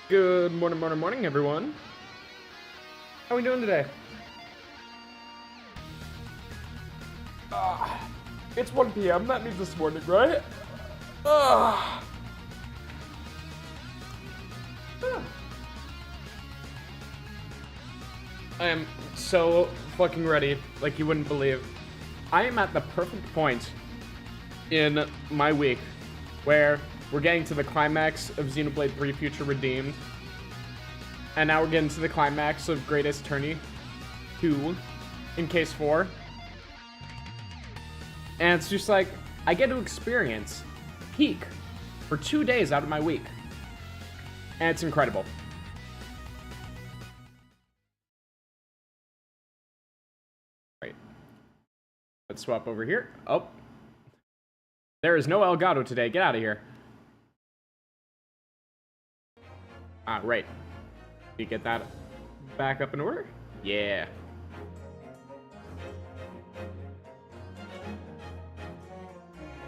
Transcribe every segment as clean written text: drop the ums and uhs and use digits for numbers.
Good morning, everyone. How are we doing today? It's 1 p.m. That means this morning, right? Ah. I am so fucking ready, like you wouldn't believe. I am at the perfect point in my week where we're getting to the climax of Xenoblade 3 Future Redeemed. And now we're getting to the climax of Greatest Tourney 2 in Case 4. And it's just like, I get to experience Peak for 2 days out of my week. And it's incredible. Right. Let's swap over here. Oh. There is no Elgato today. Get out of here. Ah, right. You get that back up in order? Yeah.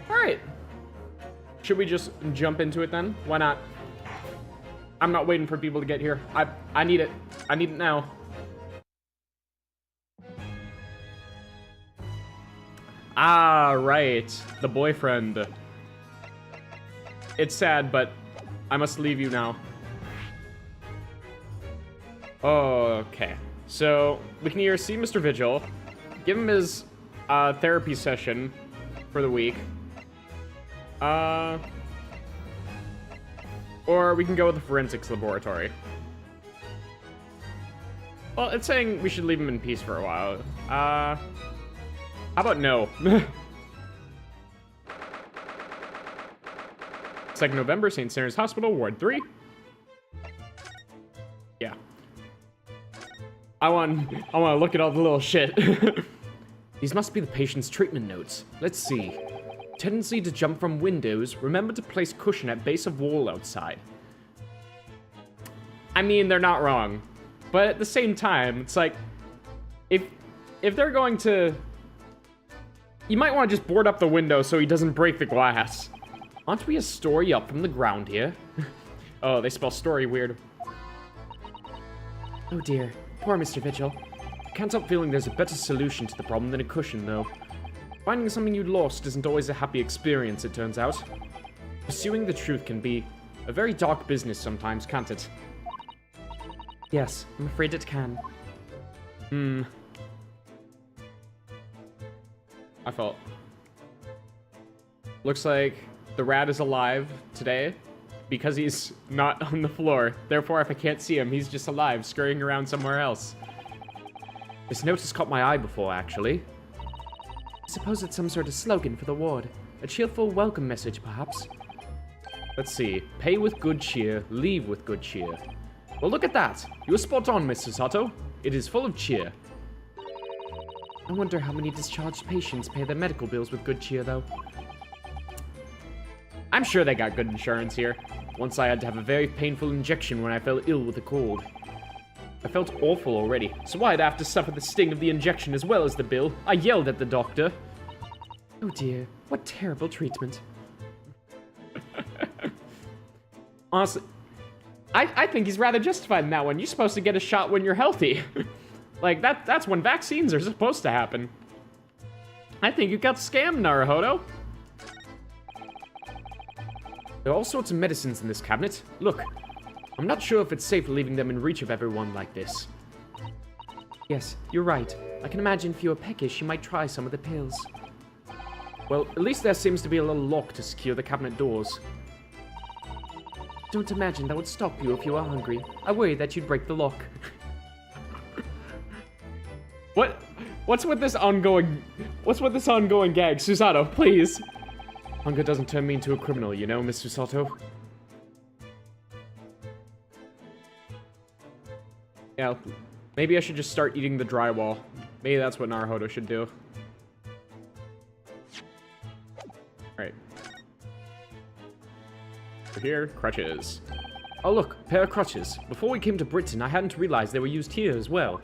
Alright. Should we just jump into it then? Why not? I'm not waiting for people to get here. I need it. I need it now. Ah, right. The boyfriend. It's sad, but I must leave you now. Okay. So, we can either see Mr. Vigil, give him his therapy session for the week. Or we can go with the forensics laboratory. Well, it's saying we should leave him in peace for a while. How about no? It's like November, St. Sarah's Hospital, Ward 3. Yeah. I want to look at all the little shit. These must be the patient's treatment notes. Let's see. Tendency to jump from windows. Remember to place cushion at base of wall outside. I mean, they're not wrong. But at the same time, it's like, if they're going to... You might want to just board up the window so he doesn't break the glass. Aren't we a story up from the ground here? Oh, they spell story weird. Oh dear. Poor Mr. Vigil. I can't help feeling there's a better solution to the problem than a cushion, though. Finding something you lost isn't always a happy experience, it turns out. Pursuing the truth can be a very dark business sometimes, can't it? Yes, I'm afraid it can. I felt. Looks like the rat is alive today because he's not on the floor. Therefore, if I can't see him, he's just alive, scurrying around somewhere else. This note has caught my eye before, actually. I suppose it's some sort of slogan for the ward. A cheerful welcome message, perhaps. Let's see. Pay with good cheer, leave with good cheer. Well, look at that. You were spot on, Mr. Sato. It is full of cheer. I wonder how many discharged patients pay their medical bills with good cheer, though. I'm sure they got good insurance here. Once I had to have a very painful injection when I fell ill with a cold. I felt awful already, so I'd have to suffer the sting of the injection as well as the bill. I yelled at the doctor. Oh dear, what terrible treatment. Honestly, I think he's rather justified in that one. You're supposed to get a shot when you're healthy. Like, that's when vaccines are supposed to happen. I think you got scammed, Naruhodo. There are all sorts of medicines in this cabinet. Look, I'm not sure if it's safe leaving them in reach of everyone like this. Yes, you're right. I can imagine if you were peckish, you might try some of the pills. Well, at least there seems to be a little lock to secure the cabinet doors. Don't imagine that would stop you if you were hungry. I worry that you'd break the lock. What's with this ongoing gag? Susato, please. Hunger doesn't turn me into a criminal, you know, Mr. Sato. Yeah, maybe I should just start eating the drywall. Maybe that's what Naruhodo should do. Alright. Over here, crutches. Oh look, pair of crutches. Before we came to Britain, I hadn't realized they were used here as well.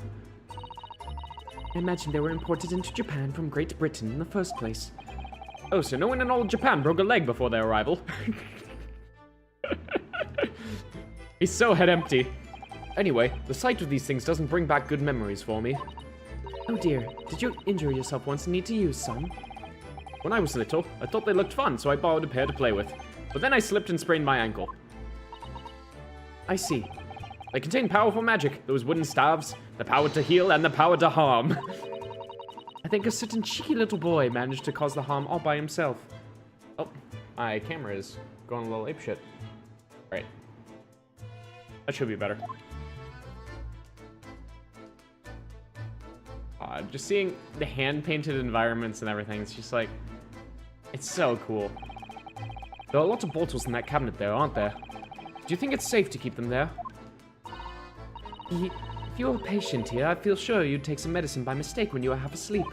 I imagine they were imported into Japan from Great Britain in the first place. Oh, so no one in all of Japan broke a leg before their arrival? He's so head empty. Anyway, the sight of these things doesn't bring back good memories for me. Oh dear, did you injure yourself once and need to use some? When I was little, I thought they looked fun, so I borrowed a pair to play with. But then I slipped and sprained my ankle. I see. They contain powerful magic, those wooden staves, the power to heal and the power to harm. I think a certain cheeky little boy managed to cause the harm all by himself. Oh, my camera is going a little apeshit. Right. That should be better. Just seeing the hand-painted environments and everything, it's just like... It's so cool. There are lots of bottles in that cabinet there, aren't there? Do you think it's safe to keep them there? If you were a patient here, I feel sure you'd take some medicine by mistake when you were half asleep.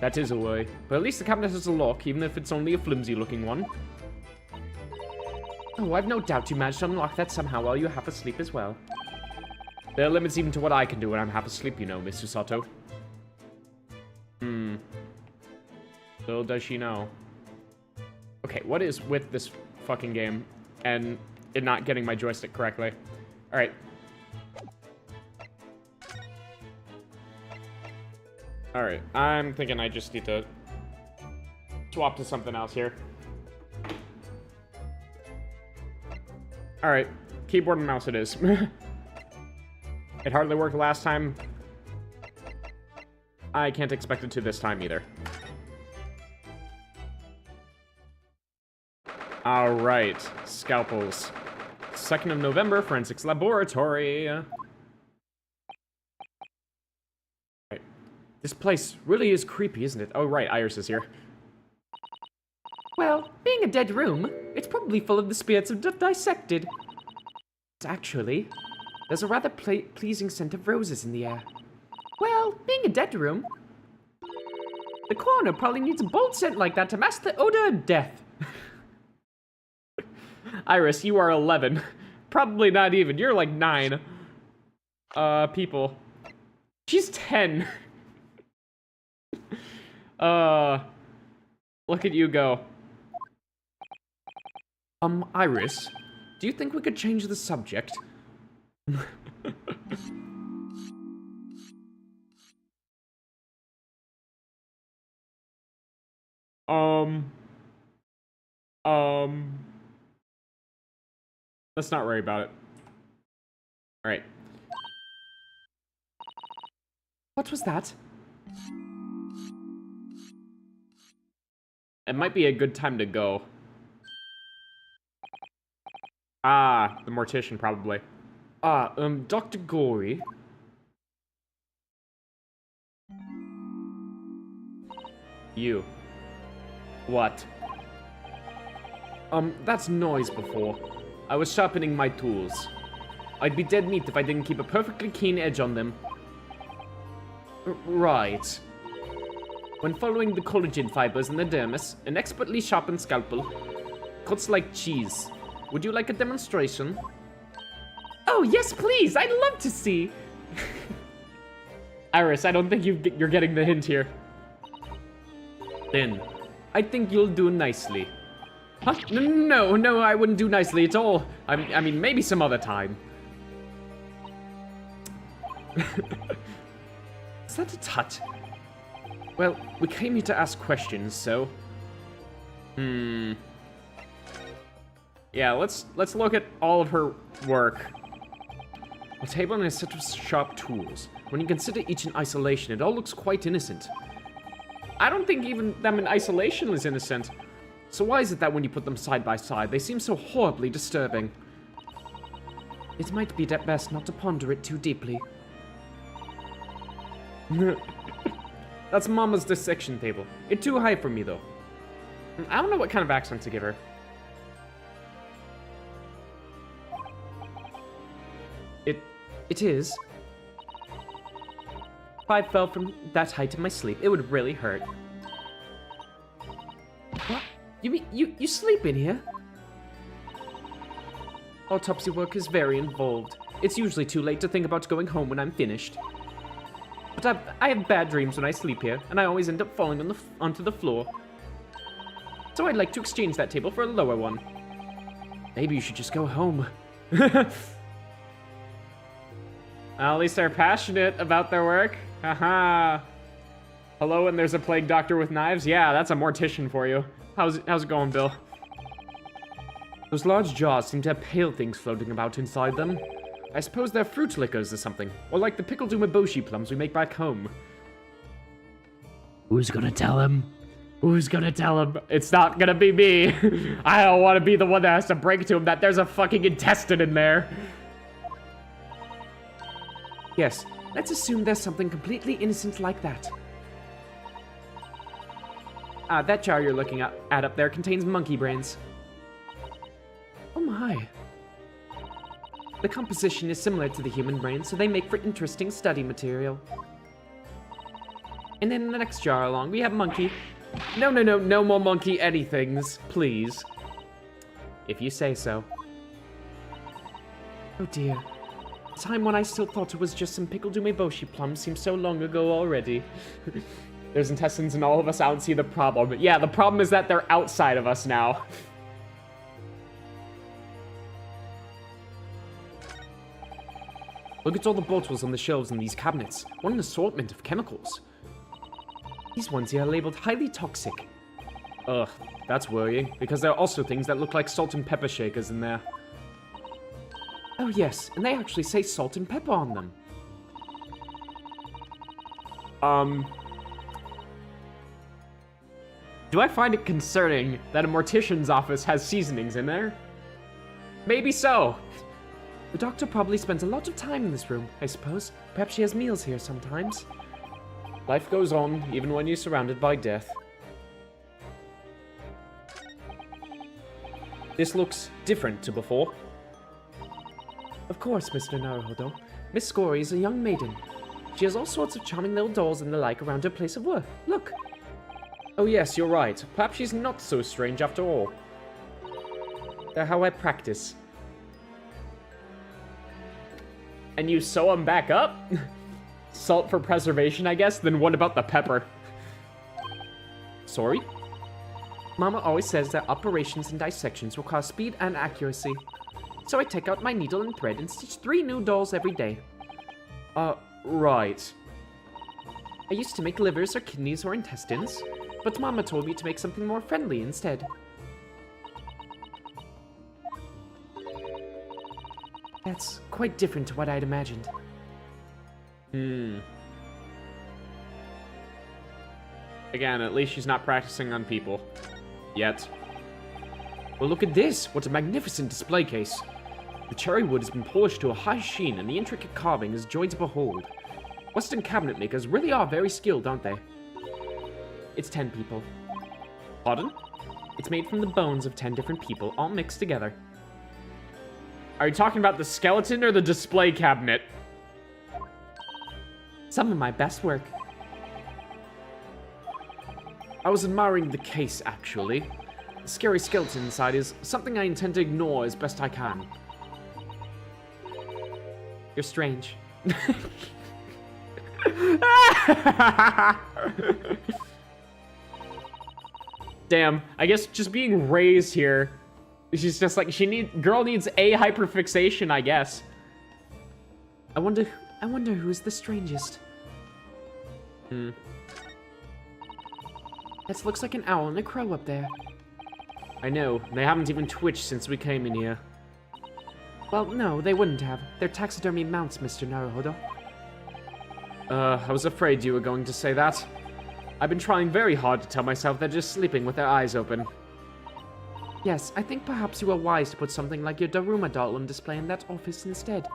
That is a worry. But at least the cabinet has a lock, even if it's only a flimsy-looking one. Oh, I've no doubt you managed to unlock that somehow while you were half asleep as well. There are limits even to what I can do when I'm half asleep, you know, Miss Susato. Little does she know. Okay, what is with this fucking game and it not getting my joystick correctly? Alright. Alright, I'm thinking I just need to swap to something else here. Alright, keyboard and mouse it is. It hardly worked last time. I can't expect it to this time either. Alright, scalpels. 2nd of November, Forensics Laboratory. Right. This place really is creepy, isn't it? Oh, right, Iris is here. Well, being a dead room, it's probably full of the spirits of the dissected. Actually, there's a rather pleasing scent of roses in the air. Well, being a dead room, the coroner probably needs a bold scent like that to mask the odor of death. Iris, you are 11. Probably not even. You're like 9. People. She's 10. Look at you go. Iris, do you think we could change the subject? Let's not worry about it. Alright. What was that? It might be a good time to go. Ah, the mortician, probably. Dr. Gory. You. What? That's noise before. I was sharpening my tools. I'd be dead meat if I didn't keep a perfectly keen edge on them. Right. When following the collagen fibers in the dermis, an expertly sharpened scalpel cuts like cheese. Would you like a demonstration? Oh, yes, please. I'd love to see. Iris, I don't think you're getting the hint here. Then, I think you'll do nicely. Huh? No, I wouldn't do nicely at all. I mean, maybe some other time. Is that a tut? Well, we came here to ask questions, so... Yeah, let's look at all of her work. A table and a set of sharp tools. When you consider each in isolation, it all looks quite innocent. I don't think even them in isolation is innocent. So why is it that when you put them side by side, they seem so horribly disturbing? It might be at best not to ponder it too deeply. That's Mama's dissection table. It's too high for me, though. I don't know what kind of accent to give her. It is. If I fell from that height in my sleep, it would really hurt. What? You mean you sleep in here? Autopsy work is very involved. It's usually too late to think about going home when I'm finished. But I have bad dreams when I sleep here, and I always end up falling onto the floor. So I'd like to exchange that table for a lower one. Maybe you should just go home. Well, at least they're passionate about their work. Haha. Hello, and there's a plague doctor with knives? Yeah, that's a mortician for you. How's it going, Bill? Those large jars seem to have pale things floating about inside them. I suppose they're fruit liquors or something. Or like the pickled umeboshi plums we make back home. Who's gonna tell him? Who's gonna tell him? It's not gonna be me. I don't want to be the one that has to break it to him that there's a fucking intestine in there. Yes, let's assume there's something completely innocent like that. That jar you're looking at up there contains monkey brains. Oh my. The composition is similar to the human brain, so they make for interesting study material. And then in the next jar along, we have monkey. No more monkey anythings, please. If you say so. Oh dear. The time when I still thought it was just some pickled umeboshi plums seems so long ago already. There's intestines in all of us, I don't see the problem. Yeah, the problem is that they're outside of us now. Look at all the bottles on the shelves in these cabinets. What an assortment of chemicals. These ones here are labeled highly toxic. Ugh, that's worrying, because there are also things that look like salt and pepper shakers in there. Oh yes, and they actually say salt and pepper on them. Do I find it concerning that a mortician's office has seasonings in there? Maybe so. The doctor probably spends a lot of time in this room, I suppose. Perhaps she has meals here sometimes. Life goes on, even when you're surrounded by death. This looks different to before. Of course, Mr. Naruhodo. Miss Scory is a young maiden. She has all sorts of charming little dolls and the like around her place of work. Look! Oh yes, you're right. Perhaps she's not so strange after all. They're how I practice. And you sew them back up? Salt for preservation, I guess? Then what about the pepper? Sorry? Mama always says that operations and dissections require speed and accuracy. So I take out my needle and thread and stitch 3 new dolls every day. Right. I used to make livers or kidneys or intestines, but Mama told me to make something more friendly instead. That's quite different to what I'd imagined. Again, at least she's not practicing on people. Yet. Well, look at this! What a magnificent display case! The cherry wood has been polished to a high sheen, and the intricate carving is joy to behold. Western cabinet makers really are very skilled, aren't they? It's 10 people. Pardon? It's made from the bones of 10 different people, all mixed together. Are you talking about the skeleton or the display cabinet? Some of my best work. I was admiring the case, actually. The scary skeleton inside is something I intend to ignore as best I can. You're strange. Damn, I guess just being raised here, she's just like, girl needs a hyperfixation, I guess. I wonder who's the strangest. That looks like an owl and a crow up there. I know, they haven't even twitched since we came in here. Well, no, they wouldn't have. They're taxidermy mounts, Mr. Naruhodo. I was afraid you were going to say that. I've been trying very hard to tell myself they're just sleeping with their eyes open. Yes, I think perhaps you were wise to put something like your Daruma doll on display in that office instead.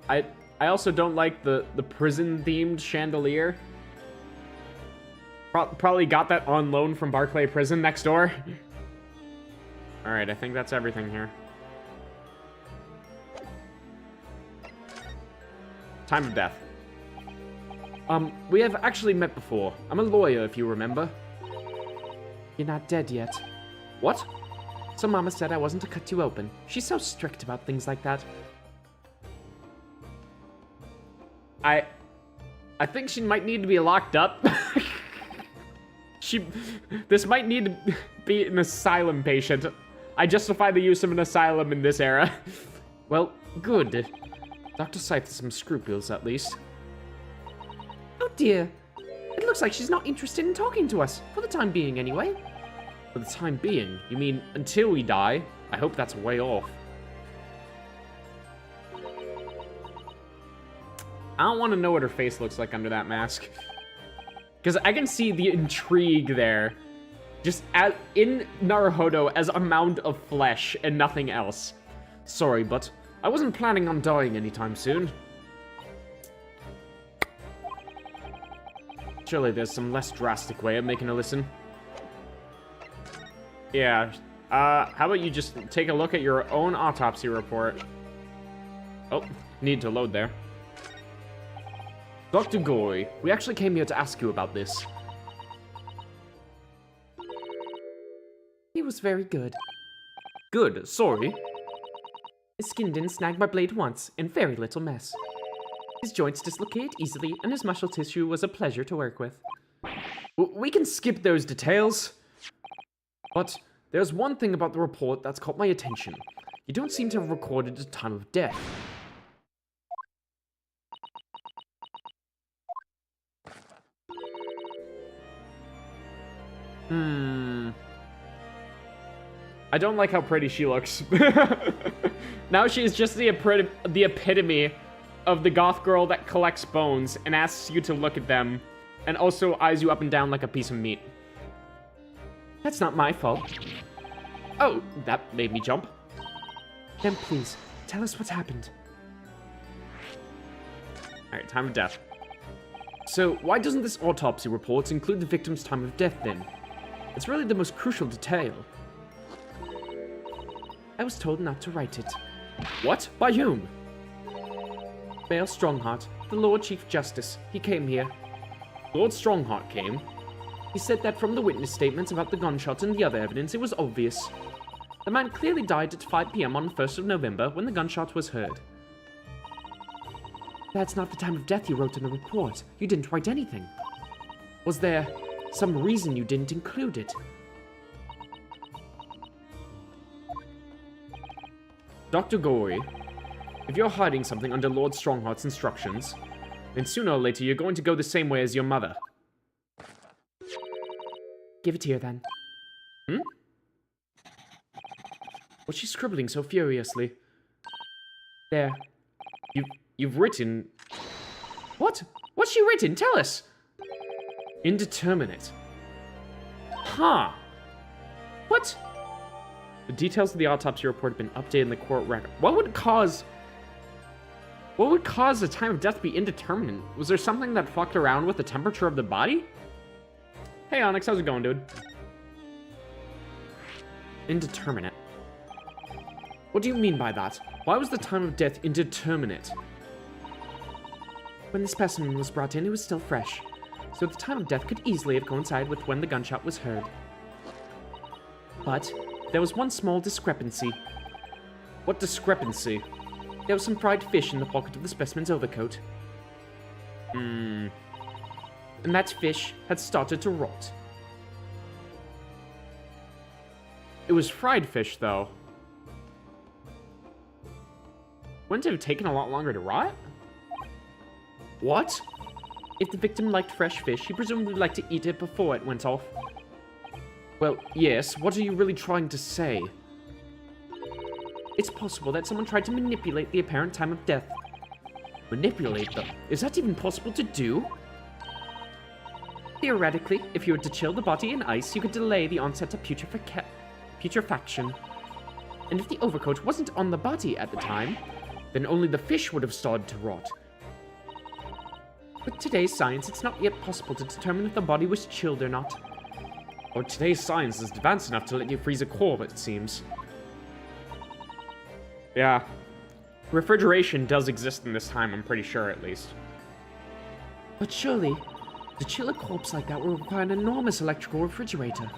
I also don't like the prison-themed chandelier. Probably got that on loan from Barclay Prison next door. Alright, I think that's everything here. Time of death. We have actually met before. I'm a lawyer, if you remember. You're not dead yet. What? So Mama said I wasn't to cut you open. She's so strict about things like that. I think she might need to be locked up. This might need to be an asylum patient. I justify the use of an asylum in this era. Well, good. Dr. Scythe has some scruples, at least. Oh dear. It looks like she's not interested in talking to us, for the time being anyway. For the time being? You mean until we die? I hope that's way off. I don't want to know what her face looks like under that mask. Because I can see the intrigue there. Just in Naruhodo as a mound of flesh and nothing else. Sorry, but I wasn't planning on dying anytime soon. Surely there's some less drastic way of making her listen. Yeah. How about you just take a look at your own autopsy report? Oh, need to load there. Dr. Gory, we actually came here to ask you about this. He was very good. Good, sorry. His skin didn't snag my blade once, and very little mess. His joints dislocate easily, and his muscle tissue was a pleasure to work with. We can skip those details. But there's one thing about the report that's caught my attention. You don't seem to have recorded the time of death. I don't like how pretty she looks. Now she's just the epitome of the goth girl that collects bones and asks you to look at them and also eyes you up and down like a piece of meat. That's not my fault. Oh, that made me jump. Then please, tell us what's happened. Alright, time of death. So, why doesn't this autopsy report include the victim's time of death then? It's really the most crucial detail. I was told not to write it. What? By whom? Bayle Strongheart, the Lord Chief Justice. He came here. Lord Strongheart came? He said that from the witness statements about the gunshot and the other evidence, it was obvious. The man clearly died at 5 p.m. on the 1st of November when the gunshot was heard. That's not the time of death you wrote in the report. You didn't write anything. Was there some reason you didn't include it? Dr. Gory, if you're hiding something under Lord Strongheart's instructions, then sooner or later you're going to go the same way as your mother. Give it here, then. What's she scribbling so furiously? There. You've written... What? What's she written? Tell us! Indeterminate. Huh. What? The details of the autopsy report have been updated in the court record. What would cause the time of death to be indeterminate? Was there something that fucked around with the temperature of the body? Hey Onyx, how's it going, dude? Indeterminate. What do you mean by that? Why was the time of death indeterminate? When the specimen was brought in, it was still fresh, so the time of death could easily have coincided with when the gunshot was heard. But there was one small discrepancy. What discrepancy? There was some fried fish in the pocket of the specimen's overcoat. And that fish had started to rot. It was fried fish, though. Wouldn't it have taken a lot longer to rot? What? If the victim liked fresh fish, he presumably liked to eat it before it went off. Well, yes. What are you really trying to say? It's possible that someone tried to manipulate the apparent time of death. Manipulate them? Is that even possible to do? Theoretically, if you were to chill the body in ice, you could delay the onset of putrefaction. And if the overcoat wasn't on the body at the time, then only the fish would have started to rot. With today's science, it's not yet possible to determine if the body was chilled or not. Or today's science is advanced enough to let you freeze a corpse, it seems. Yeah. Refrigeration does exist in this time, I'm pretty sure, at least. But surely, to chill a corpse like that will require an enormous electrical refrigerator.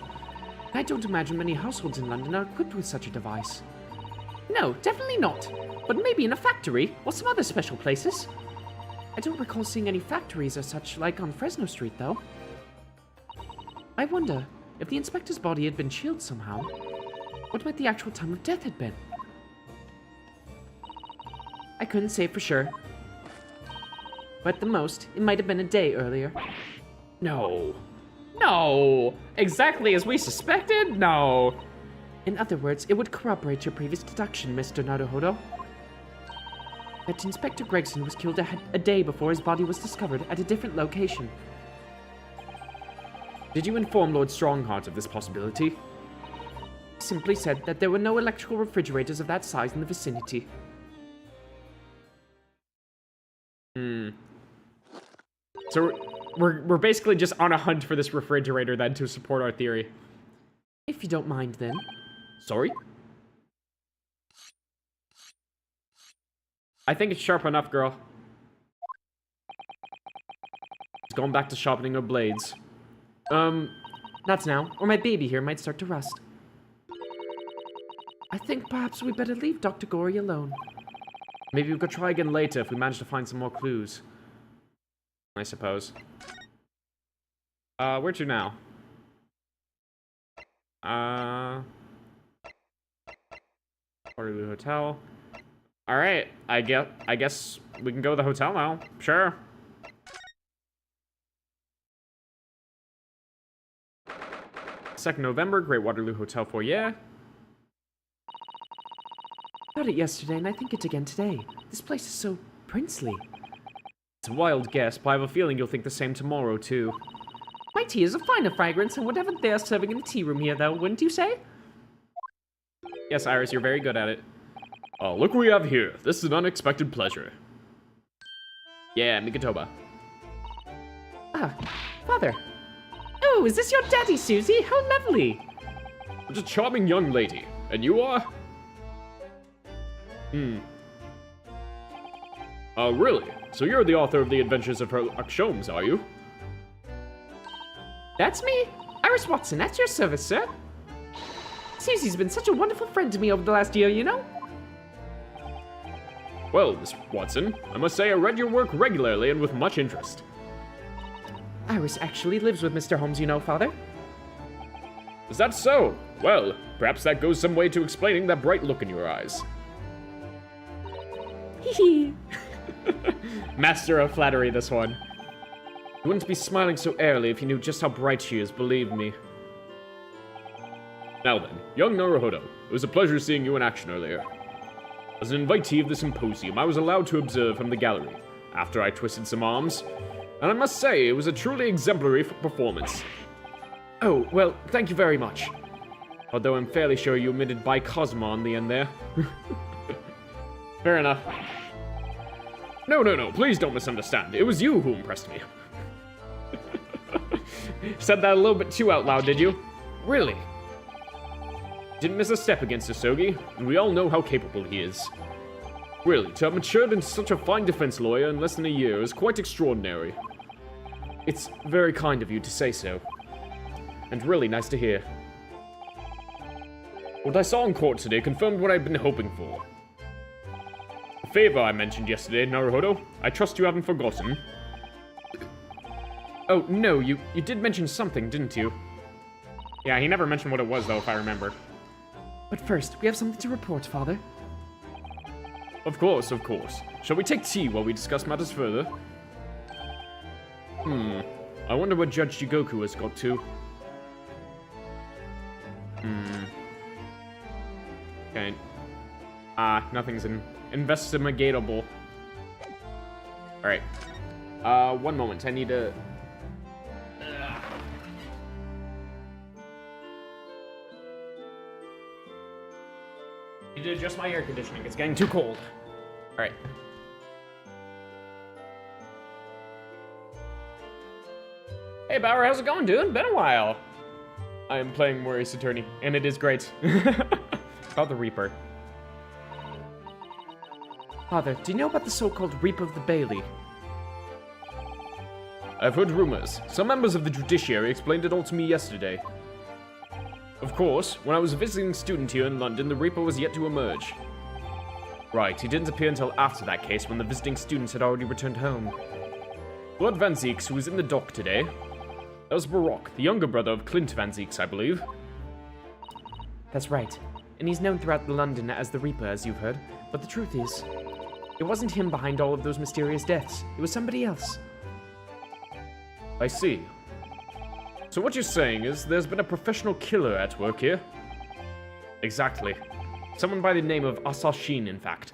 I don't imagine many households in London are equipped with such a device. No, definitely not. But maybe in a factory, or some other special places. I don't recall seeing any factories or such like on Fresno Street, though. I wonder, if the inspector's body had been chilled somehow, what might the actual time of death had been? I couldn't say for sure. But at the most, it might have been a day earlier. No. No! Exactly as we suspected? No. In other words, it would corroborate your previous deduction, Mr. Naruhodo. That Inspector Gregson was killed a day before his body was discovered at a different location. Did you inform Lord Strongheart of this possibility? He simply said that there were no electrical refrigerators of that size in the vicinity. So we're basically just on a hunt for this refrigerator then to support our theory. If you don't mind, then. Sorry? I think it's sharp enough, girl. She's going back to sharpening her blades. Not now, or my baby here might start to rust. I think perhaps we better leave Dr. Gory alone. Maybe we could try again later if we manage to find some more clues. I suppose. Where to now? Waterloo Hotel. Alright, I guess we can go to the hotel now. Sure. Second November, Great Waterloo Hotel foyer. Got it yesterday, and I think it again today. This place is so princely. It's a wild guess, but I have a feeling you'll think the same tomorrow, too. My tea is a finer fragrance than whatever they're serving in the tea room here, though, wouldn't you say? Yes, Iris, you're very good at it. Oh, look what we have here. This is an unexpected pleasure. Yeah, Mikotoba. Ah, Father. Oh, is this your daddy, Susie? How lovely. What a charming young lady. And you are? Oh, really? So you're the author of The Adventures of Sherlock Holmes, are you? That's me. Iris Watson, at your service, sir. Susie's been such a wonderful friend to me over the last year, you know? Well, Miss Watson, I must say I read your work regularly and with much interest. Iris actually lives with Mr. Holmes, you know, Father. Is that so? Well, perhaps that goes some way to explaining that bright look in your eyes. Hee Master of flattery, this one. You wouldn't be smiling so airily if you knew just how bright she is, believe me. Now then, young Naruhodo, it was a pleasure seeing you in action earlier. As an invitee of the symposium, I was allowed to observe from the gallery, after I twisted some arms, and I must say, it was a truly exemplary performance. Oh, well, thank you very much. Although I'm fairly sure you omitted by Cosmo in the end there. Fair enough. No, please don't misunderstand. It was you who impressed me. Said that a little bit too out loud, did you? Really? Didn't miss a step against Asogi, and we all know how capable he is. Really, to have matured into such a fine defense lawyer in less than a year is quite extraordinary. It's very kind of you to say so. And really nice to hear. What I saw in court today confirmed what I'd been hoping for. The favor I mentioned yesterday, Naruhodo, I trust you haven't forgotten. Oh, no, you did mention something, didn't you? Yeah, he never mentioned what it was, though, if I remember. But first, we have something to report, Father. Of course. Shall we take tea while we discuss matters further? I wonder what Judge Jigoku has got to. Okay. Nothing's investigatable. Alright. One moment, I need to... Need to adjust my air conditioning, it's getting too cold. Alright. Hey Bauer, how's it going, dude? Been a while. I am playing Maurice Attorney, and it is great. About the Reaper. Father, do you know about the so-called Reaper of the Bailey? I've heard rumors. Some members of the judiciary explained it all to me yesterday. Of course, when I was a visiting student here in London, the Reaper was yet to emerge. Right, he didn't appear until after that case when the visiting students had already returned home. Lord Van Zieks, who was in the dock today, That was Baroque, the younger brother of Clint Van Zieks, I believe. That's right. And he's known throughout London as the Reaper, as you've heard. But the truth is, it wasn't him behind all of those mysterious deaths. It was somebody else. I see. So what you're saying is there's been a professional killer at work here? Exactly. Someone by the name of Assassin, in fact.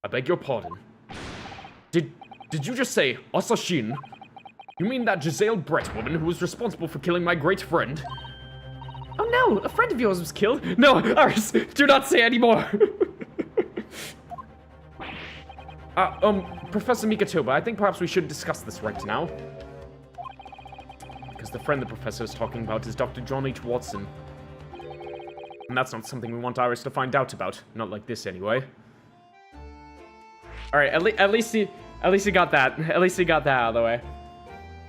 I beg your pardon. Did you just say Assassin? You mean that Giselle Brett woman who was responsible for killing my great friend? Oh no, a friend of yours was killed. No, Iris, do not say any more. Professor Mikatoba, I think perhaps we should discuss this right now. Because the friend the professor is talking about is Dr. John H. Watson. And that's not something we want Iris to find out about. Not like this, anyway. Alright, at least he got that. At least he got that out of the way.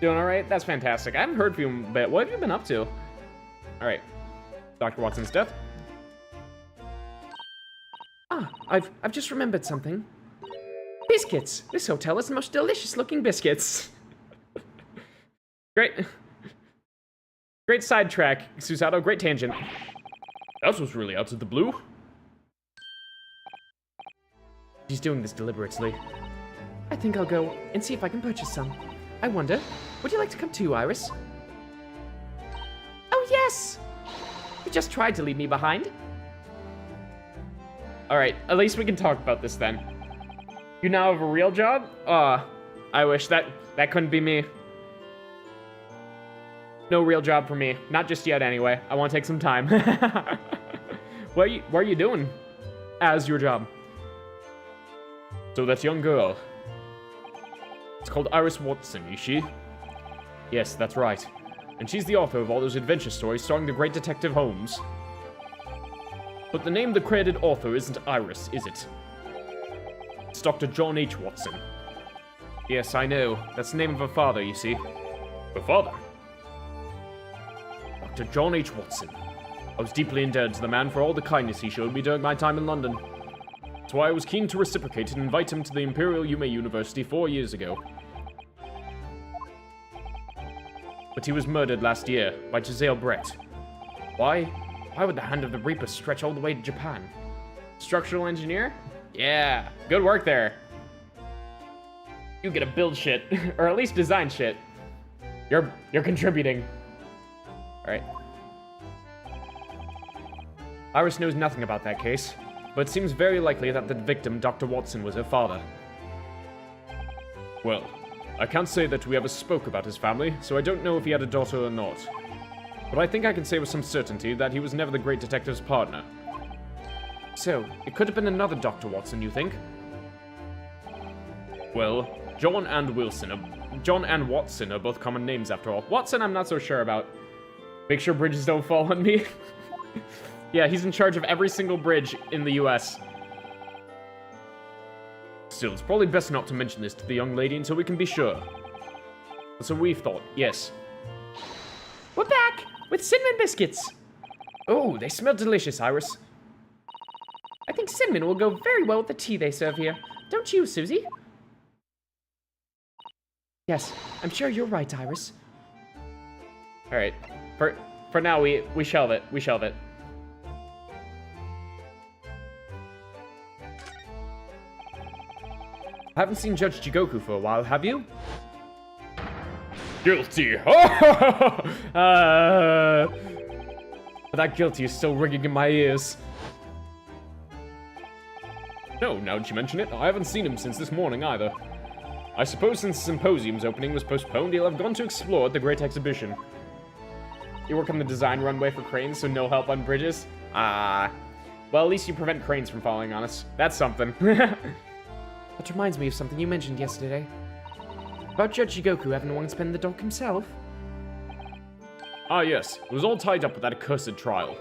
Doing alright? That's fantastic. I haven't heard from you in a bit. What have you been up to? Alright. Dr. Watson's death. Ah, I've just remembered something. Biscuits! This hotel has the most delicious looking biscuits. Great. Great sidetrack, Susato. Great tangent. That was really out of the blue. She's doing this deliberately. I think I'll go and see if I can purchase some. I wonder, would you like to come too, Iris? Oh, yes! You just tried to leave me behind. Alright, at least we can talk about this then. You now have a real job? I wish that couldn't be me. No real job for me. Not just yet, anyway. I want to take some time. What are you doing as your job? So that young girl. It's called Iris Watson, is she? Yes, that's right. And she's the author of all those adventure stories starring the great Detective Holmes. But the name of the credited author isn't Iris, is it? It's Dr. John H. Watson. Yes, I know. That's the name of her father, you see. Her father? Dr. John H. Watson. I was deeply indebted to the man for all the kindness he showed me during my time in London. That's why I was keen to reciprocate and invite him to the Imperial Yume University 4 years ago. But he was murdered last year by Giselle Brett. Why? Why would the hand of the Reaper stretch all the way to Japan? Structural engineer? Yeah, good work there. You get to build shit, or at least design shit. You're contributing. Alright. Iris knows nothing about that case, but it seems very likely that the victim, Dr. Watson, was her father. Well, I can't say that we ever spoke about his family, so I don't know if he had a daughter or not. But I think I can say with some certainty that he was never the great detective's partner. So, it could have been another Dr. Watson, you think? Well, John and Watson are both common names after all. Watson I'm not so sure about. Make sure bridges don't fall on me. Yeah, he's in charge of every single bridge in the US. Still, it's probably best not to mention this to the young lady until we can be sure. So we've thought, yes. We're back with cinnamon biscuits. Oh, they smell delicious, Iris. I think cinnamon will go very well with the tea they serve here. Don't you, Susie? Yes, I'm sure you're right, Iris. Alright. For now, we shelve it. We shelve it. I haven't seen Judge Jigoku for a while, have you? Guilty! That guilty is still ringing in my ears. No, now that you mention it, I haven't seen him since this morning either. I suppose since the symposium's opening was postponed, he'll have gone to explore at the Great Exhibition. You work on the design runway for cranes, so no help on bridges? Ah. Well, at least you prevent cranes from falling on us. That's something. That reminds me of something you mentioned yesterday. About Judge Jigoku having one spend the dock himself. Ah, yes. It was all tied up with that accursed trial.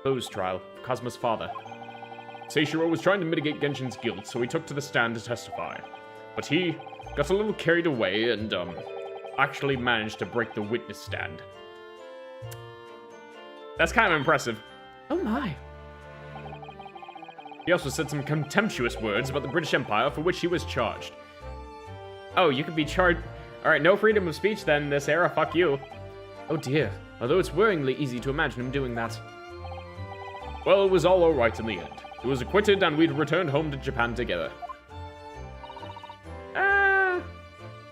Closed trial of Cosmo's father. Seishiro was trying to mitigate Genshin's guilt, so he took to the stand to testify. But he got a little carried away and, actually managed to break the witness stand. That's kind of impressive. Oh my. He also said some contemptuous words about the British Empire for which he was charged. Oh, you could be charged... Alright, no freedom of speech then this era, fuck you. Oh dear, although it's worryingly easy to imagine him doing that. Well, it was all alright in the end. He was acquitted and we'd returned home to Japan together.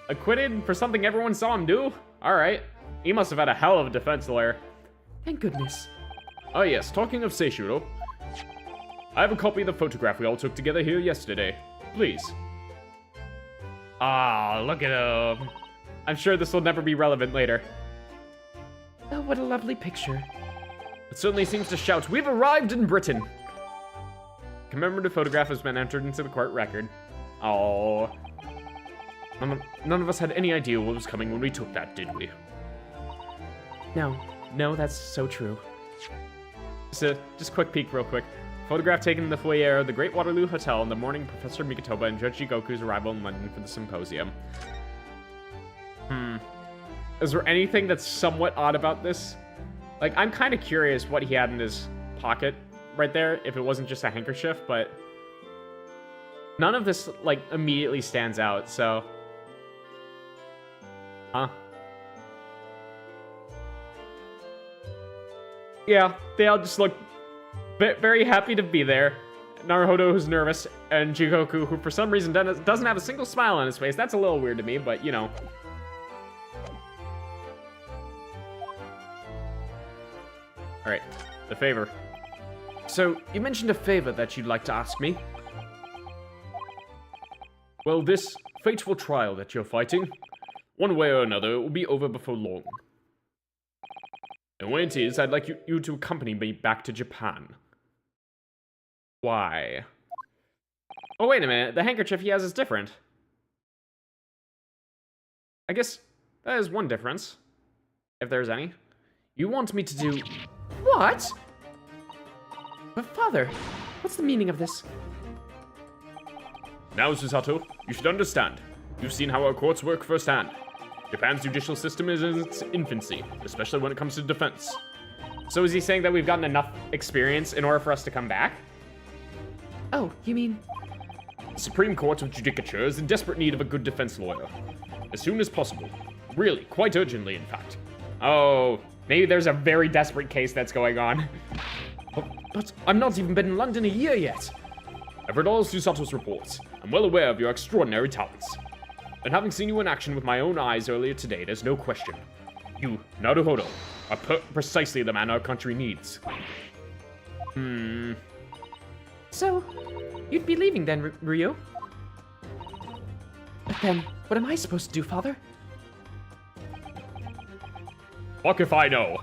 Acquitted for something everyone saw him do? Alright. He must have had a hell of a defense lawyer. Thank goodness. Oh yes, talking of Seishiro, I have a copy of the photograph we all took together here yesterday. Please. Ah, look at him. I'm sure this will never be relevant later. Oh, what a lovely picture. It certainly seems to shout, "We've arrived in Britain!" Commemorative photograph has been entered into the court record. Oh. None of us had any idea what was coming when we took that, did we? No, that's so true. Just quick peek real quick. Photograph taken in the foyer of the Great Waterloo Hotel on the morning of Professor Mikotoba and Judge Jigoku's arrival in London for the symposium. Is there anything that's somewhat odd about this? Like, I'm kind of curious what he had in his pocket right there, if it wasn't just a handkerchief, but none of this, like, immediately stands out, so... Huh? Yeah, they all just look very happy to be there. Naruhodo, who's nervous, and Jigoku, who for some reason doesn't have a single smile on his face. That's a little weird to me, but, you know. Alright, the favor. So, you mentioned a favor that you'd like to ask me? Well, this fateful trial that you're fighting, one way or another, it will be over before long. And when it is, I'd like you to accompany me back to Japan. Why? Oh, wait a minute. The handkerchief he has is different. I guess that is one difference, if there's any. You want me to do... What? But father, what's the meaning of this? Now, Susato, you should understand. You've seen how our courts work firsthand. Japan's judicial system is in its infancy, especially when it comes to defense. So is he saying that we've gotten enough experience in order for us to come back? Oh, you mean... The Supreme Court of Judicature is in desperate need of a good defense lawyer. As soon as possible. Really, quite urgently, in fact. Oh, maybe there's a very desperate case that's going on. But I've not even been in London a year yet. I've read all Susato's reports. I'm well aware of your extraordinary talents. And having seen you in action with my own eyes earlier today, there's no question. You, Naruhodo, are precisely the man our country needs. So, you'd be leaving then, Ryu? But then, what am I supposed to do, father? Fuck if I know.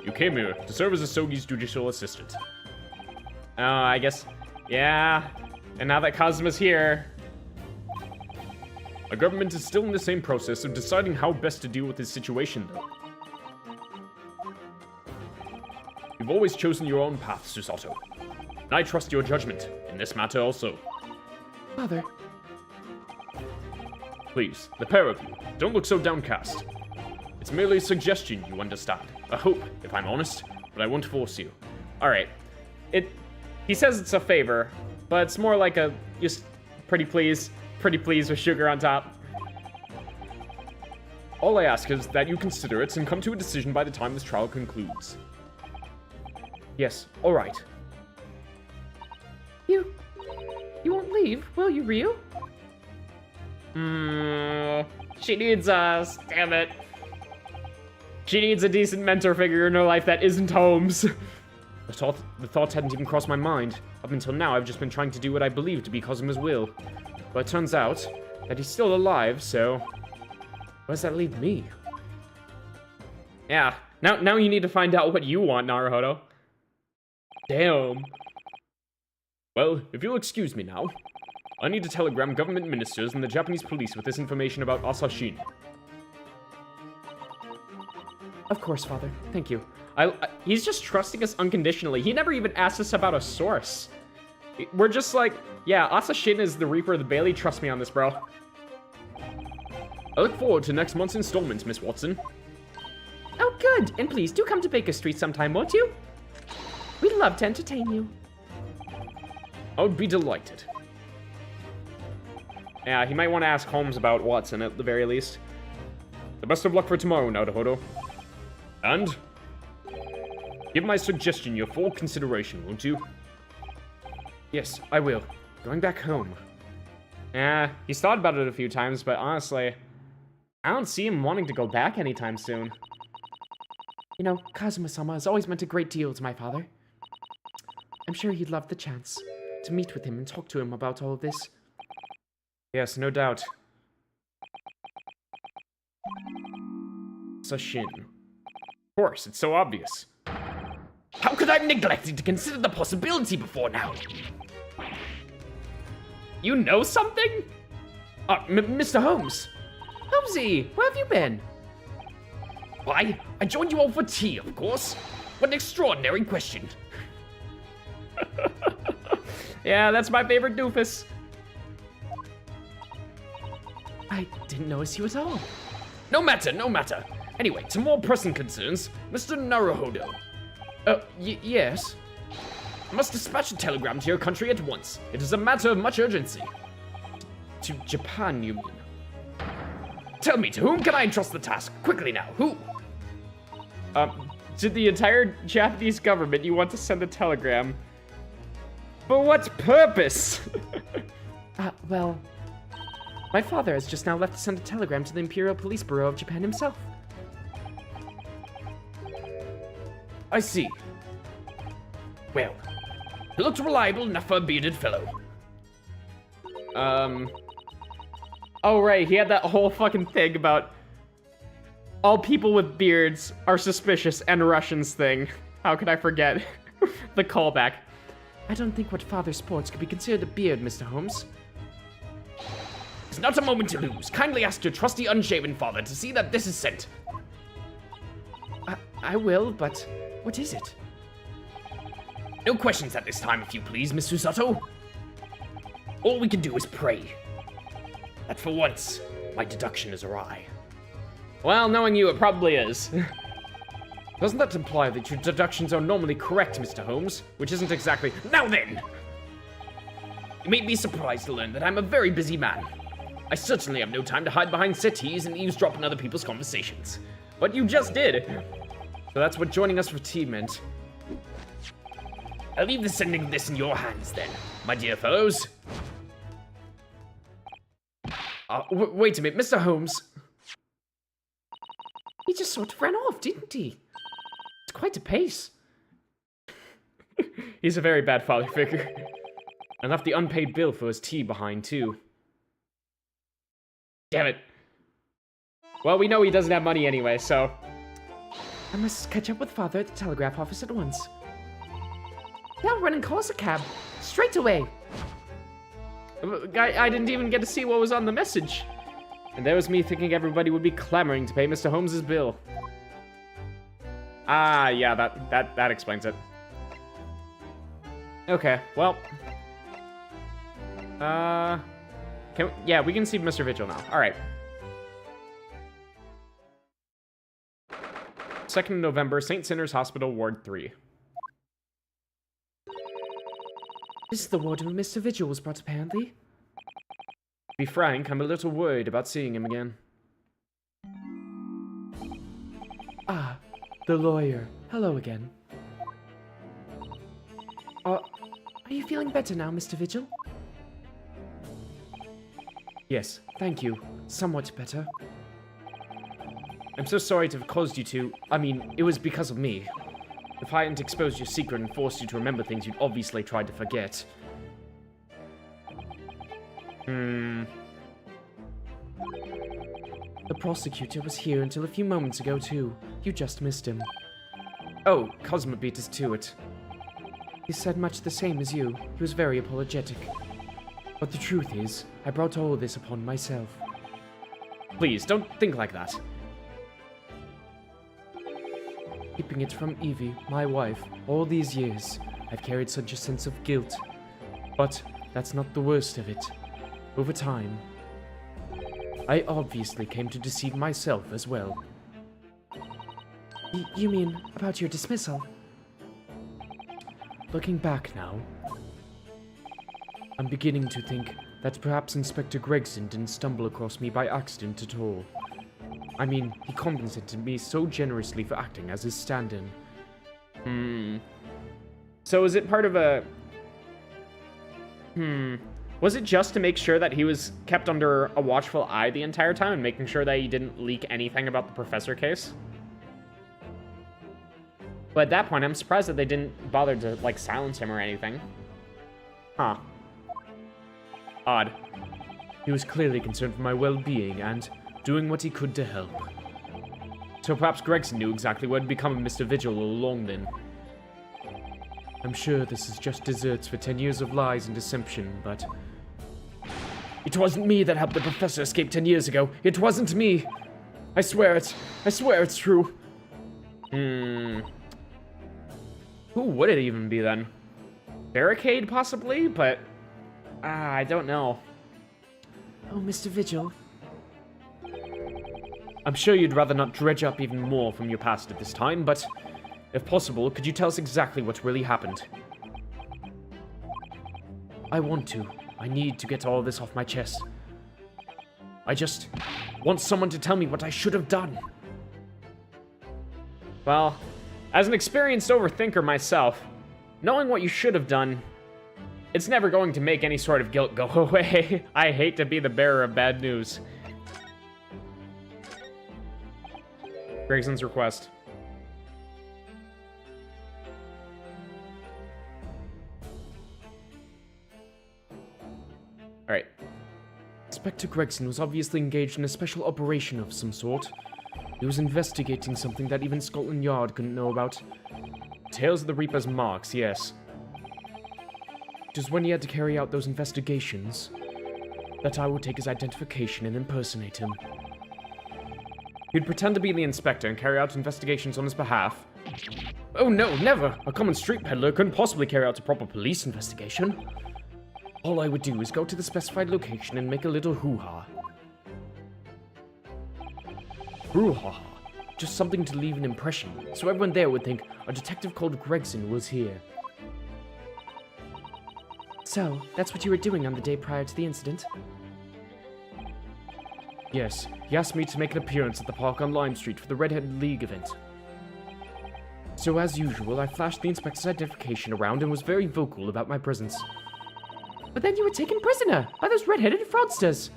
You came here to serve as Asogi's judicial assistant. Oh, I guess, yeah. And now that Kazuma's here... Our government is still in the same process of deciding how best to deal with this situation, though. You've always chosen your own path, Susato. And I trust your judgment in this matter also. Father. Please, the pair of you, don't look so downcast. It's merely a suggestion, you understand. A hope, if I'm honest, but I won't force you. Alright. He says it's a favor, but it's more like a just pretty please with sugar on top. All I ask is that you consider it and come to a decision by the time this trial concludes. Yes, alright. You won't leave, will you, Ryu? She needs us, damn it. She needs a decent mentor figure in her life that isn't Holmes. The thought hadn't even crossed my mind. Up until now, I've just been trying to do what I believe to be Kazuma's will. But it turns out that he's still alive, so... Where does that leave me? Yeah, now you need to find out what you want, Naruhodo. Damn. Well, if you'll excuse me now, I need to telegram government ministers and the Japanese police with this information about Asashine. Of course, father. Thank you. He's just trusting us unconditionally. He never even asked us about a source. We're just like, yeah, Asashine is the Reaper of the Bailey. Trust me on this, bro. I look forward to next month's installment, Miss Watson. Oh, good. And please do come to Baker Street sometime, won't you? We'd love to entertain you. I would be delighted. Yeah, he might want to ask Holmes about Watson at the very least. The best of luck for tomorrow, Naruhodo. And give my suggestion your full consideration, won't you? Yes, I will. Going back home. He's thought about it a few times, but honestly, I don't see him wanting to go back anytime soon. You know, Kazuma-sama has always meant a great deal to my father. I'm sure he'd love the chance to meet with him and talk to him about all of this. Yes, no doubt. Sashin. Of course, it's so obvious. How could I have neglected to consider the possibility before now? You know something? Mr. Holmes. Holmesy, where have you been? Why, I joined you all for tea, of course. What an extraordinary question. Yeah, that's my favorite doofus. I didn't notice you at all. No matter, no matter. Anyway, to more pressing concerns, Mr. Naruhodo. Yes? I must dispatch a telegram to your country at once. It is a matter of much urgency. To Japan, you mean? Tell me, to whom can I entrust the task? Quickly now, who? To the entire Japanese government, you want to send a telegram. For what purpose? Well, my father has just now left to send a telegram to the Imperial Police Bureau of Japan himself. I see. Well, he looked reliable enough for a bearded fellow. Oh right, he had that whole fucking thing about all people with beards are suspicious and Russians thing. How could I forget? The callback. I don't think what father sports could be considered a beard, Mr. Holmes. It's not a moment to lose. Kindly ask your trusty unshaven father to see that this is sent. I will, but what is it? No questions at this time, if you please, Miss Susato. All we can do is pray that for once, my deduction is awry. Well, knowing you, it probably is. Doesn't that imply that your deductions are normally correct, Mr. Holmes? Which isn't exactly... Now then! You may be surprised to learn that I'm a very busy man. I certainly have no time to hide behind settees and eavesdrop on other people's conversations. But you just did. So that's what joining us for tea meant. I'll leave the sending of this in your hands then, my dear fellows. Wait a minute, Mr. Holmes. He just sort of ran off, didn't he? It's quite a pace. He's a very bad father figure. And left the unpaid bill for his tea behind, too. Damn it. Well, we know he doesn't have money anyway, so... I must catch up with father at the telegraph office at once. Now run and call us a cab. Straight away. I didn't even get to see what was on the message. And there was me thinking everybody would be clamoring to pay Mr. Holmes's bill. Ah, yeah, that explains it. Okay, well. Yeah, we can see Mr. Vigil now. Alright. 2nd of November, St. Sinners Hospital, Ward 3. This is the ward where Mr. Vigil was brought, apparently. To be frank, I'm a little worried about seeing him again. Ah, the lawyer. Hello again. Are you feeling better now, Mr. Vigil? Yes, thank you. Somewhat better. I'm so sorry to have caused you to... I mean, it was because of me. If I hadn't exposed your secret and forced you to remember things you'd obviously tried to forget. The prosecutor was here until a few moments ago, too. You just missed him. Oh, Cosmo beat us to it. He said much the same as you. He was very apologetic. But the truth is, I brought all of this upon myself. Please, don't think like that. Keeping it from Evie, my wife, all these years, I've carried such a sense of guilt. But that's not the worst of it. Over time, I obviously came to deceive myself as well. You mean about your dismissal? Looking back now, I'm beginning to think that perhaps Inspector Gregson didn't stumble across me by accident at all. I mean, he compensated me so generously for acting as his stand-in. So is it part of a... Was it just to make sure that he was kept under a watchful eye the entire time and making sure that he didn't leak anything about the professor case? But at that point, I'm surprised that they didn't bother to, like, silence him or anything. Huh. Odd. He was clearly concerned for my well-being and doing what he could to help. So perhaps Gregson knew exactly what had become of Mr. Vigil all along then. I'm sure this is just desserts for 10 years of lies and deception, but... It wasn't me that helped the professor escape 10 years ago. It wasn't me. I swear it. I swear it's true. Who would it even be then? Barricade, possibly? But... I don't know. Oh, Mr. Vigil. I'm sure you'd rather not dredge up even more from your past at this time, but... If possible, could you tell us exactly what really happened? I want to. I need to get all this off my chest. I just want someone to tell me what I should have done. Well, as an experienced overthinker myself, knowing what you should have done, it's never going to make any sort of guilt go away. I hate to be the bearer of bad news. Gregson's request. Alright. Inspector Gregson was obviously engaged in a special operation of some sort. He was investigating something that even Scotland Yard couldn't know about. Tales of the Reaper's marks, yes. It was when he had to carry out those investigations that I would take his identification and impersonate him. He'd pretend to be the inspector and carry out investigations on his behalf. Oh no, never! A common street peddler couldn't possibly carry out a proper police investigation. All I would do is go to the specified location and make a little hoo-ha. Hoo-ha. Just something to leave an impression, so everyone there would think a detective called Gregson was here. So, that's what you were doing on the day prior to the incident? Yes, he asked me to make an appearance at the park on Lime Street for the Red-Headed League event. So as usual, I flashed the inspector's identification around and was very vocal about my presence. But then you were taken prisoner by those red-headed fraudsters.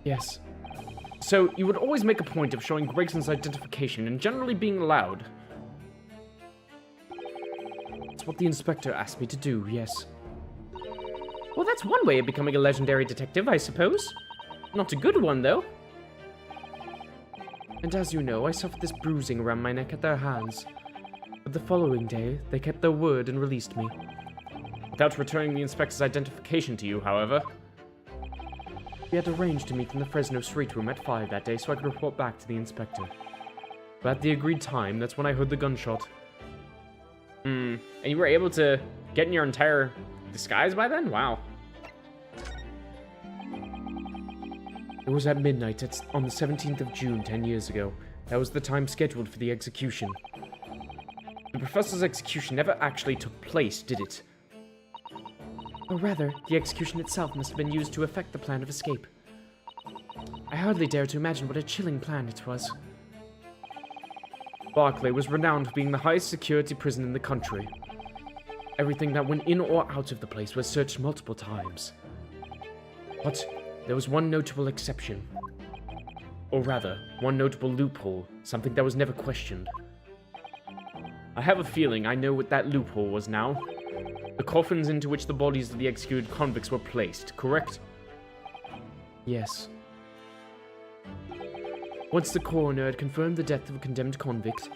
Yes. So you would always make a point of showing Gregson's identification and generally being loud. That's what the inspector asked me to do, yes. Well, that's one way of becoming a legendary detective, I suppose. Not a good one, though. And as you know, I suffered this bruising around my neck at their hands. But the following day, they kept their word and released me. Without returning the inspector's identification to you, however. We had arranged to meet in the Fresno Street Room at 5 that day so I could report back to the inspector. But at the agreed time, that's when I heard the gunshot. And you were able to get in your entire disguise by then? Wow. It was at midnight on the 17th of June 10 years ago. That was the time scheduled for the execution. The professor's execution never actually took place, did it? Or rather, the execution itself must have been used to effect the plan of escape. I hardly dare to imagine what a chilling plan it was. Barclay was renowned for being the highest security prison in the country. Everything that went in or out of the place was searched multiple times. But there was one notable exception. Or rather, one notable loophole, something that was never questioned. I have a feeling I know what that loophole was now. The coffins into which the bodies of the executed convicts were placed, correct? Yes. Once the coroner had confirmed the death of a condemned convict,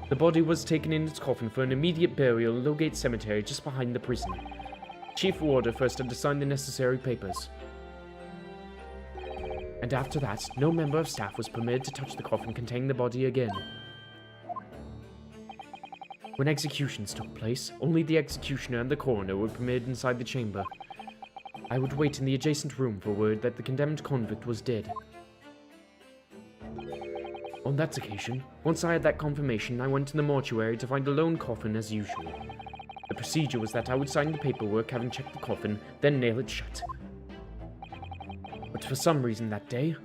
the body was taken in its coffin for an immediate burial in Lowgate Cemetery just behind the prison. Chief Warder first had to sign the necessary papers. And after that, no member of staff was permitted to touch the coffin containing the body again. When executions took place, only the executioner and the coroner were permitted inside the chamber. I would wait in the adjacent room for word that the condemned convict was dead. On that occasion, once I had that confirmation, I went to the mortuary to find a lone coffin as usual. The procedure was that I would sign the paperwork having checked the coffin, then nail it shut. But for some reason that day,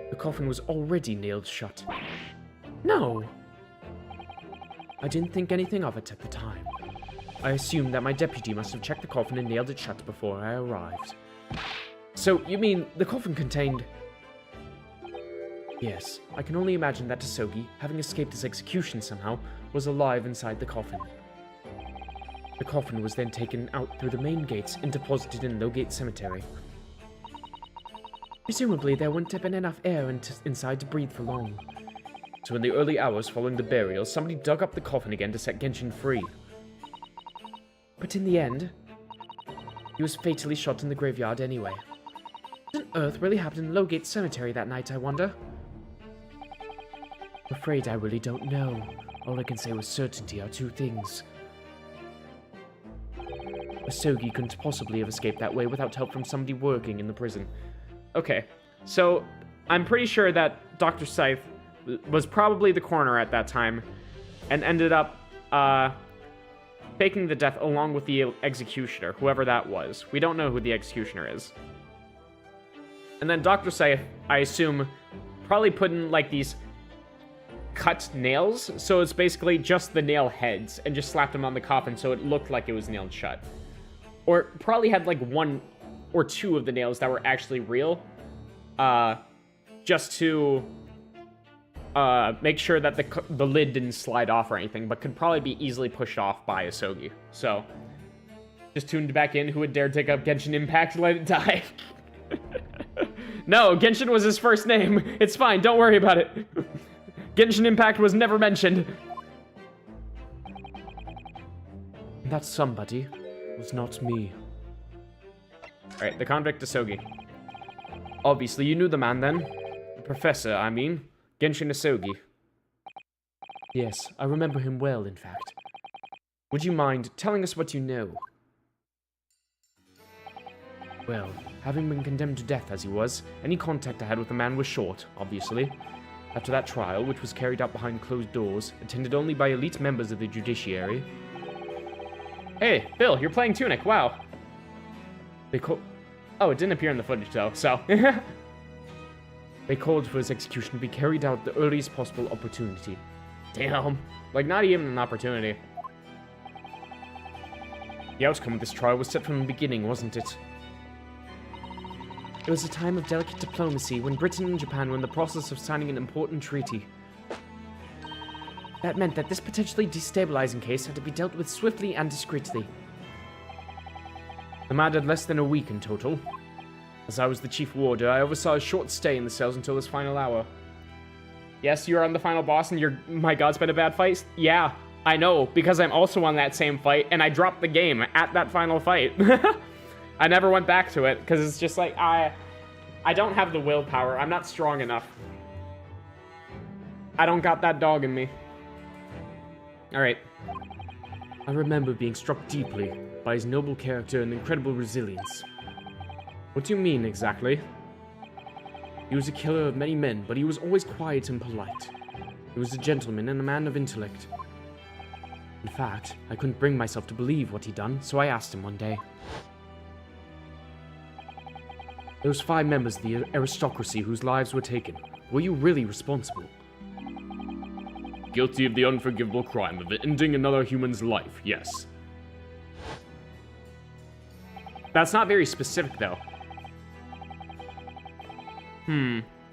The coffin was already nailed shut. No! I didn't think anything of it at the time. I assumed that my deputy must have checked the coffin and nailed it shut before I arrived. So, you mean the coffin contained... Yes, I can only imagine that Tasogi, having escaped his execution somehow, was alive inside the coffin. The coffin was then taken out through the main gates and deposited in Lowgate Cemetery. Presumably, there wouldn't have been enough air inside to breathe for long. So in the early hours following the burial, somebody dug up the coffin again to set Genshin free. But in the end, he was fatally shot in the graveyard anyway. What on earth really happened in Lowgate Cemetery that night, I wonder? I'm afraid I really don't know. All I can say with certainty are two things. Asogi couldn't possibly have escaped that way without help from somebody working in the prison. Okay, so I'm pretty sure that Dr. Scythe was probably the coroner at that time and ended up faking the death along with the executioner, whoever that was. We don't know who the executioner is. And then Dr. Scythe, I assume, probably put in like these cut nails, so it's basically just the nail heads, and just slapped them on the coffin so it looked like it was nailed shut. Or probably had like one or two of the nails that were actually real, just to make sure that the lid didn't slide off or anything, but could probably be easily pushed off by Asogi. So, just tuned back in. Who would dare take up Genshin Impact? Let it die. No, Genshin was his first name. It's fine, don't worry about it. Genshin Impact was never mentioned. That somebody was not me. Alright, the convict Asogi. Obviously, you knew the man then. The professor, I mean. Genshin Asogi. Yes, I remember him well, in fact. Would you mind telling us what you know? Well, having been condemned to death as he was, any contact I had with the man was short, obviously. After that trial, which was carried out behind closed doors, attended only by elite members of the judiciary... Hey, Bill, you're playing Tunic, wow. Oh, it didn't appear in the footage, though, so... They called for his execution to be carried out at the earliest possible opportunity. Damn. Like, not even an opportunity. The outcome of this trial was set from the beginning, wasn't it? It was a time of delicate diplomacy when Britain and Japan were in the process of signing an important treaty. That meant that this potentially destabilizing case had to be dealt with swiftly and discreetly. The man had less than a week in total. As I was the chief warder, I oversaw a short stay in the cells until his final hour. Yes, you're on the final boss and you're... My god, it's been a bad fight? Yeah, I know, because I'm also on that same fight, and I dropped the game at that final fight. I never went back to it, because it's just like, I don't have the willpower. I'm not strong enough. I don't got that dog in me. Alright. I remember being struck deeply by his noble character and incredible resilience. What do you mean, exactly? He was a killer of many men, but he was always quiet and polite. He was a gentleman and a man of intellect. In fact, I couldn't bring myself to believe what he'd done, so I asked him one day. There was 5 members of the aristocracy whose lives were taken. Were you really responsible? Guilty of the unforgivable crime of ending another human's life, yes. That's not very specific, though.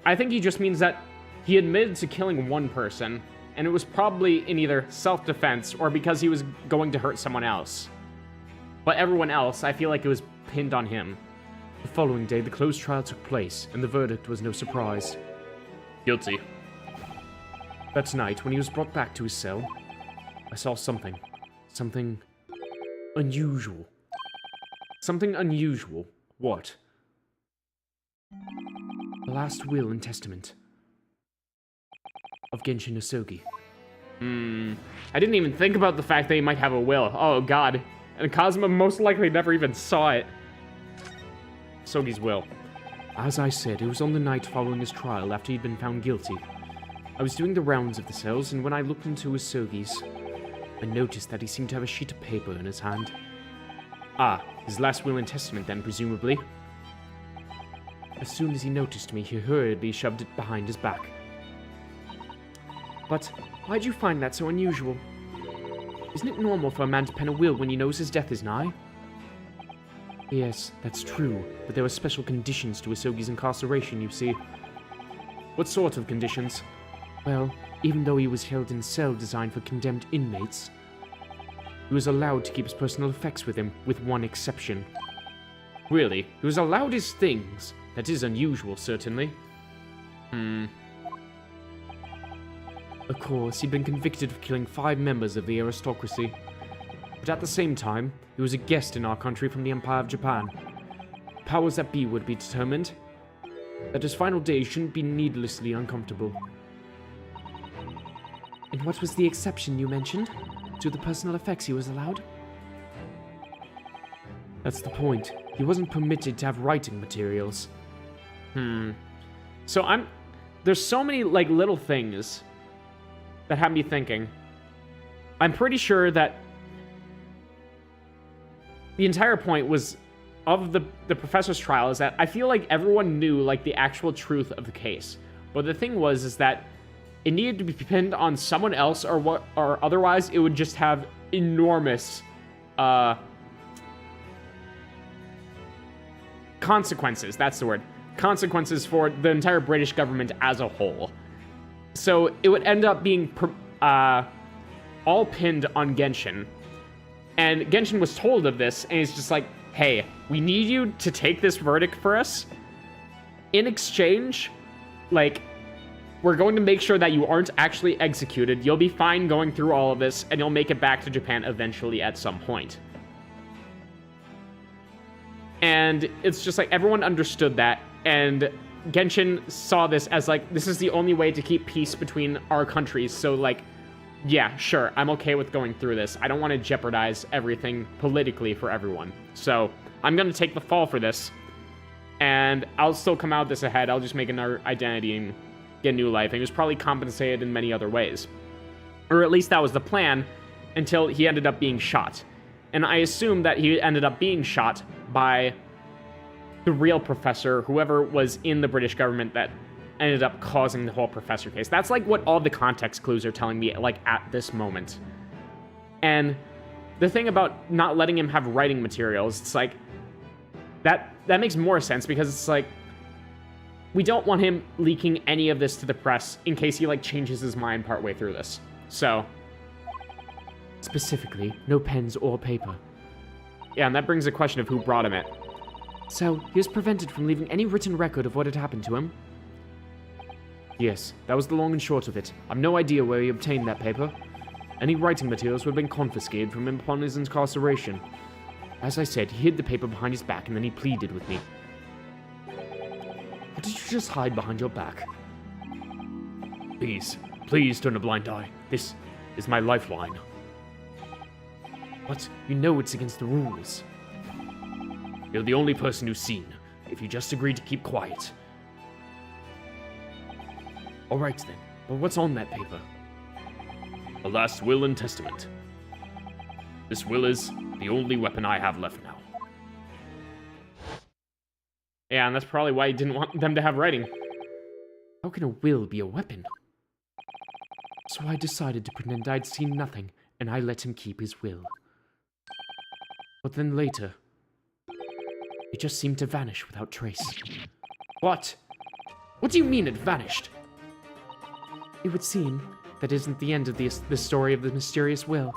I think he just means that he admitted to killing one person, and it was probably in either self-defense or because he was going to hurt someone else. But everyone else, I feel like it was pinned on him. The following day, the closed trial took place, and the verdict was no surprise. Guilty. That night, when he was brought back to his cell, I saw something. Something unusual. Something unusual. What? The last will and testament of Genshin Asogi. I didn't even think about the fact that he might have a will. Oh, God. And Kazuma most likely never even saw it. Asogi's will. As I said, it was on the night following his trial after he'd been found guilty. I was doing the rounds of the cells, and when I looked into Asogi's, I noticed that he seemed to have a sheet of paper in his hand. Ah, his last will and testament then, presumably. As soon as he noticed me, he hurriedly shoved it behind his back. But why'd you find that so unusual? Isn't it normal for a man to pen a will when he knows his death is nigh? Yes, that's true, but there were special conditions to Asogi's incarceration, you see. What sort of conditions? Well, even though he was held in a cell designed for condemned inmates, he was allowed to keep his personal effects with him, with one exception. Really? He was allowed his things? That is unusual, certainly. Of course, he'd been convicted of killing 5 members of the aristocracy. But at the same time, he was a guest in our country from the Empire of Japan. Powers that be would be determined that his final days shouldn't be needlessly uncomfortable. And what was the exception you mentioned? To the personal effects he was allowed? That's the point. He wasn't permitted to have writing materials. So there's so many, like, little things that have me thinking. I'm pretty sure that the entire point was of the professor's trial is that I feel like everyone knew, like, the actual truth of the case. But the thing is that it needed to be pinned on someone else, or otherwise it would just have enormous consequences. That's the word. Consequences for the entire British government as a whole. So it would end up being all pinned on Genshin. And Genshin was told of this, and he's just like, hey, we need you to take this verdict for us. In exchange, like, we're going to make sure that you aren't actually executed. You'll be fine going through all of this, and you'll make it back to Japan eventually at some point. And it's just like, everyone understood that, and Genshin saw this as like, this is the only way to keep peace between our countries, so like, yeah, sure, I'm okay with going through this. I don't want to jeopardize everything politically for everyone. So, I'm going to take the fall for this, and I'll still come out this ahead. I'll just make another identity and get a new life, and he was probably compensated in many other ways. Or at least that was the plan, until he ended up being shot. And I assume that he ended up being shot by the real professor, whoever was in the British government that ended up causing the whole professor case. That's like what all the context clues are telling me, like, at this moment. And the thing about not letting him have writing materials, it's like, that makes more sense, because it's like, we don't want him leaking any of this to the press in case he, like, changes his mind partway through this. So, Specifically, no pens or paper. yeah, and that brings the question of who brought him it. So, he was prevented from leaving any written record of what had happened to him? Yes, that was the long and short of it. I've no idea where he obtained that paper. Any writing materials would have been confiscated from him upon his incarceration. As I said, he hid the paper behind his back, and then he pleaded with me. What did you just hide behind your back? Please turn a blind eye. This is my lifeline. But you know it's against the rules. You're the only person who's seen. If you just agreed to keep quiet. Alright then, but what's on that paper? A last will and testament. This will is the only weapon I have left now. Yeah, and that's probably why he didn't want them to have writing. How can a will be a weapon? So I decided to pretend I'd seen nothing, and I let him keep his will. But then later, it just seemed to vanish without trace. What? What do you mean it vanished? It would seem that isn't the end of the story of the mysterious will.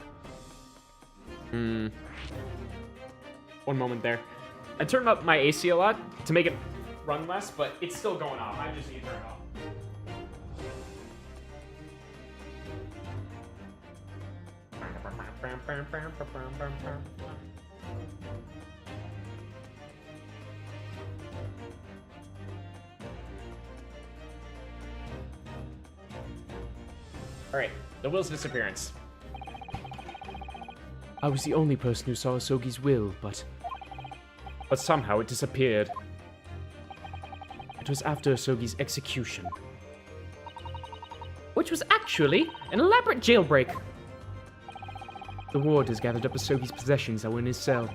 One moment there. I turned up my AC a lot to make it run less, but it's still going off. I just need to turn it off. Alright, the will's disappearance. I was the only person who saw Asogi's will, but somehow it disappeared. it was after Asogi's execution. Which was actually an elaborate jailbreak. The warders gathered up Asogi's possessions that were in his cell.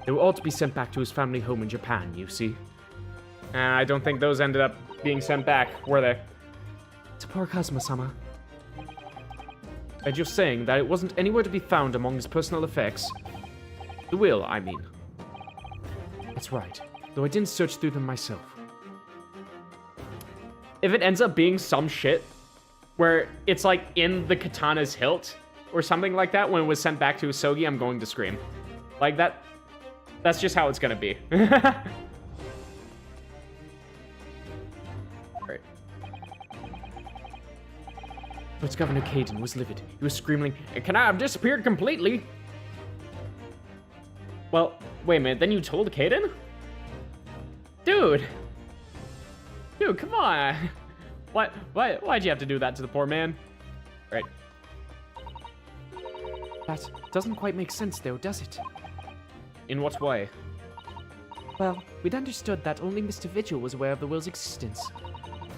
They were all to be sent back to his family home in Japan, you see. I don't think those ended up being sent back, were they? To poor Kazuma-sama. And you're saying that it wasn't anywhere to be found among his personal effects? The will, I mean. That's right, though I didn't search through them myself. If it ends up being some shit where it's like in the katana's hilt or something like that when it was sent back to Usogi, I'm going to scream. Like that's just how it's gonna be. Right. But Governor Caden was livid. He was screaming, "Can I have disappeared completely?" Well, wait a minute, then you told Caden? Dude, come on. Why'd you have to do that to the poor man? Right. That doesn't quite make sense though, does it? In what way? Well, we'd understood that only Mr. Vigil was aware of the will's existence.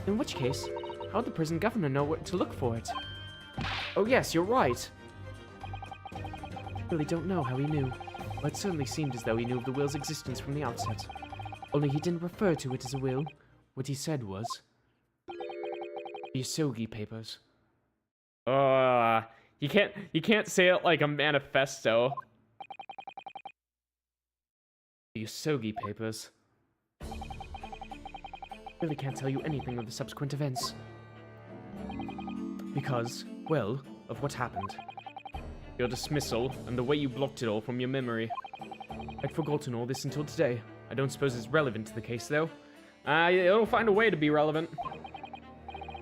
In which case, how would the prison governor know where to look for it? Oh yes, you're right. Really don't know how he knew. Well, it certainly seemed as though he knew of the will's existence from the outset. Only he didn't refer to it as a will. What he said was... the Yosogi papers. You can't say it like a manifesto. The Yosogi papers. Really can't tell you anything of the subsequent events. Because, well, of what happened. Your dismissal and the way you blocked it all from your memory. I'd forgotten all this until today. I don't suppose it's relevant to the case, though. It'll find a way to be relevant.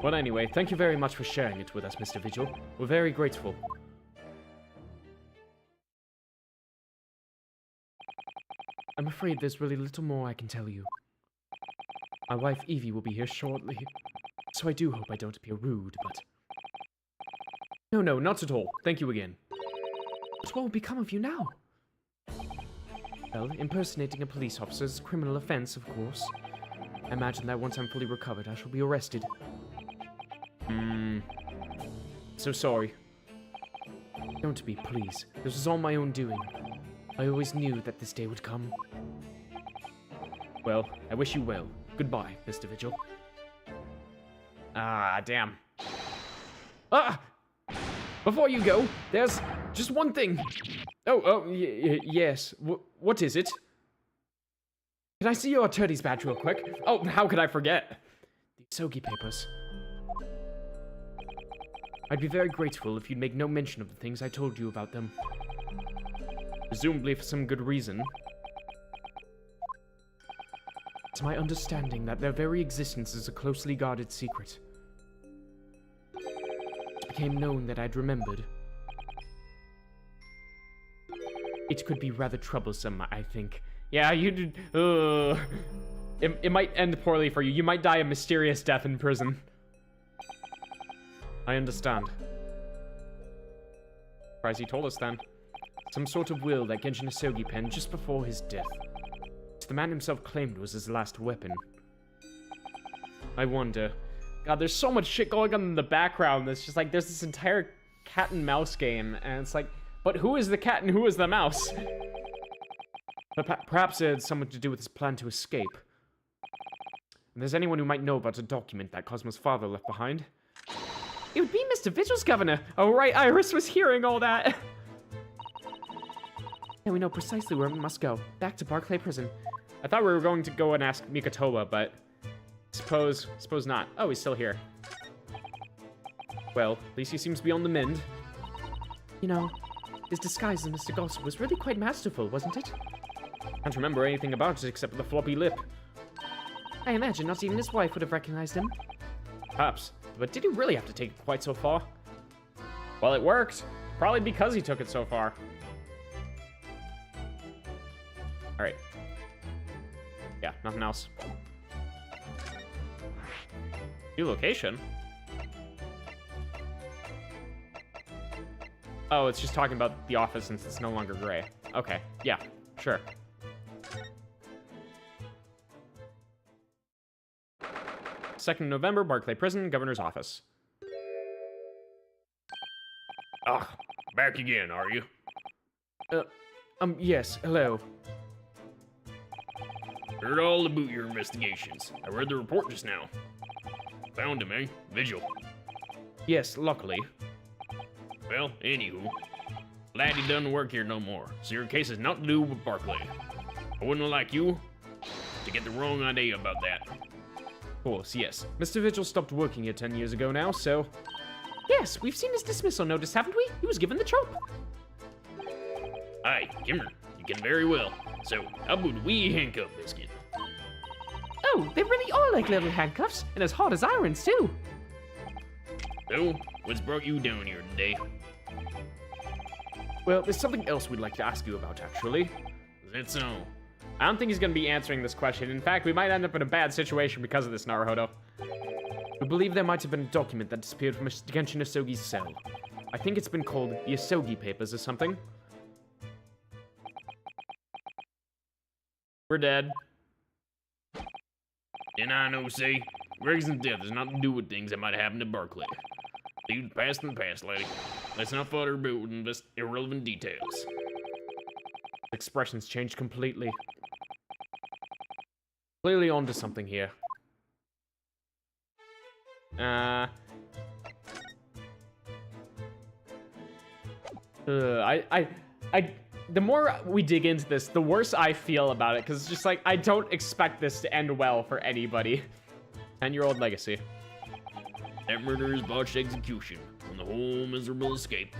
Well, anyway, thank you very much for sharing it with us, Mr. Vigil. We're very grateful. I'm afraid there's really little more I can tell you. My wife Evie will be here shortly, so I do hope I don't appear rude, but... No, not at all. Thank you again. But what will become of you now? Well, impersonating a police officer is a criminal offense, of course. I imagine that once I'm fully recovered, I shall be arrested. So sorry. Don't be, please. This was all my own doing. I always knew that this day would come. Well, I wish you well. Goodbye, Mr. Vigil. Ah, damn. Ah! Before you go, there's just one thing. Yes. What is it? Can I see your attorney's badge real quick? Oh, how could I forget? The Yosogi papers. I'd be very grateful if you'd make no mention of the things I told you about them. Presumably for some good reason. It's my understanding that their very existence is a closely guarded secret. It became known that I'd remembered. It could be rather troublesome, I think. Yeah, you did. It might end poorly for you. You might die a mysterious death in prison. I understand. Surprised he told us then. Some sort of will that Genjin Hisogi penned just before his death. Which the man himself claimed was his last weapon. I wonder. God, there's so much shit going on in the background. That's just like, there's this entire cat and mouse game. And it's like, but who is the cat and who is the mouse? But perhaps it had something to do with his plan to escape. If there's anyone who might know about a document that Cosmo's father left behind. It would be Mr. Vigil's governor. Oh, right, Iris was hearing all that. And we know precisely where we must go. Back to Barclay Prison. I thought we were going to go and ask Mikotoba, but suppose not. Oh, he's still here. Well, at least he seems to be on the mend. You know, his disguise as Mr. Gossip was really quite masterful, wasn't it? Can't remember anything about it except the floppy lip. I imagine not even his wife would have recognized him. Perhaps. But did he really have to take it quite so far? Well, it worked. Probably because he took it so far. Alright. Yeah, nothing else. New location? Oh, it's just talking about the office since it's no longer gray. Okay, yeah, sure. 2nd November, Barclay Prison, Governor's Office. Ah, back again, are you? Yes, hello. Heard all about your investigations. I read the report just now. Found him, eh? Vigil. Yes, luckily. Well, anywho. Glad he doesn't work here no more, so your case has nothing to do with Barclay. I wouldn't like you to get the wrong idea about that. Of course, yes. Mr. Vigil stopped working here 10 years ago now, so... Yes, we've seen his dismissal notice, haven't we? He was given the trope. Aye, Kimmer, you can very well. So, how about we handcuff Biscuit? Oh, they really are like little handcuffs, and as hard as irons, too. So, what's brought you down here today? Well, there's something else we'd like to ask you about, actually. Is that so? I don't think he's gonna be answering this question. In fact, we might end up in a bad situation because of this, Naruhodo. We believe there might have been a document that disappeared from Genshin Asogi's cell. I think it's been called the Asogi Papers or something. We're dead. And I know, say, Gregson's death has nothing to do with things that might happen to Barclay. Leave the past in the past, lady. Let's not further about with irrelevant details. Expressions changed completely. Clearly onto something here. The more we dig into this, the worse I feel about it, because it's just like, I don't expect this to end well for anybody. 10-year-old legacy. That murderer's botched execution, and the whole miserable escape.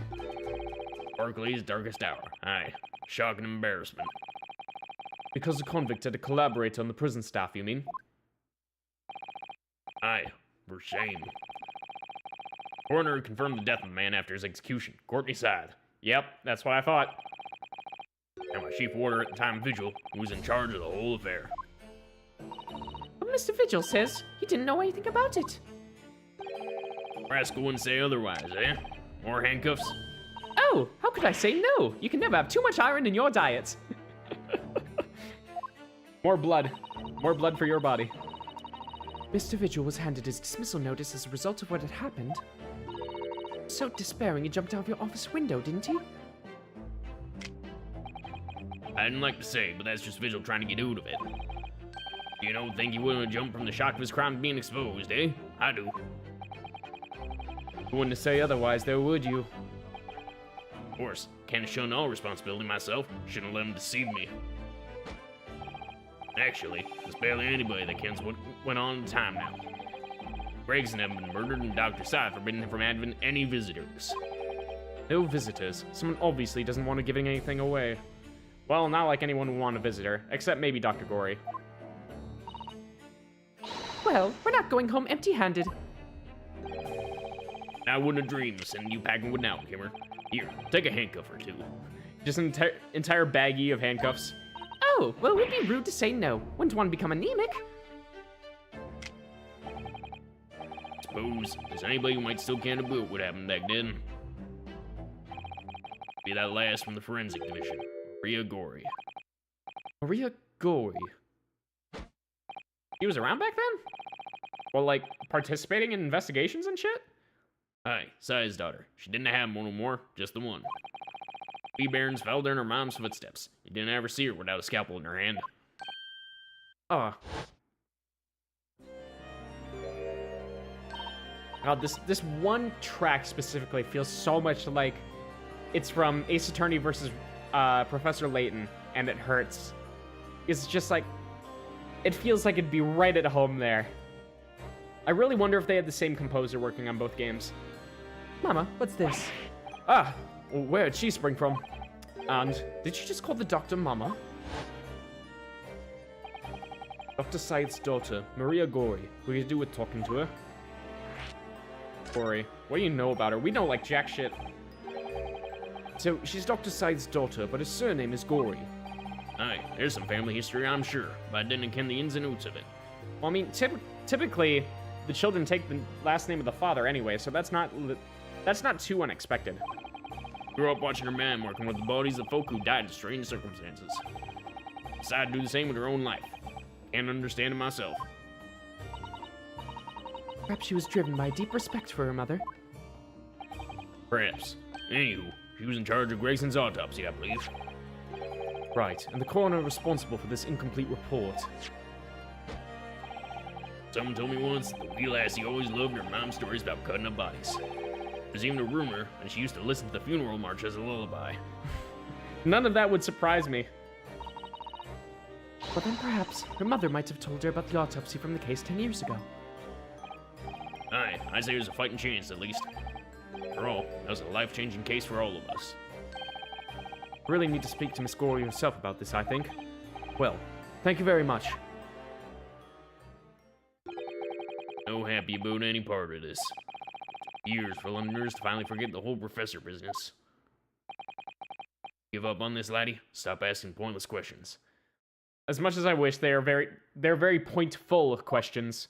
Barclay's darkest hour. Aye, shock and embarrassment. Because the convict had to collaborate on the prison staff, you mean? Aye, for shame. Coroner confirmed the death of the man after his execution. Courtney sighed. Yep, that's what I thought. And my chief warder at the time, Vigil, who was in charge of the whole affair. But Mr. Vigil says he didn't know anything about it. Rascal wouldn't say otherwise, eh? More handcuffs? Oh, how could I say no? You can never have too much iron in your diet. More blood. More blood for your body. Mr. Vigil was handed his dismissal notice as a result of what had happened. So despairing, he jumped out of your office window, didn't he? I didn't like to say, but that's just Vigil trying to get out of it. You don't think he wouldn't have jumped from the shock of his crime being exposed, eh? I do. You wouldn't say otherwise, though, would you? Of course, can't shun all responsibility myself. Shouldn't let him deceive me. Actually, there's barely anybody that kens what went on at the time now. Gregson had been murdered and Dr. Sai forbidden him from having any visitors. No visitors. Someone obviously doesn't want to give anything away. Well, not like anyone would want a visitor, except maybe Dr. Gory. Well, we're not going home empty-handed. I wouldn't have dreamed of sending you packing with now, Kimmer. Here, take a handcuff or two. Just an entire baggie of handcuffs. Oh, well, it would be rude to say no. Wouldn't want to become anemic. Suppose there's anybody who might still can a boot what happened back then. Be that last from the forensic division, Maria Gory. Maria Gory. He was around back then? Well, like, participating in investigations and shit? Aye, Sai's daughter. She didn't have one no more, just the one. Bee Barons followed in her mom's footsteps. You didn't ever see her without a scalpel in her hand. Oh. God, this one track specifically feels so much like it's from Ace Attorney versus Professor Layton, and it hurts. It's just like, it feels like it'd be right at home there. I really wonder if they had the same composer working on both games. Mama, what's this? Ah, well, where'd she spring from? And did you just call the doctor Mama? Dr. Said's daughter, Maria Gory. What do you do with talking to her? Gory, what do you know about her? We know like jack shit. So, she's Dr. Said's daughter, but his surname is Gory. Aye, there's some family history, I'm sure, but I didn't ken the ins and outs of it. Well, I mean, typically, the children take the last name of the father anyway, so that's not too unexpected. Grew up watching her mom working with the bodies of folk who died in strange circumstances. Decided to do the same with her own life. Can't understand it myself. Perhaps she was driven by a deep respect for her mother. Perhaps. Anywho, she was in charge of Gregson's autopsy, I believe. Right, and the coroner responsible for this incomplete report. Someone told me once that the wee lassie always loved her mom's stories about cutting up bodies. There's even a rumor that she used to listen to the funeral march as a lullaby. None of that would surprise me. But then perhaps her mother might have told her about the autopsy from the case 10 years ago. Aye, I say there's a fighting chance at least. After all, that was a life-changing case for all of us. Really need to speak to Miss Gore yourself about this, I think. Well, thank you very much. No happy about any part of this. Years for Londoners to finally forget the whole professor business. Give up on this, laddie. Stop asking pointless questions. As much as I wish, they're very pointful questions.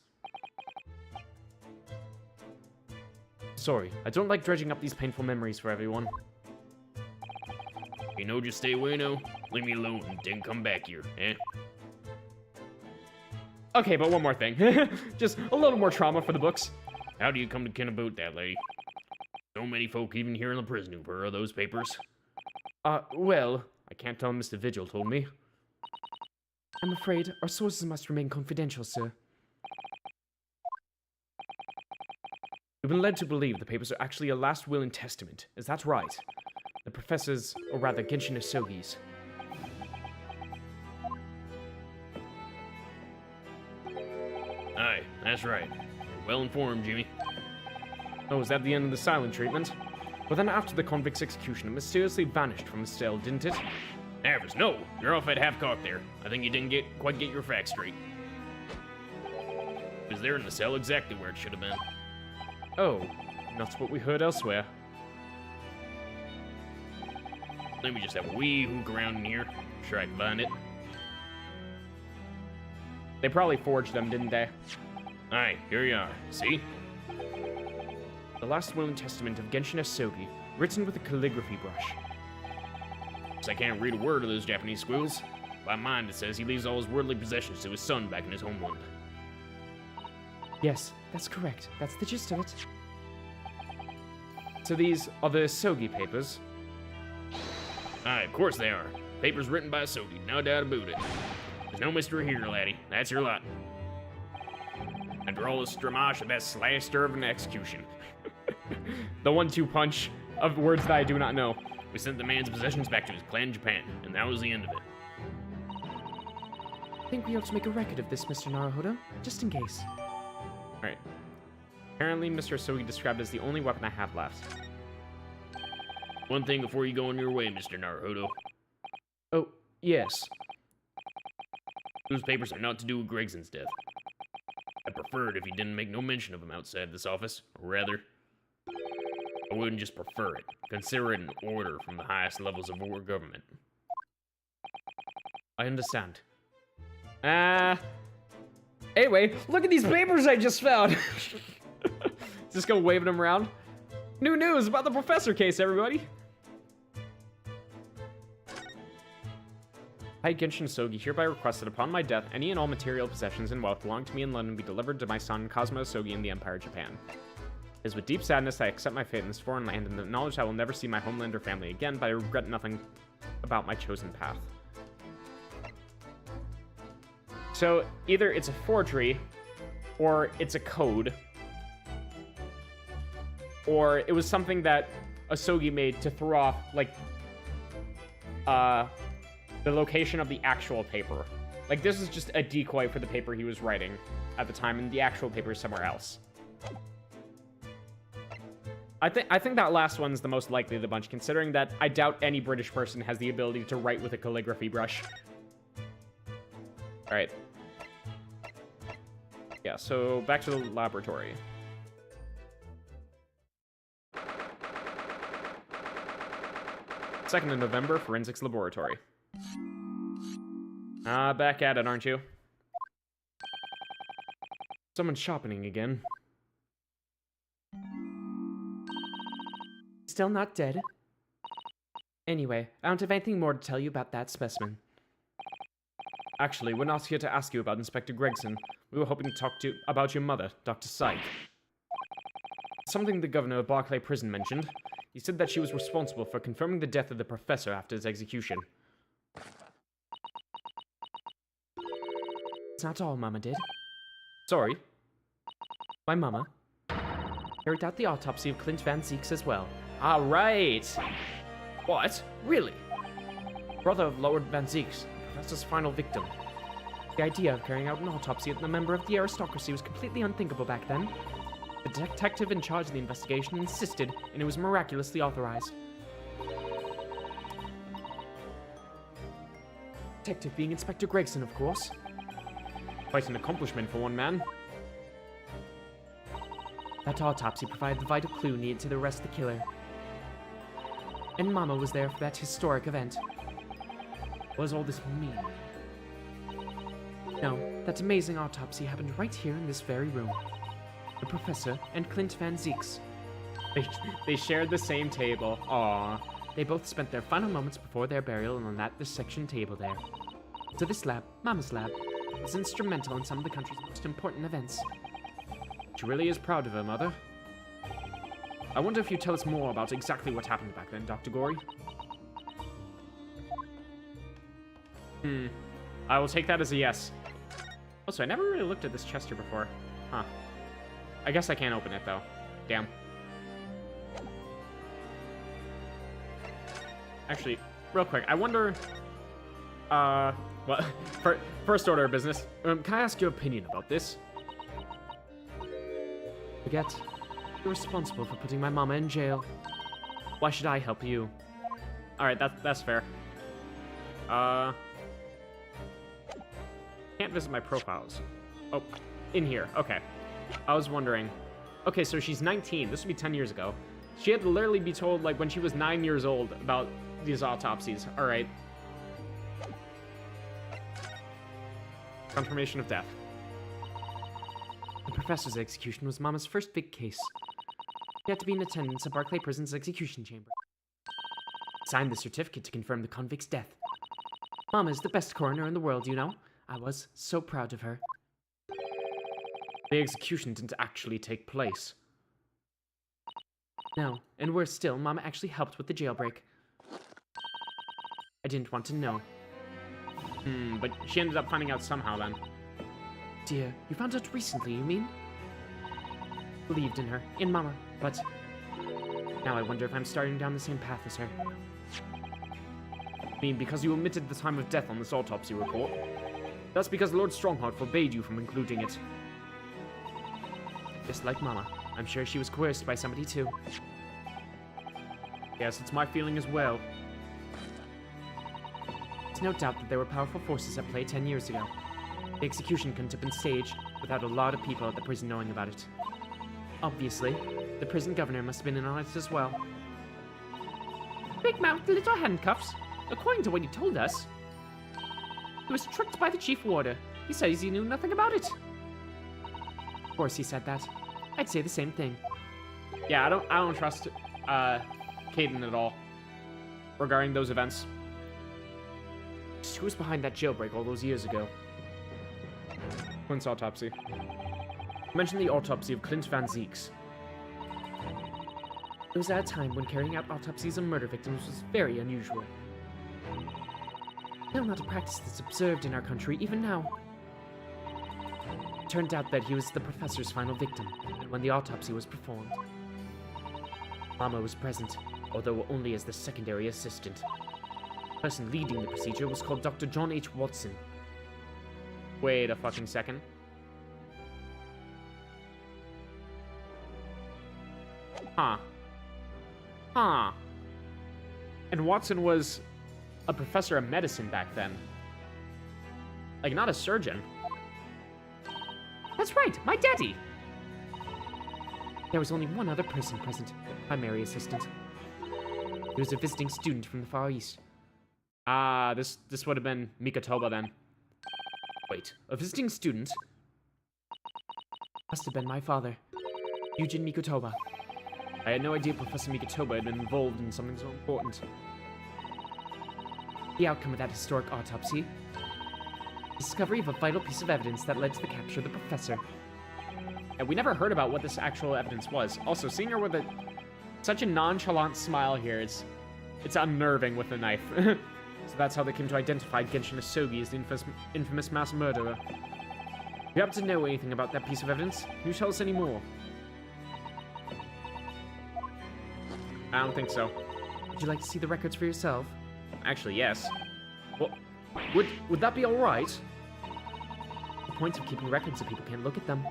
Sorry, I don't like dredging up these painful memories for everyone. You know, just stay away now. Leave me alone and then come back here, eh? Okay, but one more thing. Just a little more trauma for the books. How do you come to ken about that, lady? So many folk even here in the prison who've heard of those papers. Well, I can't tell Mr. Vigil told me. I'm afraid our sources must remain confidential, sir. We've been led to believe the papers are actually a last will and testament. Is that right? The professor's, or rather Genshin Asogi's. Aye, that's right. You're well informed, Jimmy. Oh, is that the end of the silent treatment? But then after the convict's execution, it mysteriously vanished from the cell, didn't it? Avers, no! You're off at half-cock there. I think you didn't quite get your facts straight. It was there in the cell exactly where it should have been. Oh, not what we heard elsewhere. Let me just have a wee hook around in here. Sure I can find it. They probably forged them, didn't they? Aye, here you are. See? The last will and testament of Genshin Asogi, written with a calligraphy brush. Guess I can't read a word of those Japanese squills. By mind, it says he leaves all his worldly possessions to his son back in his homeland. Yes, that's correct. That's the gist of it. So these are the Asogi papers. Aye, of course they are. Papers written by Sogi, no doubt about it. There's no mystery here, laddie. That's your lot. After all the stramash of that slash stir of an execution. The 1-2 punch of words that I do not know. We sent the man's possessions back to his clan in Japan, and that was the end of it. I think we ought to make a record of this, Mr. Naruhodo, just in case. Alright. Apparently, Mr. Asogi described as the only weapon I have left. One thing before you go on your way, Mr. Naruhodo. Oh, yes. Those papers are not to do with Gregson's death. I'd prefer it if you didn't make no mention of him outside this office, or rather, I wouldn't just prefer it. Consider it an order from the highest levels of our government. I understand. Anyway, look at these papers I just found! Just go waving them around. New news about the professor case, everybody! I, Genshin Asogi, hereby request that upon my death, any and all material possessions and wealth belonging to me in London be delivered to my son, Cosmo Asogi, in the Empire of Japan. It is with deep sadness I accept my fate in this foreign land and the knowledge I will never see my homeland or family again, but I regret nothing about my chosen path. So, either it's a forgery, or it's a code, or it was something that Asogi made to throw off, like, the location of the actual paper. Like, this is just a decoy for the paper he was writing at the time, and the actual paper is somewhere else. I think that last one's the most likely of the bunch, considering that I doubt any British person has the ability to write with a calligraphy brush. Alright. Yeah, so back to the laboratory. Second of November, Forensics Laboratory. Back at it, aren't you? Someone's shopping again. Still not dead? Anyway, I don't have anything more to tell you about that specimen. Actually, we're not here to ask you about Inspector Gregson. We were hoping to talk to you about your mother, Dr. Syke. Something the governor of Barclay Prison mentioned. He said that she was responsible for confirming the death of the professor after his execution. That's not all Mama did. Sorry. My mama carried out the autopsy of Clint Van Zieks as well. All right. What? Really? Brother of Lord Van Zieks, the professor's final victim. The idea of carrying out an autopsy on a member of the aristocracy was completely unthinkable back then. The detective in charge of the investigation insisted, and it was miraculously authorized. Detective being Inspector Gregson, of course. Quite an accomplishment for one man. That autopsy provided the vital clue needed to arrest the killer. And Mama was there for that historic event. What does all this mean? No, that amazing autopsy happened right here in this very room. The professor and Clint Van Zieks. They shared the same table. Aww. They both spent their final moments before their burial on that dissection table there. So this lab, Mama's lab, was instrumental in some of the country's most important events. She really is proud of her mother. I wonder if you tell us more about exactly what happened back then, Dr. Gory. I will take that as a yes. Also, I never really looked at this chest here before. Huh. I guess I can't open it, though. Damn. Actually, real quick, I wonder... well, first order of business. Can I ask your opinion about this? Forget, you're responsible for putting my mama in jail. Why should I help you? Alright, that's fair. Can't visit my profiles. Oh, in here. Okay. I was wondering. Okay, so she's 19. This would be 10 years ago. She had to literally be told, like, when she was 9 years old about these autopsies. Alright. Confirmation of death. The professor's execution was Mama's first big case. She had to be in attendance at Barclay Prison's execution chamber. Signed the certificate to confirm the convict's death. Mama is the best coroner in the world, you know. I was so proud of her. The execution didn't actually take place. No, and worse still, Mama actually helped with the jailbreak. I didn't want to know. But she ended up finding out somehow then. Dear, you found out recently, you mean? Believed in her, in Mama, but... now I wonder if I'm starting down the same path as her. I mean, because you omitted the time of death on this autopsy report. That's because Lord Strongheart forbade you from including it. Just like Mama, I'm sure she was coerced by somebody too. Yes, it's my feeling as well. There's no doubt that there were powerful forces at play 10 years ago. The execution couldn't have been staged without a lot of people at the prison knowing about it. Obviously, the prison governor must have been in on it as well. Big-mouthed little handcuffs. According to what he told us, he was tricked by the chief warder. He says he knew nothing about it. Of course he said that. I'd say the same thing. Yeah, I don't trust Caden at all regarding those events. Just who was behind that jailbreak all those years ago? Clint's autopsy. Mention the autopsy of Clint Van Zieks. It was at a time when carrying out autopsies on murder victims was very unusual. Still not a practice that's observed in our country even now. It turned out that he was the professor's final victim, and when the autopsy was performed. Mama was present, although only as the secondary assistant. The person leading the procedure was called Dr. John H. Watson. Wait a fucking second. Huh. Huh. And Watson was a professor of medicine back then. Like, not a surgeon. That's right, my daddy! There was only one other person present, the primary assistant. He was a visiting student from the Far East. Ah, this would have been Mikotoba then. Wait, a visiting student? Must have been my father, Eugen Mikotoba. I had no idea Professor Mikotoba had been involved in something so important. The outcome of that historic autopsy. Discovery of a vital piece of evidence that led to the capture of the professor. And we never heard about what this actual evidence was. Also, seeing her with such a nonchalant smile here, it's unnerving with the knife. So that's how they came to identify Genshin Asogi as the infamous mass murderer. You happen to know anything about that piece of evidence? Can you tell us any more? I don't think so. Would you like to see the records for yourself? Actually, yes. Well, would that be alright? The point of keeping records so people can't look at them.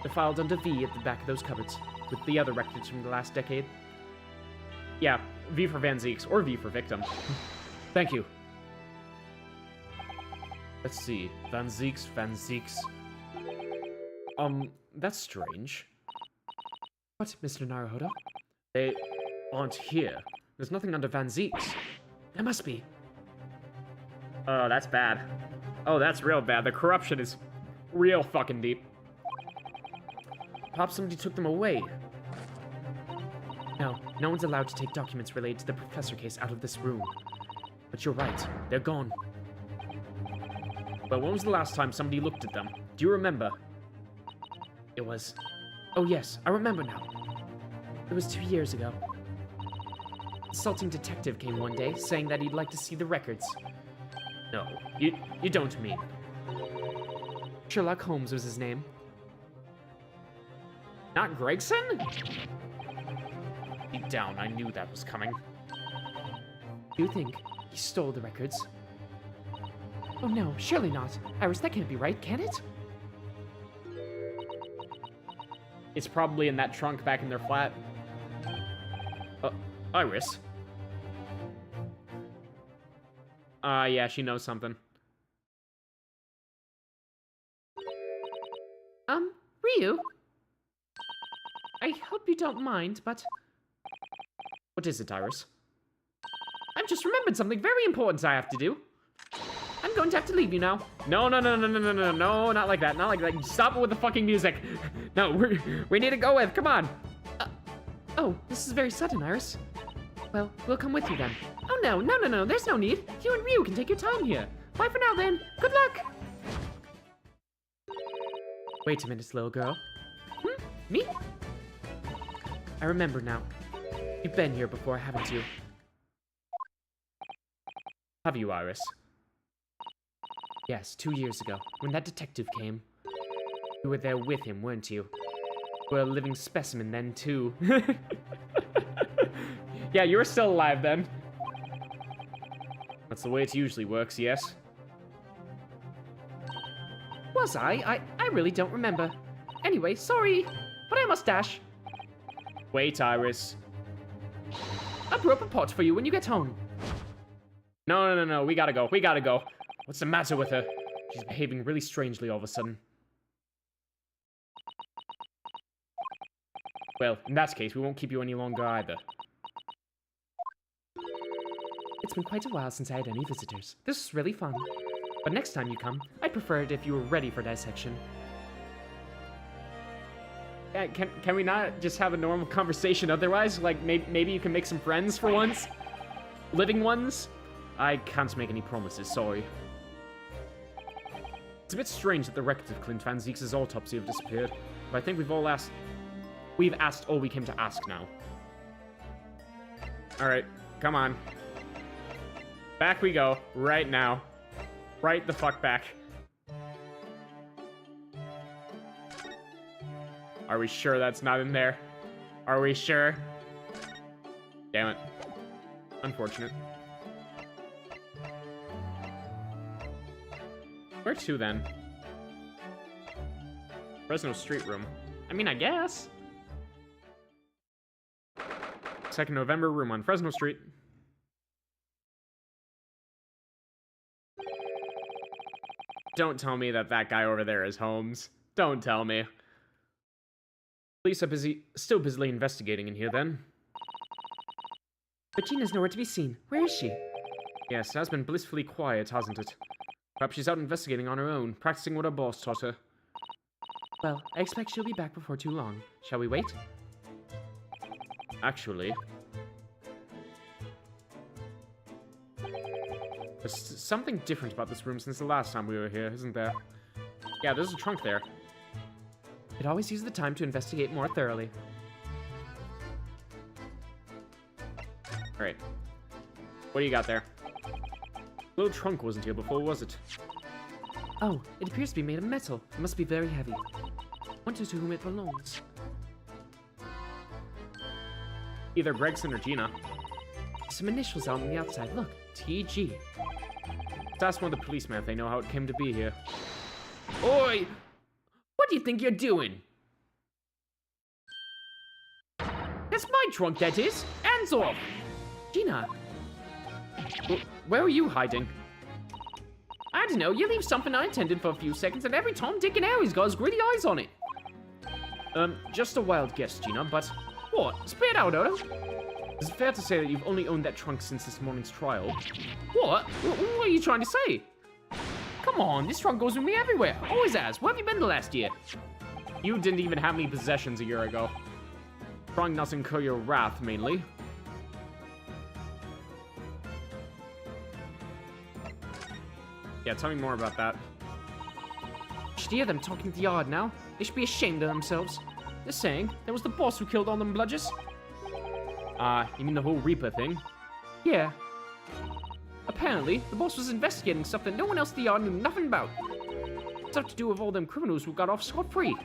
They're filed under V at the back of those cupboards, with the other records from the last decade. Yeah, V for Van Zeeks, or V for victim. Thank you. Let's see. Van Zeeks. That's strange. What, Mr. Naruhodo? They aren't here. There's nothing under Van Zeeks. There must be. Oh, that's bad. Oh, that's real bad. The corruption is real fucking deep. Perhaps somebody took them away. No, no one's allowed to take documents related to the professor case out of this room. But you're right, they're gone. But when was the last time somebody looked at them? Do you remember? It was... Oh yes, I remember now. It was 2 years ago. A consulting detective came one day, saying that he'd like to see the records. No, you don't mean. Sherlock Holmes was his name. Not Gregson? Deep down, I knew that was coming. You think he stole the records? Oh no, surely not. Iris, that can't be right, can it? It's probably in that trunk back in their flat. Iris? Yeah, she knows something. Ryu? I hope you don't mind, but... What is it, Iris? I've just remembered something very important I have to do. I'm going to have to leave you now. No, not like that, not like that. Stop it with the fucking music. No, we need to go with, come on. Oh, this is very sudden, Iris. Well, we'll come with you then. Oh no, there's no need. You and Ryu can take your time here. Bye for now then. Good luck. Wait a minute, little girl. Me? I remember now. You've been here before, haven't you? Have you, Iris? Yes, 2 years ago, when that detective came. You were there with him, weren't you? You were a living specimen then, too. Yeah, you were still alive then. That's the way it usually works, yes? Was I? I really don't remember. Anyway, sorry, but I must dash. Wait, Iris. I'll brew up a pot for you when you get home. No, we gotta go. What's the matter with her? She's behaving really strangely all of a sudden. Well, in that case, we won't keep you any longer either. It's been quite a while since I had any visitors. This was really fun. But next time you come, I'd prefer it if you were ready for dissection. Can we not just have a normal conversation otherwise? Like, maybe you can make some friends for once? Living ones? I can't make any promises, sorry. It's a bit strange that the records of Clint Van Zeeks' autopsy have disappeared, but I think we've asked all we came to ask now. Alright, come on. Back we go, right now. Right the fuck back. Are we sure that's not in there? Are we sure? Damn it. Unfortunate. Where to then? Fresno Street room. I mean, I guess. 2nd November room on Fresno Street. Don't tell me that guy over there is Holmes. Don't tell me. Police are still busily investigating in here then. But Gina's nowhere to be seen. Where is she? Yes, it has been blissfully quiet, hasn't it? Perhaps she's out investigating on her own, practicing what her boss taught her. Well, I expect she'll be back before too long. Shall we wait? Actually... there's something different about this room since the last time we were here, isn't there? Yeah, there's a trunk there. It always use the time to investigate more thoroughly. Alright. What do you got there? Little trunk wasn't here before, was it? Oh, it appears to be made of metal. It must be very heavy. Wonder to whom it belongs. Either Gregson or Gina. Some initials out on the outside. Look, TG. Let's ask one of the policemen if they know how it came to be here. Oi! What do you think you're doing? That's my trunk, that is. Hands off! Gina! Where are you hiding? I don't know, you leave something unattended for a few seconds and every Tom, Dick, and Harry's got his gritty eyes on it. Just a wild guess, Gina, but What? Spit it out, Odo. is it fair to say that you've only owned that trunk since this morning's trial? What? What are you trying to say? Come on, this trunk goes with me everywhere. Always has. Where have you been the last year? You didn't even have any possessions a year ago. Trying not to incur your wrath, mainly. Yeah, tell me more about that. You should hear them talking at the yard now. They should be ashamed of themselves. They're saying there was the boss who killed all them bludgers. You mean the whole Reaper thing? Yeah. Apparently, the boss was investigating stuff that no one else in the yard knew nothing about. Stuff to do with all them criminals who got off scot-free.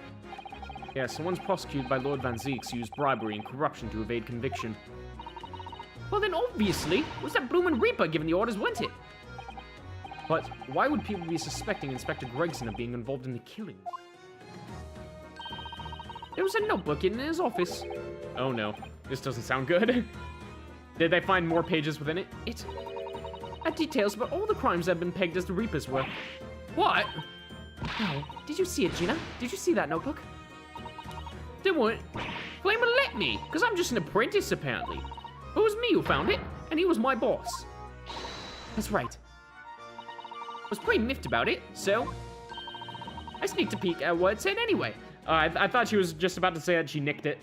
Yeah, someone's prosecuted by Lord Van Zeeks who used bribery and corruption to evade conviction. Well then obviously, it was that bloomin' Reaper giving the orders, wasn't it? But why would people be suspecting Inspector Gregson of being involved in the killing? There was a notebook in his office. Oh no, this doesn't sound good. Did they find more pages within it? It had details about all the crimes that had been pegged as the Reapers were. What? No. Did you see it, Gina? Did you see that notebook? They weren't. Flame and let me, because I'm just an apprentice apparently. It was me who found it, and he was my boss. That's right. I was pretty miffed about it, so I sneaked a peek at what it said anyway. I thought she was just about to say that she nicked it.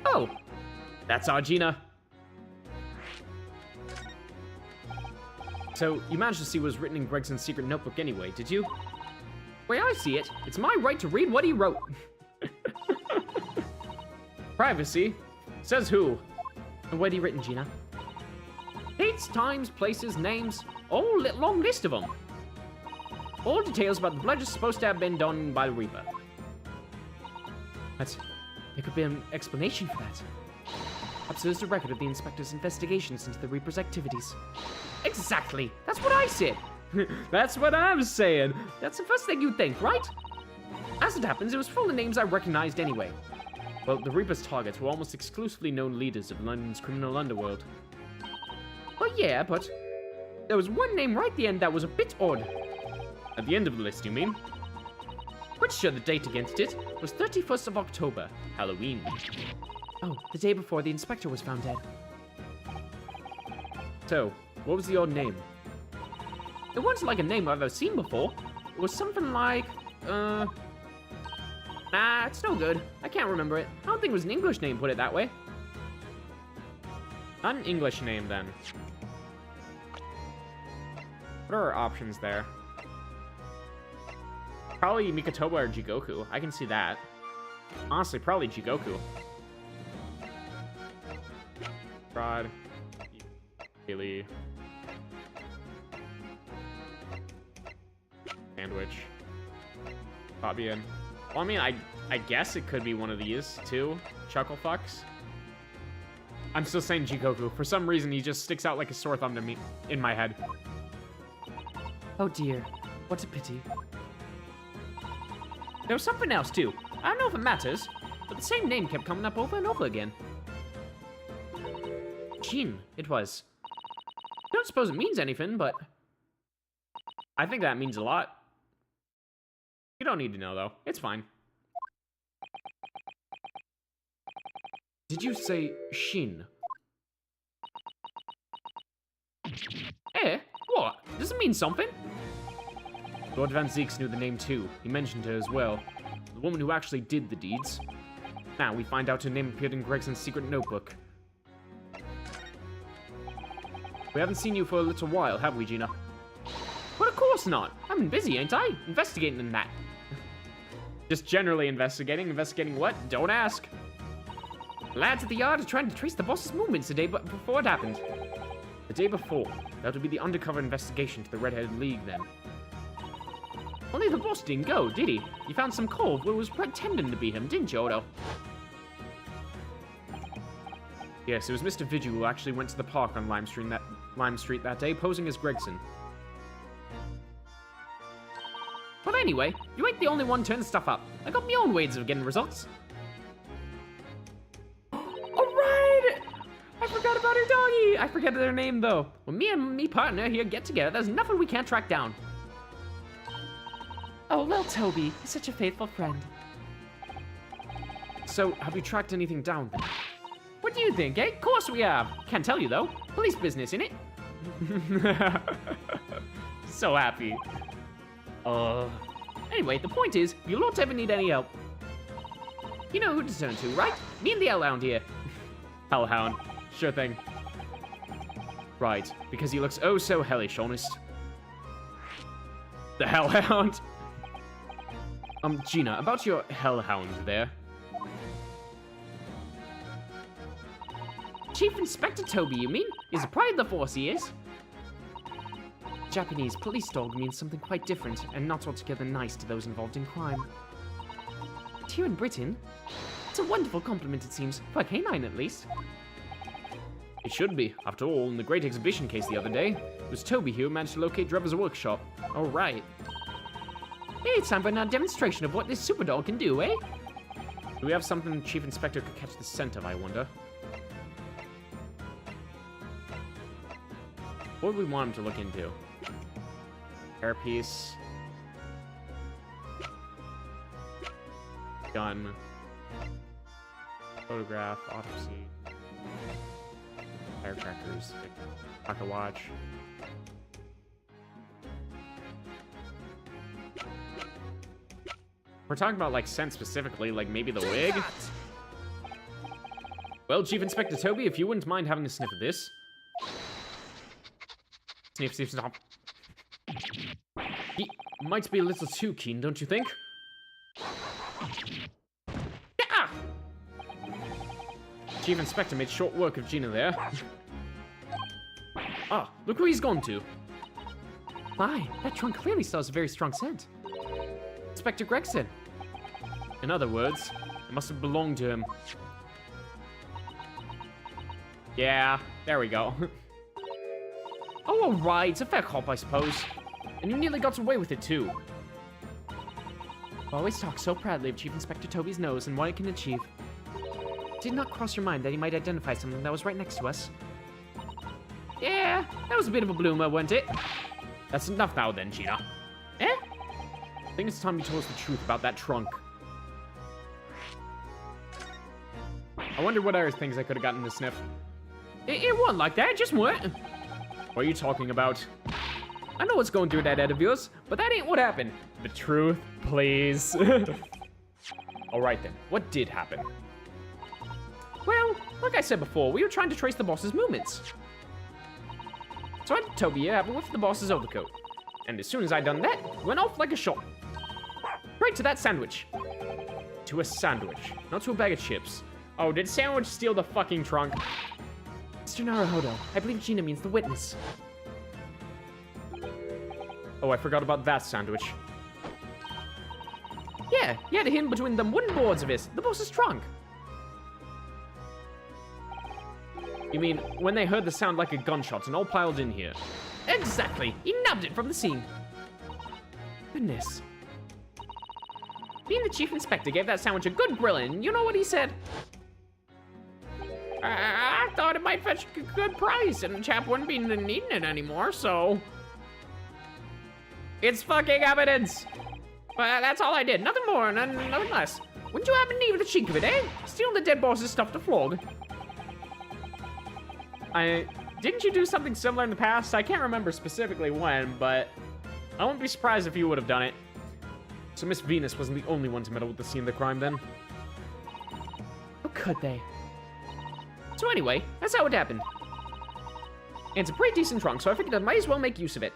Oh, That's our Gina. So, you managed to see what was written in Gregson's secret notebook anyway, did you? way I see it, it's my right to read what he wrote. Privacy? Says who? And what had he written, Gina? Dates, times, places, names, all long list of them. All details about the bludgers supposed to have been done by the Reaper. But there could be an explanation for that. Perhaps there's a record of the inspector's investigations into the Reaper's activities. Exactly, that's what I said. That's what I'm saying. That's the first thing you'd think, right? As it happens, it was full of names I recognized anyway. Well, the Reaper's targets were almost exclusively known leaders of London's criminal underworld. Well, yeah, but there was one name right at the end that was a bit odd. At the end of the list, you mean? Pretty sure the date against it was 31st of October, Halloween. Oh, the day before the inspector was found dead. So, what was the odd name? It wasn't like a name I've ever seen before. It was something like, nah, it's no good. I can't remember it. I don't think it was an English name, put it that way. Not an English name, then. What are our options there? Probably Mikotoba or Jigoku. I can see that. Honestly, probably Jigoku. Rod. Haley. Sandwich. Fabian. Well, I mean, I guess it could be one of these, too. Chuckle Fucks. I'm still saying Jigoku. For some reason, he just sticks out like a sore thumb to me in my head. Oh dear, what a pity. There was something else, too. I don't know if it matters, but the same name kept coming up over and over again. Jin, it was. I don't suppose it means anything, but I think that means a lot. You don't need to know, though. It's fine. Did you say Shin? eh, what? Does it mean something? Lord Van Zeeks knew the name too. He mentioned her as well. The woman who actually did the deeds. Now we find out her name appeared in Gregson's secret notebook. We haven't seen you for a little while, have we, Gina? Well, of course not. I've been busy, ain't I? Investigating in that. Just generally investigating. Investigating what? Don't ask. Lads at the yard are trying to trace the boss's movements the day before it happened. The day before. That would be the undercover investigation to the Red-Headed League, then. Only the boss didn't go, did he? You found some cove where it was pretending to be him, didn't you, Odo? Yes, it was Mr. Vigil who actually went to the park on Lime Street that day, posing as Gregson. But anyway, you ain't the only one turning stuff up. I got my own ways of getting results. Alright! I forgot about her doggy! I forget their name, though. When me and me partner here get together, there's nothing we can't track down. Oh, little Toby, he's such a faithful friend. So, have you tracked anything down then? What do you think, eh? Of course we have. Can't tell you, though. Police business, innit? So happy. Anyway, the point is, if you lot ever need any help, you know who to turn to, right? Me and the Hellhound here. Hellhound. Sure thing. Right, because he looks oh so hellish, honest. The Hellhound. Gina, about your Hellhound there. Chief Inspector Toby, you mean? Is a pride of the force, he is. Japanese police dog means something quite different and not altogether nice to those involved in crime. But here in Britain, it's a wonderful compliment, it seems, for a canine at least. It should be. After all, in the great exhibition case the other day, it was Toby here who managed to locate Drever's workshop. All right. Hey, it's time for another demonstration of what this super dog can do, eh? Do we have something Chief Inspector could catch the scent of, I wonder? What would we want him to look into? Hairpiece. Gun. Photograph. Autopsy. Firecrackers. Pocket watch. We're talking about, like, scent specifically, like maybe the wig? Well, Chief Inspector Toby, if you wouldn't mind having a sniff of this. Sniff, sniff, stop. He might be a little too keen, don't you think? Ah! Chief Inspector made short work of Gina there. Ah, look where he's gone to. My, that trunk clearly still has a very strong scent. Inspector Gregson. In other words, it must have belonged to him. Yeah, there we go. Oh, all right, it's a fair cop, I suppose. And you nearly got away with it, too. Always talk so proudly of Chief Inspector Toby's nose and what it can achieve. Did not cross your mind that he might identify something that was right next to us? Yeah, that was a bit of a bloomer, wasn't it? That's enough now then, Gina. Eh? I think it's time you told us the truth about that trunk. I wonder what other things I could have gotten to sniff. It wasn't like that, just what? What are you talking about? I know what's going through that head of yours, but that ain't what happened. The truth, please. Alright then, what did happen? Well, like I said before, we were trying to trace the boss's movements. So I had Toby here have a whiff of the boss's overcoat. And as soon as I done that, went off like a shot. Right to that sandwich. To a sandwich, not to a bag of chips. Oh, did Sandwich steal the fucking trunk? Mr. Naruhodo, I believe Gina means the witness. Oh, I forgot about that sandwich. Yeah, he had him between them wooden boards of his, the boss's trunk. You mean, when they heard the sound like a gunshot and all piled in here? Exactly, he nabbed it from the scene. Goodness. Me and the Chief Inspector gave that sandwich a good grilling, and you know what he said? I thought it might fetch a good price, and the chap wouldn't be needing it anymore, so... It's fucking evidence! But that's all I did, nothing more and nothing less. Wouldn't you happen to need the cheek of it, eh? Stealing the dead boss's stuff to flog. Didn't you do something similar in the past? I can't remember specifically when, but I wouldn't be surprised if you would have done it. So Miss Venus wasn't the only one to meddle with the scene of the crime then? How could they? So anyway, that's how it happened. And it's a pretty decent trunk, so I figured I might as well make use of it.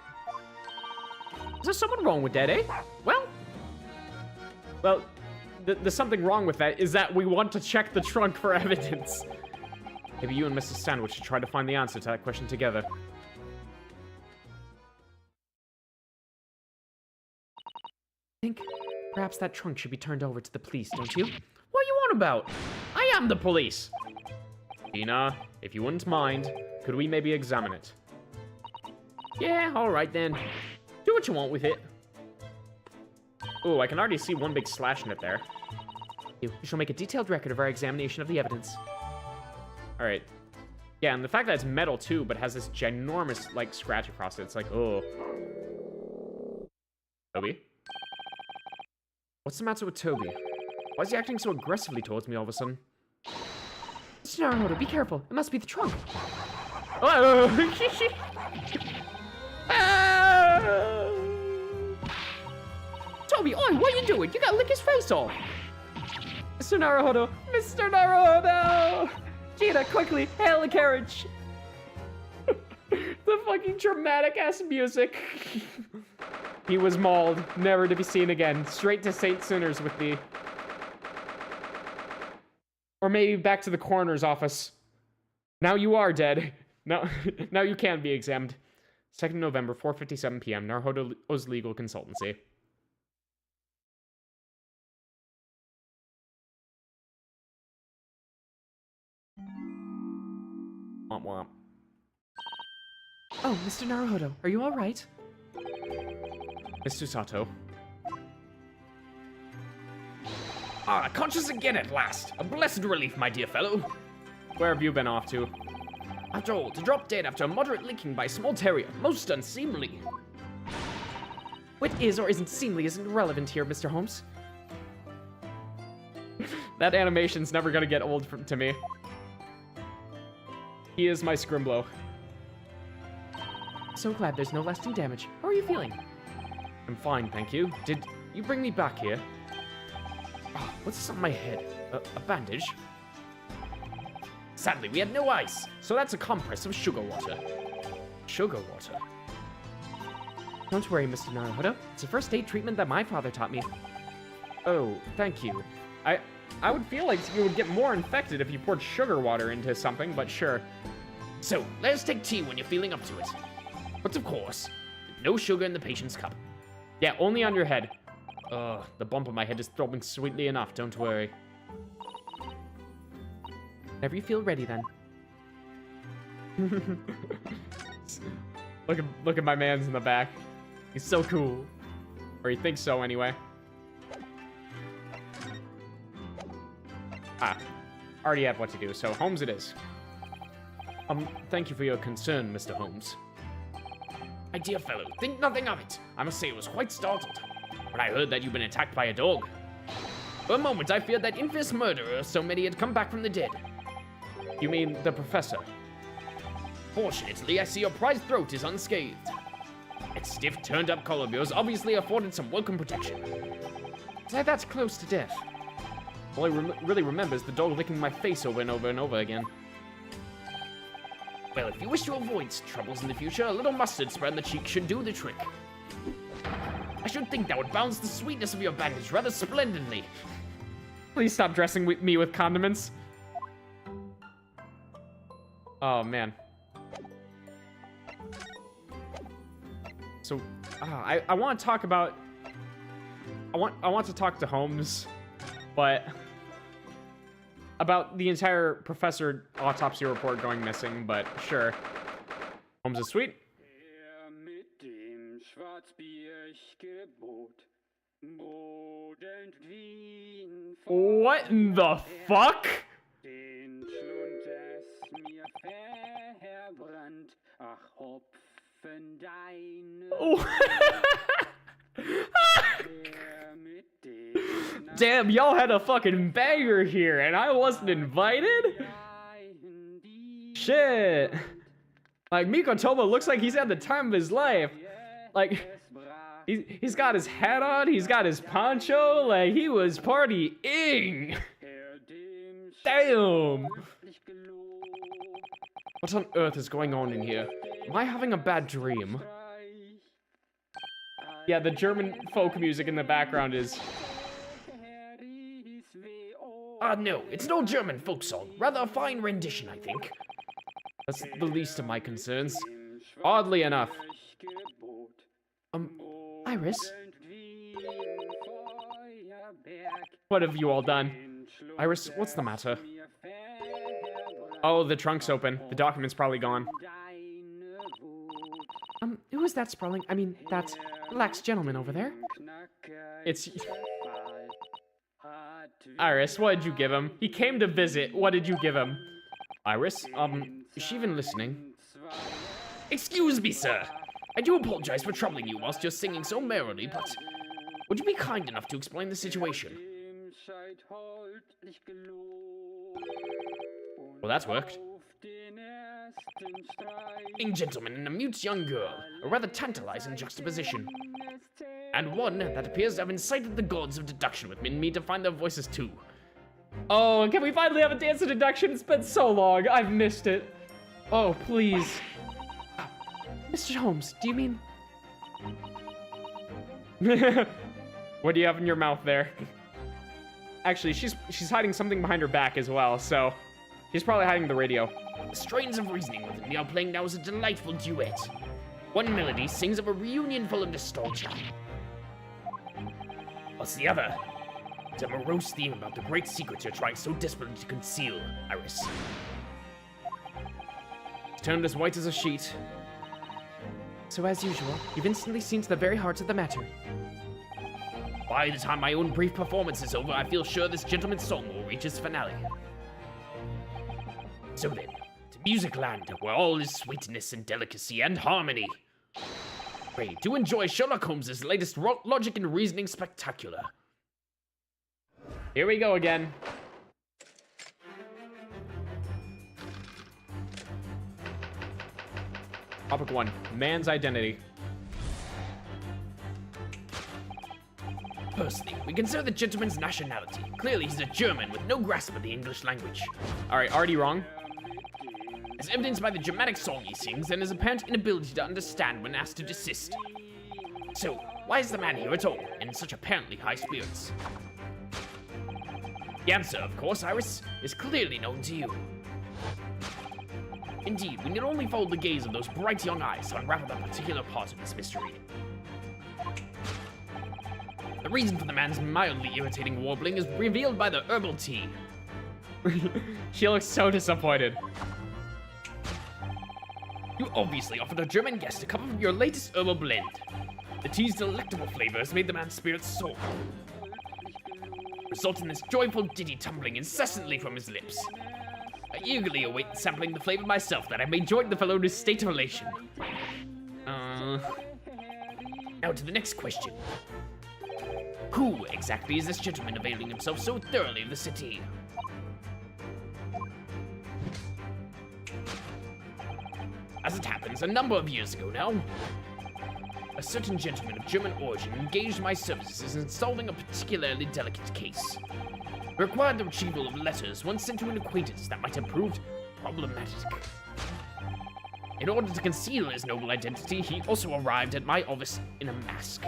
Is there something wrong with that, eh? Well, there's something wrong with that, is that we want to check the trunk for evidence. Maybe you and Mr. Sandwich should try to find the answer to that question together. Perhaps that trunk should be turned over to the police, don't you? What are you on about? I am the police. Tina, if you wouldn't mind, could we maybe examine it? Yeah, all right then. Do what you want with it. Ooh, I can already see one big slash in it there. We shall make a detailed record of our examination of the evidence. All right. Yeah, and the fact that it's metal too, but has this ginormous like scratch across it, it's like, oh. Toby? What's the matter with Toby? Why is he acting so aggressively towards me all of a sudden? Mr. Naruhodo, be careful. It must be the trunk. Oh! Toby, oi, what are you doing? You gotta lick his face off. Mr. Naruhodo, Mr. Naruhodo! Gina, quickly, hail the carriage. The fucking dramatic ass music. He was mauled, never to be seen again. Straight to St. Sinners with the... Or maybe back to the coroner's office. Now you are dead. Now you can be examined. 2nd November, 4:57 p.m. Naruhodo's legal consultancy. Womp womp. Oh, Mr. Naruhodo, are you all right? Miss Susato. Ah, conscious again at last. A blessed relief, my dear fellow. Where have you been off to? After all, to drop dead after a moderate licking by a small terrier. Most unseemly. What is or isn't seemly isn't relevant here, Mr. Holmes. That animation's never gonna get old to me. He is my Scrimblow. So glad there's no lasting damage. How are you feeling? I'm fine, thank you. Did you bring me back here? Oh, what's this on my head? A bandage? Sadly, we had no ice, so that's a compress of sugar water. Sugar water? Don't worry, Mr. Naruhodo. It's a first aid treatment that my father taught me. Oh, thank you. I would feel like you would get more infected if you poured sugar water into something, but sure. So, let us take tea when you're feeling up to it. But of course, no sugar in the patient's cup. Yeah, only on your head. Ugh, the bump on my head is throbbing sweetly enough, don't worry. Whenever you feel ready, then. Look at my man's in the back. He's so cool. Or he thinks so, anyway. Ah, already have what to do, so Holmes it is. Thank you for your concern, Mr. Holmes. My dear fellow, think nothing of it. I must say I was quite startled when I heard that you'd been attacked by a dog. For a moment, I feared that infamous murderer so many had come back from the dead. You mean the professor? Fortunately, I see your prized throat is unscathed. Its stiff, turned-up collar of yours obviously afforded some welcome protection. Say that's close to death. All I really remember is the dog licking my face over and over and over again. Well, if you wish to avoid troubles in the future, a little mustard spread on the cheek should do the trick. I should think that would balance the sweetness of your bandage rather splendidly. Please stop dressing me with condiments. Oh, man. So, I want to talk about... I want to talk to Holmes, but... about the entire professor autopsy report going missing, but sure. Holmes is sweet. What in the fuck? Damn, y'all had a fucking banger here, and I wasn't invited? Shit. Like, Mikotomo looks like he's had the time of his life. Like, he's got his hat on, he's got his poncho, like, he was partying. Damn. What on earth is going on in here? Am I having a bad dream? Yeah, the German folk music in the background is... No, it's an old German folk song. Rather a fine rendition, I think. That's the least of my concerns. Oddly enough. Iris? What have you all done? Iris, what's the matter? Oh, the trunk's open. The document's probably gone. Who is that sprawling? I mean, that relaxed gentleman over there? It's... Iris, what did you give him? He came to visit. What did you give him? Iris, is she even listening? Excuse me, sir. I do apologize for troubling you whilst you're singing so merrily, but would you be kind enough to explain the situation? Well, that's worked. Young gentleman and a mute young girl, a rather tantalizing juxtaposition. And one that appears to have incited the gods of deduction within me to find their voices too. Oh, can we finally have a dance of deduction? It's been so long. I've missed it. Oh, please. Mr. Holmes, do you mean... What do you have in your mouth there? Actually, she's hiding something behind her back as well, so... She's probably hiding the radio. The strains of reasoning within me are playing now as a delightful duet. One melody sings of a reunion full of nostalgia, whilst the other is a morose theme about the great secrets you're trying so desperately to conceal, Iris. It's turned as white as a sheet. So as usual, you've instantly seen to the very heart of the matter. By the time my own brief performance is over, I feel sure this gentleman's song will reach its finale. So then, to Music Land, where all is sweetness and delicacy and harmony. Pray, do enjoy Sherlock Holmes' latest logic and reasoning spectacular. Here we go again. Topic 1, man's identity. Firstly, we consider the gentleman's nationality. Clearly, he's a German with no grasp of the English language. Alright, already wrong. As evidenced by the dramatic song he sings and his apparent inability to understand when asked to desist. So, why is the man here at all, in such apparently high spirits? The answer, of course, Iris, is clearly known to you. Indeed, we need only follow the gaze of those bright young eyes to unravel that particular part of this mystery. The reason for the man's mildly irritating warbling is revealed by the herbal tea. She looks so disappointed. You obviously offered a German guest a cup of your latest herbal blend. The tea's delectable flavors made the man's spirits soar, resulting in this joyful ditty tumbling incessantly from his lips. I eagerly await sampling the flavor myself that I may join the fellow in his state of elation. Now to the next question. Who exactly is this gentleman availing himself so thoroughly of the city? As it happens, a number of years ago now, a certain gentleman of German origin engaged my services in solving a particularly delicate case. It required the retrieval of letters once sent to an acquaintance that might have proved problematic. In order to conceal his noble identity, he also arrived at my office in a mask.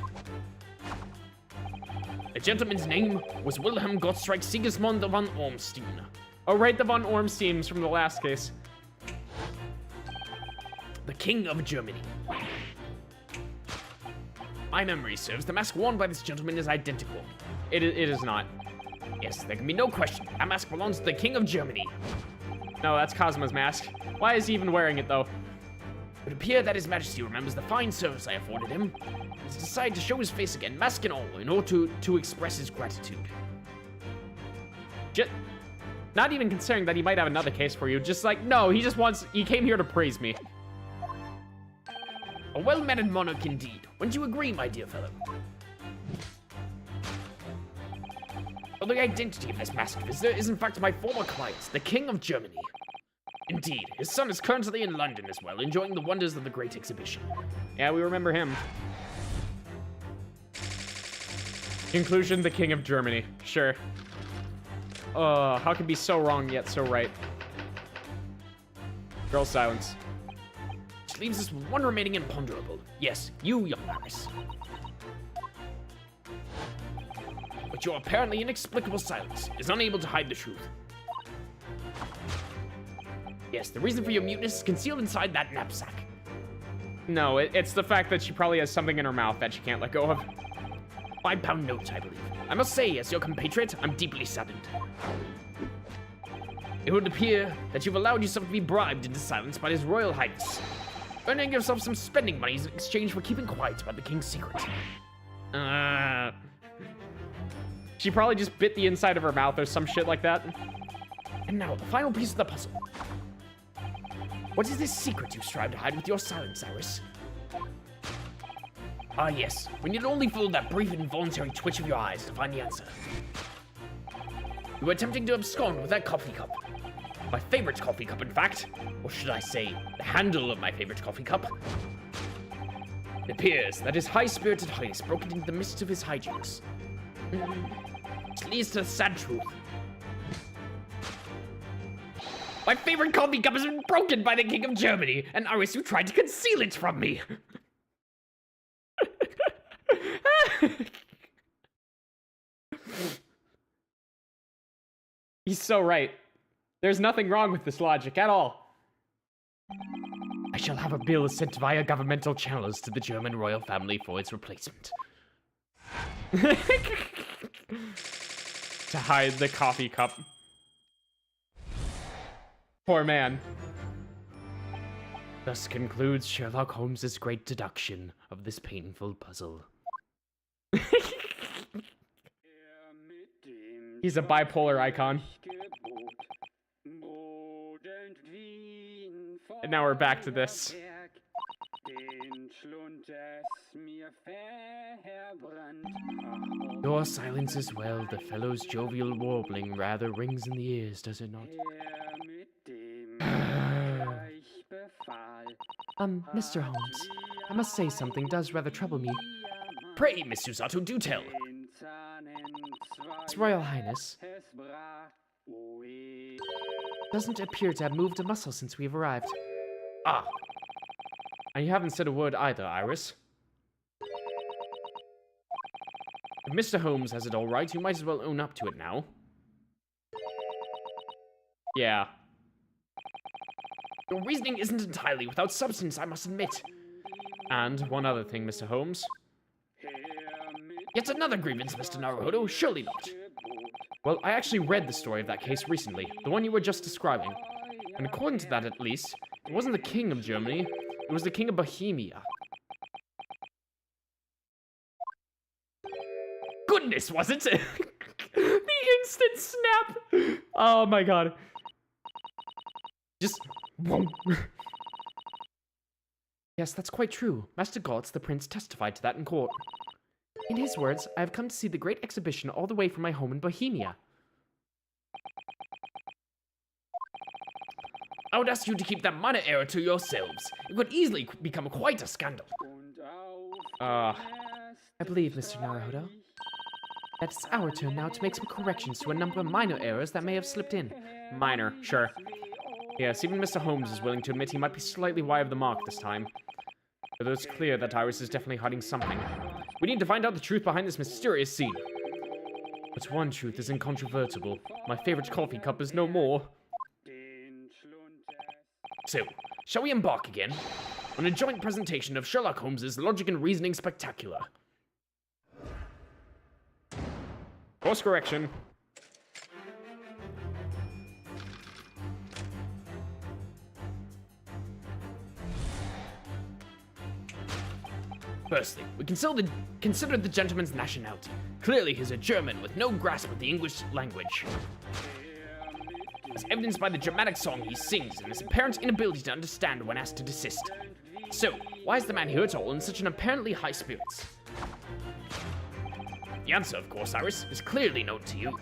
The gentleman's name was Wilhelm Gottschalk Sigismund von Ormstein. Oh, right, the von Ormsteins from the last case. The King of Germany. My memory serves, the mask worn by this gentleman is identical. It is not. Yes, there can be no question. That mask belongs to the King of Germany. No, that's Cosmo's mask. Why is he even wearing it, though? It would appear that His Majesty remembers the fine service I afforded him, and has decided to show his face again, mask and all, in order to express his gratitude. Not even considering that he might have another case for you. Just like, no, he came here to praise me. A well-mannered monarch indeed. Wouldn't you agree, my dear fellow? Well, the identity of this masked visitor is in fact my former client, the King of Germany. Indeed, his son is currently in London as well, enjoying the wonders of the Great Exhibition. Yeah, we remember him. Conclusion, the King of Germany. Sure. How can be so wrong yet so right? Girl silence. Which leaves us with one remaining imponderable. Yes, you, young Iris. But your apparently inexplicable silence is unable to hide the truth. Yes, the reason for your muteness is concealed inside that knapsack. No, it's the fact that she probably has something in her mouth that she can't let go of. 5-pound note, I believe. I must say, as your compatriot, I'm deeply saddened. It would appear that you've allowed yourself to be bribed into silence by His Royal Highness, earning yourself some spending monies in exchange for keeping quiet about the king's secret. She probably just bit the inside of her mouth or some shit like that. And now, the final piece of the puzzle. What is this secret you strive to hide with your silence, Iris? Ah, yes. We need only follow that brief involuntary twitch of your eyes to find the answer. You were attempting to abscond with that coffee cup. My favorite coffee cup, in fact. Or should I say, the handle of my favorite coffee cup. It appears that His High-Spirited Highness broke it into the midst of his hijinks. Which leads to the sad truth. My favorite coffee cup has been broken by the King of Germany, and Iris, you tried to conceal it from me. He's so right. There's nothing wrong with this logic at all. I shall have a bill sent via governmental channels to the German royal family for its replacement. To hide the coffee cup. Poor man. Thus concludes Sherlock Holmes's great deduction of this painful puzzle. He's a bipolar icon. And now we're back to this. Your silence as well, the fellow's jovial warbling rather rings in the ears, does it not? Mr. Holmes, I must say something does rather trouble me. Pray, Miss Susato, do tell. His Royal Highness doesn't appear to have moved a muscle since we've arrived. Ah, And you haven't said a word either, Iris. If Mr. Holmes has it all right, you might as well own up to it now. Yeah. your reasoning isn't entirely without substance, I must admit. And one other thing, Mr. Holmes. Yet another grievance, Mr. Naruhodo, surely not. Well, I actually read the story of that case recently, the one you were just describing. And according to that, at least, it wasn't the king of Germany, it was the king of Bohemia. Goodness, was it? The instant snap! Oh my god. Just... Yes, that's quite true. Master Galtz, the prince, testified to that in court. In his words, I have come to see the great exhibition all the way from my home in Bohemia. I would ask you to keep that minor error to yourselves. It could easily become quite a scandal. I believe, Mr. Naruhodo, that it's our turn now to make some corrections to a number of minor errors that may have slipped in. Minor, sure. Yes, even Mr. Holmes is willing to admit he might be slightly wide of the mark this time. Although it's clear that Iris is definitely hiding something. We need to find out the truth behind this mysterious scene. But one truth is incontrovertible. My favorite coffee cup is no more. So, shall we embark again on a joint presentation of Sherlock Holmes's Logic and Reasoning Spectacular? Course correction. Firstly, we consider the gentleman's nationality. Clearly, he's a German with no grasp of the English language, as evidenced by the dramatic song he sings and his apparent inability to understand when asked to desist. So, why is the man here at all in such an apparently high spirits? The answer, of course, Iris, is clearly known to you.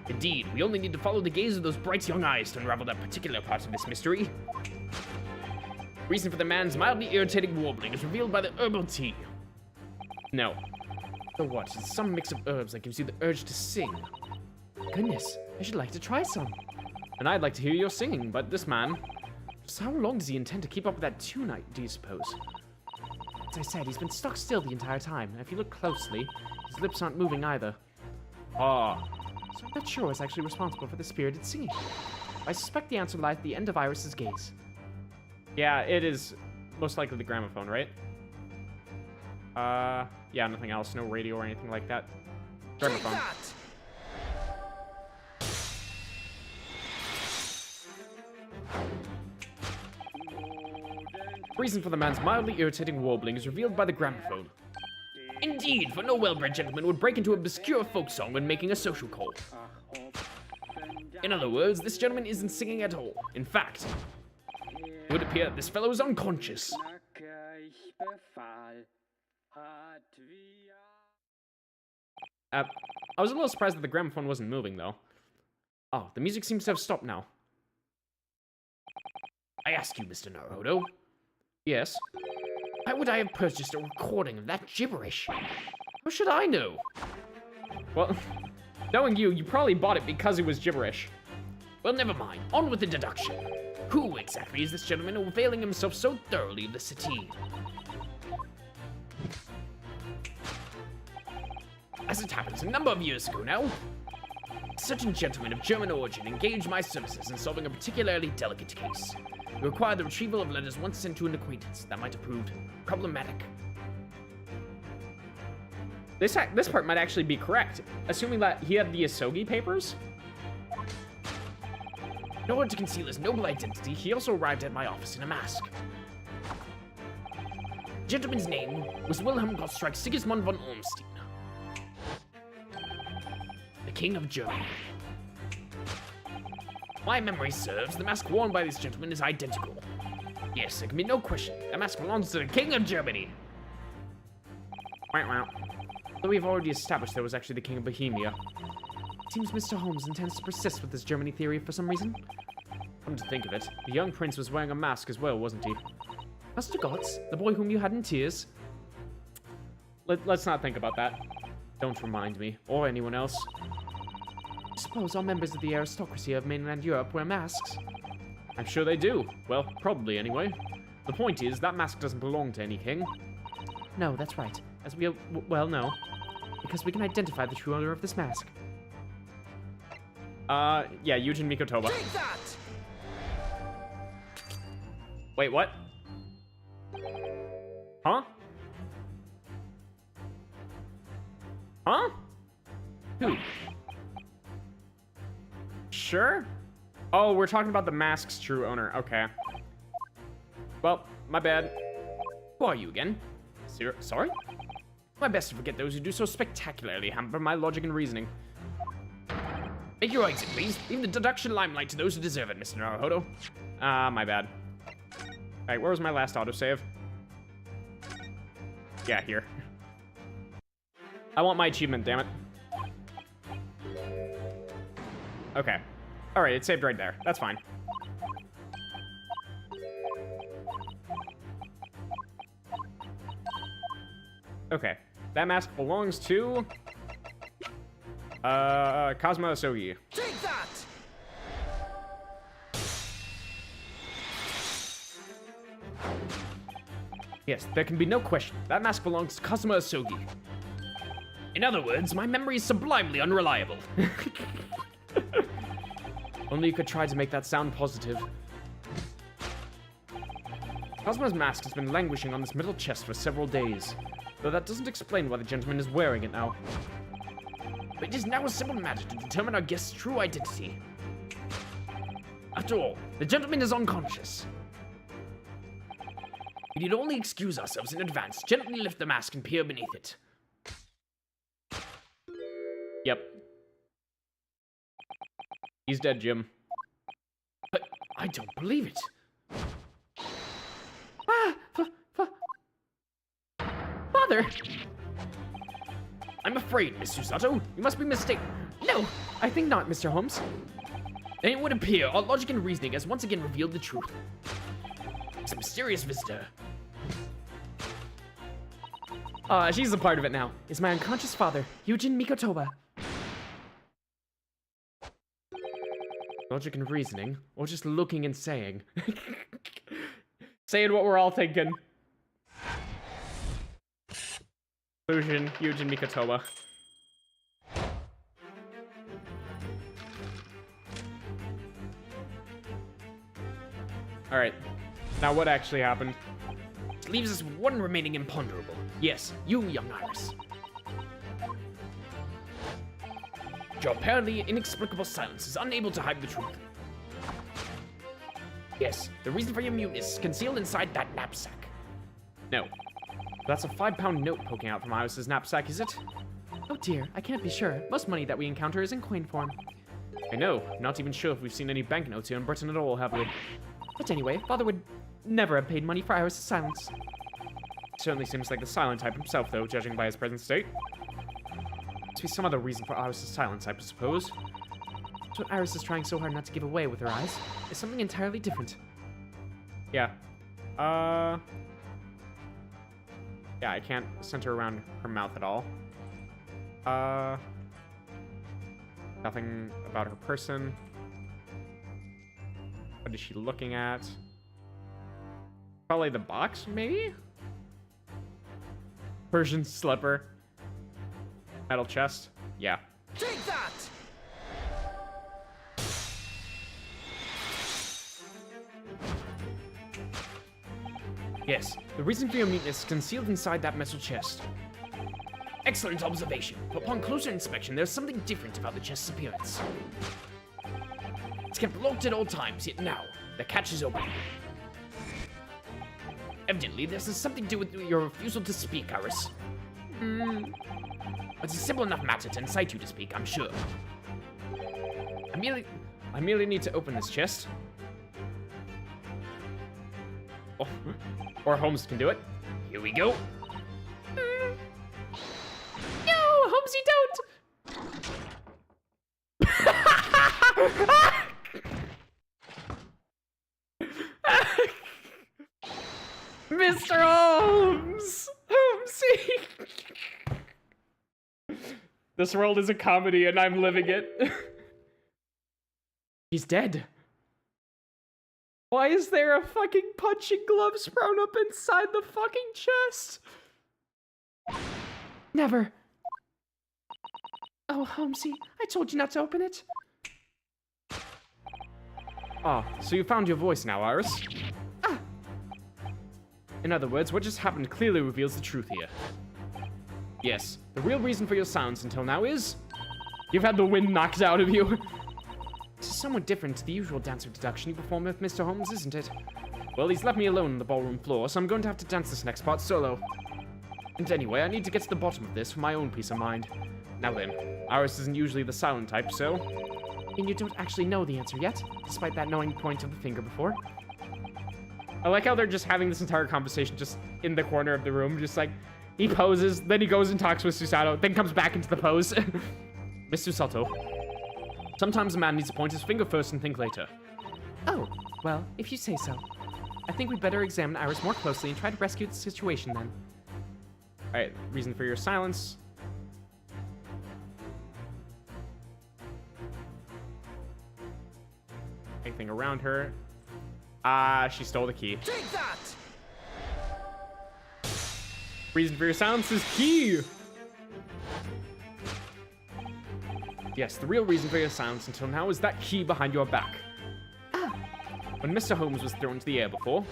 Indeed, we only need to follow the gaze of those bright young eyes to unravel that particular part of this mystery. The reason for the man's mildly irritating warbling is revealed by the herbal tea. No. So what? It's some mix of herbs that gives you the urge to sing. Goodness, I should like to try some. And I'd like to hear your singing, but this man... Just how long does he intend to keep up with that tune, do you suppose? As I said, he's been stuck still the entire time, and if you look closely, his lips aren't moving either. Ah. So I'm not sure what's actually responsible for the spirited singing. I suspect the answer lies at the end of Iris's gaze. Yeah, it is most likely the gramophone, right? Yeah, nothing else. No radio or anything like that. Grab my phone. Reason for the man's mildly irritating warbling is revealed by the gramophone. Indeed, for no well-bred gentleman would break into an obscure folk song when making a social call. In other words, this gentleman isn't singing at all. In fact, it would appear this fellow is unconscious. I was a little surprised that the gramophone wasn't moving, though. Oh, the music seems to have stopped now. I ask you, Mr. Naruto, Yes. why would I have purchased a recording of that gibberish? How should I know? Well, knowing you, you probably bought it because it was gibberish. Well, never mind. On with the deduction. Who exactly is this gentleman availing himself so thoroughly of the settee? As it happens, a number of years ago now, a certain gentleman of German origin engaged my services in solving a particularly delicate case. It required the retrieval of letters once sent to an acquaintance that might have proved problematic. This part might actually be correct, assuming that he had the Asogi papers. In order to conceal his noble identity, he also arrived at my office in a mask. The gentleman's name was Wilhelm Gottschalk Sigismund von Ormstein, the King of Germany. My memory serves, the mask worn by this gentleman is identical. Yes, there can be no question. That mask belongs to the King of Germany. Wow. Though we've already established there was actually the King of Bohemia. It seems Mr. Holmes intends to persist with this Germany theory for some reason. Come to think of it, the young prince was wearing a mask as well, wasn't he? Master Gotts, the boy whom you had in tears. Let's not think about that. Don't remind me, or anyone else. I suppose all members of the aristocracy of mainland Europe wear masks. I'm sure they do. Well, probably anyway. The point is, that mask doesn't belong to any king. No, that's right. As we, well, no. Because we can identify the true owner of this mask. Yeah, Yujin Mikotoba. Take that! Wait, what? Huh? Huh? Who? Sure? Oh, we're talking about the mask's true owner. Okay. Well, my bad. Who are you again? Sorry? My best to forget those who do so spectacularly hamper my logic and reasoning. Make your exit, please. Leave the deduction limelight to those who deserve it, Mr. Naruto. My bad. Alright, where was my last autosave? Yeah, here. I want my achievement, damn it. Okay. Alright, it saved right there. That's fine. Okay. That mask belongs to... Kazuma Asogi. Take that! Yes, there can be no question. That mask belongs to Kazuma Asogi. In other words, my memory is sublimely unreliable. Only you could try to make that sound positive. Kazuma's mask has been languishing on this metal chest for several days, though that doesn't explain why the gentleman is wearing it now. But it is now a simple matter to determine our guest's true identity. After all, the gentleman is unconscious. We need only excuse ourselves in advance, gently lift the mask and peer beneath it. Yep. He's dead, Jim. But I don't believe it. Father! I'm afraid, Miss Susato, you must be mistaken. No, I think not, Mr. Holmes. Then it would appear our logic and reasoning has once again revealed the truth. It's a mysterious visitor. She's a part of it now. Is my unconscious father, Yujin Mikotoba. Logic and reasoning, or just looking and saying? Saying what we're all thinking. Conclusion, Yujin Mikotoba. Alright. Now what actually happened? It leaves us with one remaining imponderable. Yes, you, young Iris. Your apparently inexplicable silence is unable to hide the truth. Yes, the reason for your muteness is concealed inside that knapsack. No. That's a 5-pound note poking out from Iris's knapsack, is it? Oh dear, I can't be sure. Most money that we encounter is in coin form. I know. Not even sure if we've seen any banknotes here in Britain at all, have we? But anyway, Father would never have paid money for Iris' silence. Certainly seems like the silent type himself, though, judging by his present state. Must be some other reason for Iris' silence, I suppose. That's what Iris is trying so hard not to give away with her eyes. Is something entirely different. Yeah. Yeah, I can't center around her mouth at all. Nothing about her person. What is she looking at? Probably the box, maybe? Persian slipper. Metal chest. Yeah. Take that! Yes, the reason for your muteness is concealed inside that metal chest. Excellent observation. But upon closer inspection, there's something different about the chest's appearance. It's kept locked at all times, yet now, the catch is open. Evidently, this has something to do with your refusal to speak, Iris. It's a simple enough matter to incite you to speak, I'm sure. I merely need to open this chest. Oh, or Holmes can do it. Here we go. No, Holmesy, don't! Mr. Holmes! Holmesy! This world is a comedy and I'm living it. He's dead. Why is there a fucking punching glove sprung up inside the fucking chest? Never. Oh, Holmesy, I told you not to open it. Ah, so you found your voice now, Iris? Ah. In other words, what just happened clearly reveals the truth here. Yes, the real reason for your silence until now is... you've had the wind knocked out of you. This is somewhat different to the usual dance of deduction you perform with Mr. Holmes, isn't it? Well, he's left me alone on the ballroom floor, so I'm going to have to dance this next part solo. And anyway, I need to get to the bottom of this for my own peace of mind. Now then, Iris isn't usually the silent type, so... And you don't actually know the answer yet, despite that knowing point of the finger before. I like how they're just having this entire conversation just in the corner of the room, just like, he poses, then he goes and talks with Susato, then comes back into the pose. Miss Susato, sometimes a man needs to point his finger first and think later. Oh, well, if you say so. I think we'd better examine Iris more closely and try to rescue the situation then. Alright, reason for your silence. Anything around her? Ah, she stole the key. Take that! Reason for your silence is key! Yes, the real reason for your silence until now is that key behind your back. When Mr. Holmes was thrown into the air before,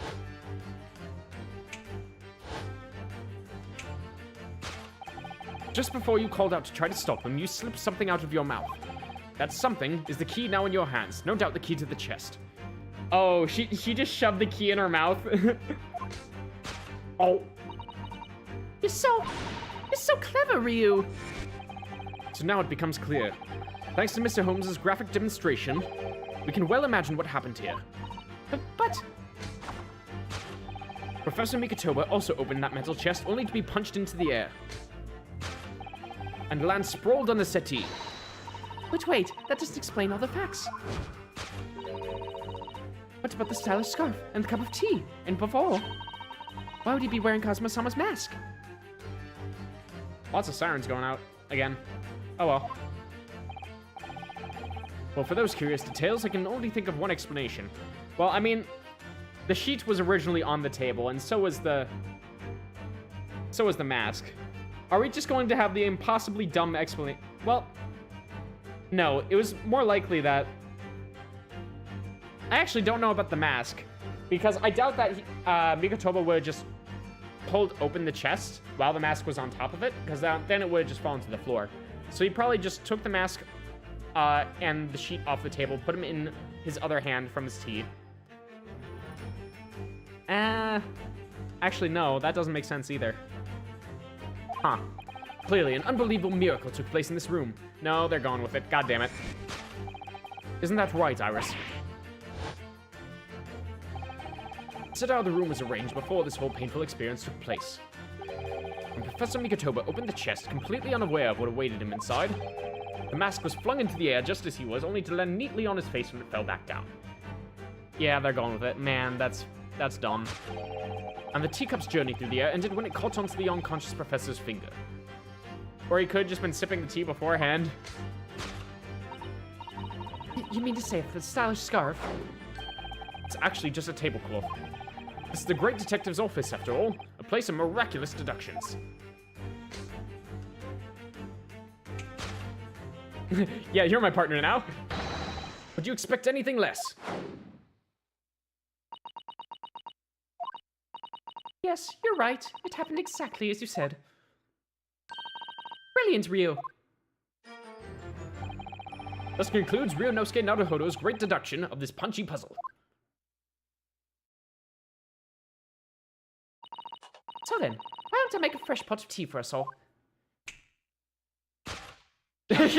just before you called out to try to stop him, you slipped something out of your mouth. That something is the key now in your hands. No doubt the key to the chest. Oh, she just shoved the key in her mouth. Oh. You're so clever, Ryu. So now it becomes clear. Thanks to Mr. Holmes' graphic demonstration, we can well imagine what happened here. But Professor Mikotoba also opened that metal chest only to be punched into the air and land sprawled on the settee. But wait, that doesn't explain all the facts. What about the stylish scarf and the cup of tea? And above all, why would he be wearing Kazuma-sama's mask? Lots of sirens going out again. Oh well. Well, for those curious details, I can only think of one explanation. Well, I mean, the sheet was originally on the table, and so was the mask. Are we just going to have the impossibly dumb explanation? Well, no, it was more likely that... I actually don't know about the mask, because I doubt that Mikotoba would have just pulled open the chest while the mask was on top of it, because then it would have just fallen to the floor. So he probably just took the mask and the sheet off the table, put him in his other hand from his teeth. Actually, no, that doesn't make sense either. Huh. Clearly, an unbelievable miracle took place in this room. No, they're going with it. God damn it. Isn't that right, Iris? Consider how the room was arranged before this whole painful experience took place. When Professor Mikotoba opened the chest, completely unaware of what awaited him inside, the mask was flung into the air just as he was, only to land neatly on his face when it fell back down. Yeah, they're going with it. Man, that's dumb. And the teacup's journey through the air ended when it caught onto the unconscious professor's finger. Or he could have just been sipping the tea beforehand. You mean to say the stylish scarf? It's actually just a tablecloth. This is the great detective's office, after all. A place of miraculous deductions. Yeah, you're my partner now. Would you expect anything less? Yes, you're right. It happened exactly as you said. Brilliant, Ryu. Thus concludes Ryunosuke Naruhodo's great deduction of this punchy puzzle. So then, why don't I make a fresh pot of tea for us all? An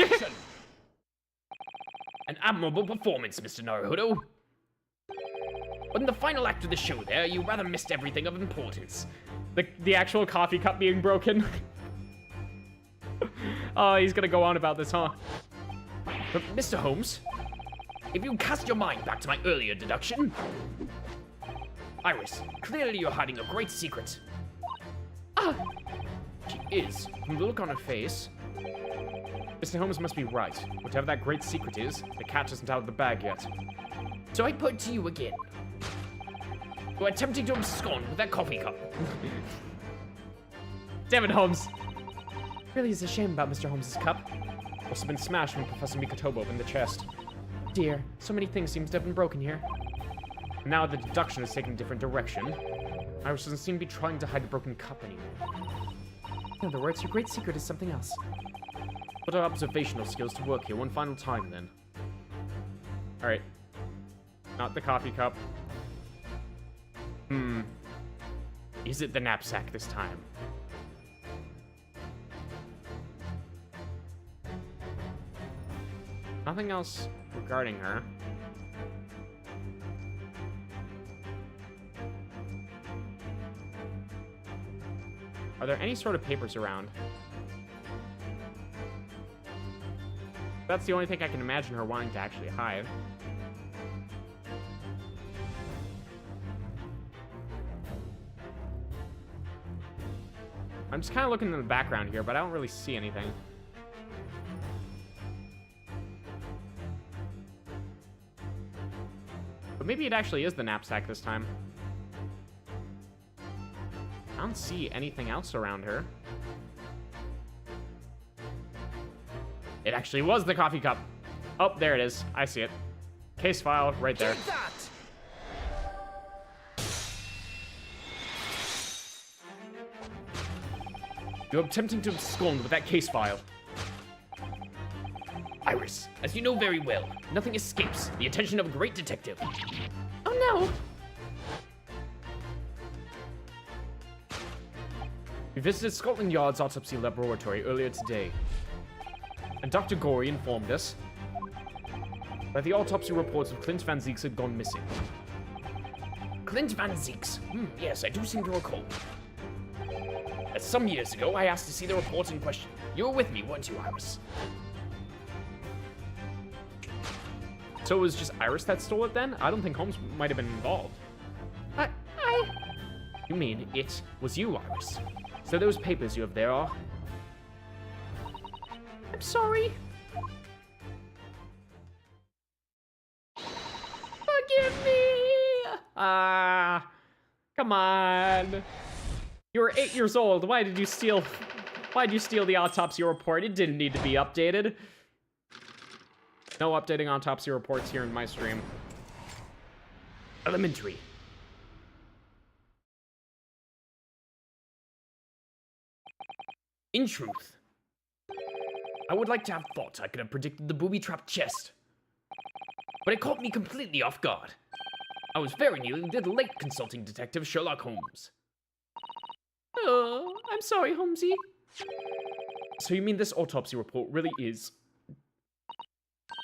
admirable performance, Mr. Naruhodo. But in the final act of the show there, you rather missed everything of importance. The actual coffee cup being broken. Oh, he's gonna go on about this, huh? But Mr. Holmes, if you cast your mind back to my earlier deduction... Iris, clearly you're hiding a great secret. Ah! She is, from the look on her face. Mr. Holmes must be right. Whatever that great secret is, the cat isn't out of the bag yet. So I put it to you again. You're attempting to abscond with that coffee cup. Damn it, Holmes. Really is a shame about Mr. Holmes's cup. Must have been smashed when Professor Mikotoba opened the chest. Dear, so many things seem to have been broken here. Now the deduction has taken a different direction. Iris doesn't seem to be trying to hide the broken cup anymore. In other words, your great secret is something else. Put our observational skills to work here one final time, then. Alright. Not the coffee cup. Is it the knapsack this time? Nothing else regarding her. Are there any sort of papers around? That's the only thing I can imagine her wanting to actually hide. I'm just kind of looking in the background here, but I don't really see anything. But maybe it actually is the knapsack this time. I don't see anything else around her. It actually was the coffee cup. Oh, there it is. I see it. Case file right there. Take that! You're attempting to abscond with that case file. Iris, as you know very well, nothing escapes the attention of a great detective. Oh no! We visited Scotland Yard's autopsy laboratory earlier today, and Dr. Gorey informed us that the autopsy reports of Clint Van Zieks had gone missing. Clint Van Zieks. Yes, I do seem to recall. Some years ago, I asked to see the report in question. You were with me, weren't you, Iris? So it was just Iris that stole it then? I don't think Holmes might have been involved. You mean it was you, Iris? So those papers you have there are... I'm sorry. Forgive me! Come on. You were 8 years old. Why'd you steal the autopsy report? It didn't need to be updated. No updating autopsy reports here in my stream. Elementary. In truth, I would like to have thought I could have predicted the booby-trapped chest. But it caught me completely off guard. I was very nearly the late consulting detective Sherlock Holmes. Oh, I'm sorry, Holmesy. So you mean this autopsy report really is...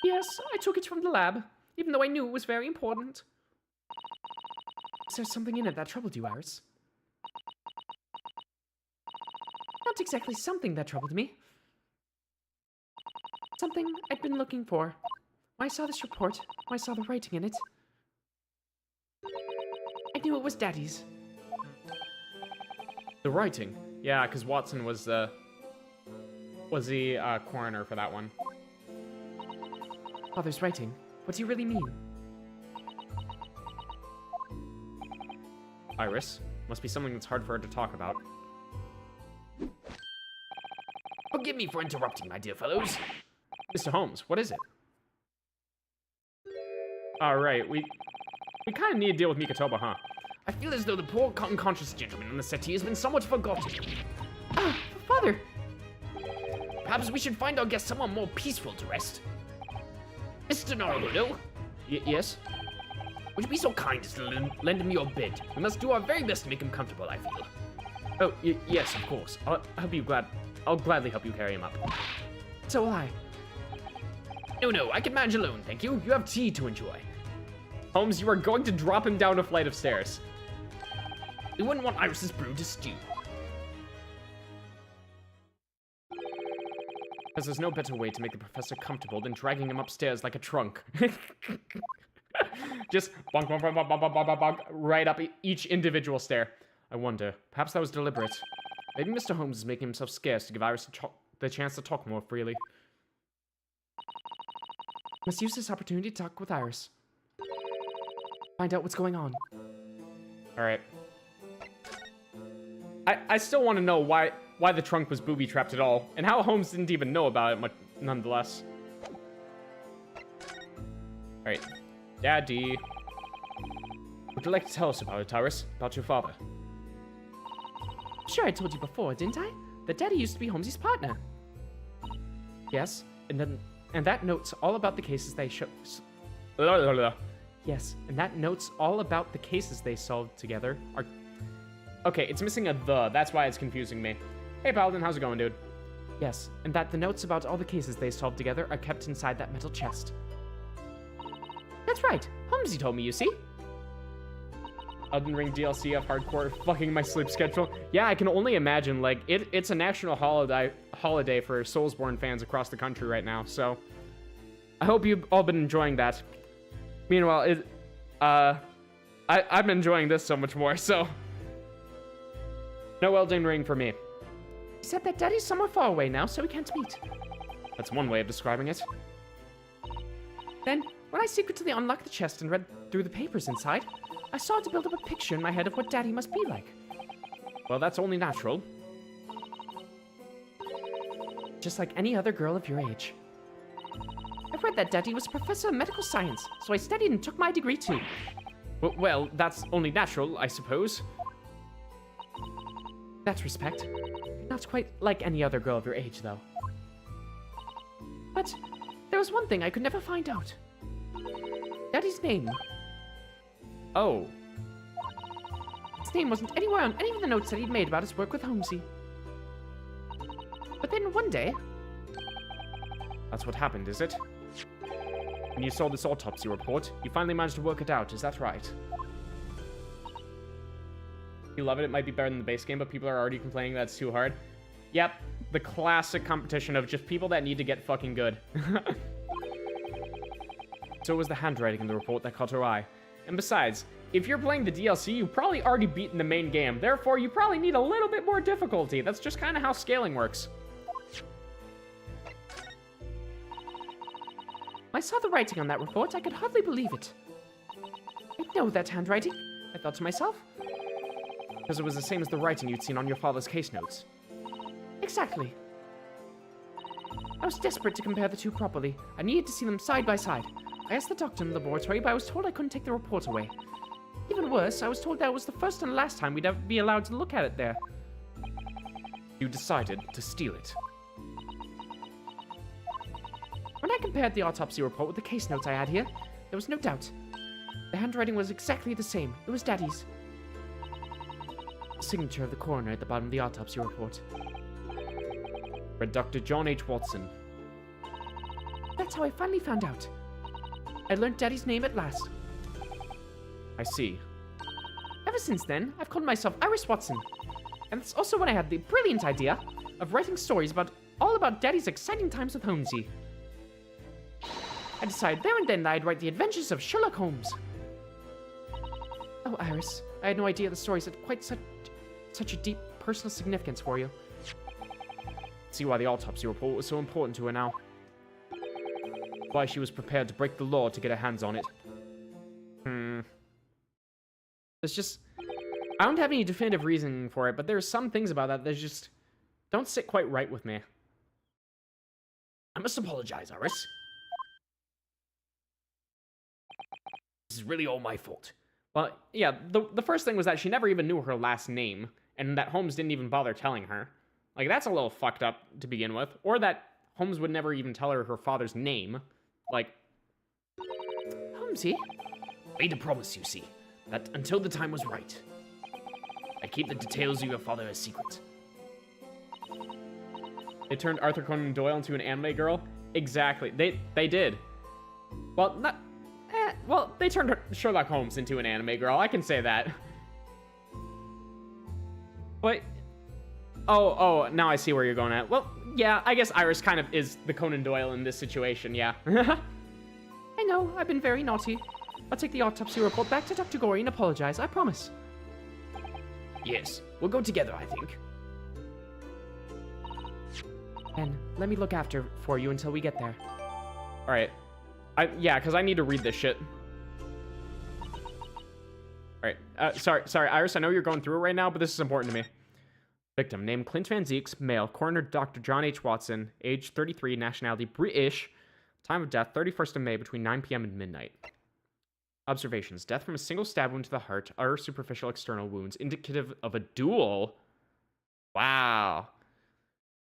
Yes, I took it from the lab, even though I knew it was very important. Is there something in it that troubled you, Iris? Not exactly something that troubled me. Something I'd been looking for. When I saw this report, when I saw the writing in it, I knew it was Daddy's. The writing? Yeah, because Watson was the coroner for that one. Father's writing? What do you really mean? Iris, must be something that's hard for her to talk about. Forgive me for interrupting, my dear fellows. Mr. Holmes, what is it? Alright, we kind of need to deal with Mikotoba, huh? I feel as though the poor unconscious gentleman on the settee has been somewhat forgotten. Ah, Father! Perhaps we should find our guest somewhere more peaceful to rest. Mr. Naruto, Yes? would you be so kind as to lend him your bed? We must do our very best to make him comfortable, I feel. Oh, yes, of course. I'll gladly help you carry him up. So will I. No, I can manage alone, thank you. You have tea to enjoy. Holmes, you are going to drop him down a flight of stairs. We wouldn't want Iris's brew to stew. Because there's no better way to make the professor comfortable than dragging him upstairs like a trunk. Just bonk, bonk, bonk, bonk, bonk, bonk, bonk, bonk, right up each individual stair. I wonder, perhaps that was deliberate. Maybe Mr. Holmes is making himself scarce to give Iris the chance to talk more freely. Must use this opportunity to talk with Iris. Find out what's going on. Alright. I still want to know why the trunk was booby-trapped at all, and how Holmes didn't even know about it much, nonetheless. Alright. Daddy. Would you like to tell us about it, Iris? About your father? Sure, I told you before, didn't I? That Daddy used to be Holmesy's partner. Yes, and that notes all about the cases they Yes, and that notes all about the cases they solved together are... Okay, it's missing a the. That's why it's confusing me. Hey, Paladin, how's it going, dude? Yes, and that the notes about all the cases they solved together are kept inside that metal chest. That's right. Holmesy told me, you see? Elden Ring DLC of hardcore fucking my sleep schedule. Yeah, I can only imagine. Like, it's a national holiday for Soulsborne fans across the country right now, so... I hope you've all been enjoying that. Meanwhile, I'm enjoying this so much more, so... No Elden Ring for me. He said that Daddy's somewhere far away now, so we can't meet. That's one way of describing it. Then, when I secretly unlocked the chest and read through the papers inside, I started to build up a picture in my head of what Daddy must be like. Well, that's only natural. Just like any other girl of your age. I read that Daddy was a professor of medical science, so I studied and took my degree too. Well, that's only natural, I suppose. That's respect. Not quite like any other girl of your age, though. But there was one thing I could never find out. Daddy's name. Oh. His name wasn't anywhere on any of the notes that he'd made about his work with Holmesy. But then one day... That's what happened, is it? When you saw this autopsy report, you finally managed to work it out, is that right? You love it, it might be better than the base game, but people are already complaining that it's too hard. Yep, the classic competition of just people that need to get fucking good. So it was the handwriting in the report that caught her eye. And besides, if you're playing the DLC, you've probably already beaten the main game. Therefore, you probably need a little bit more difficulty. That's just kind of how scaling works. When I saw the writing on that report, I could hardly believe it. I know that handwriting, I thought to myself. Because it was the same as the writing you'd seen on your father's case notes. Exactly. I was desperate to compare the two properly. I needed to see them side by side. I asked the doctor in the laboratory, but I was told I couldn't take the report away. Even worse, I was told that it was the first and last time we'd ever be allowed to look at it there. you decided to steal it. When I compared the autopsy report with the case notes I had here, there was no doubt. The handwriting was exactly the same. It was Daddy's. The signature of the coroner at the bottom of the autopsy report. Read Dr. John H. Watson. That's how I finally found out. I learned Daddy's name at last. I see. Ever since then, I've called myself Iris Watson. And that's also when I had the brilliant idea of writing stories all about Daddy's exciting times with Holmesy. I decided there and then that I'd write the adventures of Sherlock Holmes. Oh, Iris, I had no idea the stories had quite such a deep personal significance for you. See why the autopsy report was so important to her now. Why she was prepared to break the law to get her hands on it. There's just... I don't have any definitive reasoning for it, but there's some things about that just don't sit quite right with me. I must apologize, Iris. This is really all my fault. Well, yeah, the first thing was that she never even knew her last name, and that Holmes didn't even bother telling her. Like, that's a little fucked up to begin with. Or that Holmes would never even tell her father's name. Like... Holmesy? Made a promise, you see, that until the time was right, I'd keep the details of your father a secret. They turned Arthur Conan Doyle into an anime girl? Exactly. They did. Well, not... well, they turned Sherlock Holmes into an anime girl. I can say that. But... Oh, now I see where you're going at. Well, yeah, I guess Iris kind of is the Conan Doyle in this situation, yeah. I know, I've been very naughty. I'll take the autopsy report back to Dr. Gorey and apologize, I promise. Yes, we'll go together, I think. Ben, let me look after for you until we get there. Alright. Yeah, because I need to read this shit. Alright, sorry, Iris, I know you're going through it right now, but this is important to me. Victim, named Clint Van Zeeks, male, coroner Dr. John H. Watson, age 33, nationality British, time of death 31st of May between 9 p.m. and midnight. Observations, death from a single stab wound to the heart, other superficial external wounds, indicative of a duel. Wow.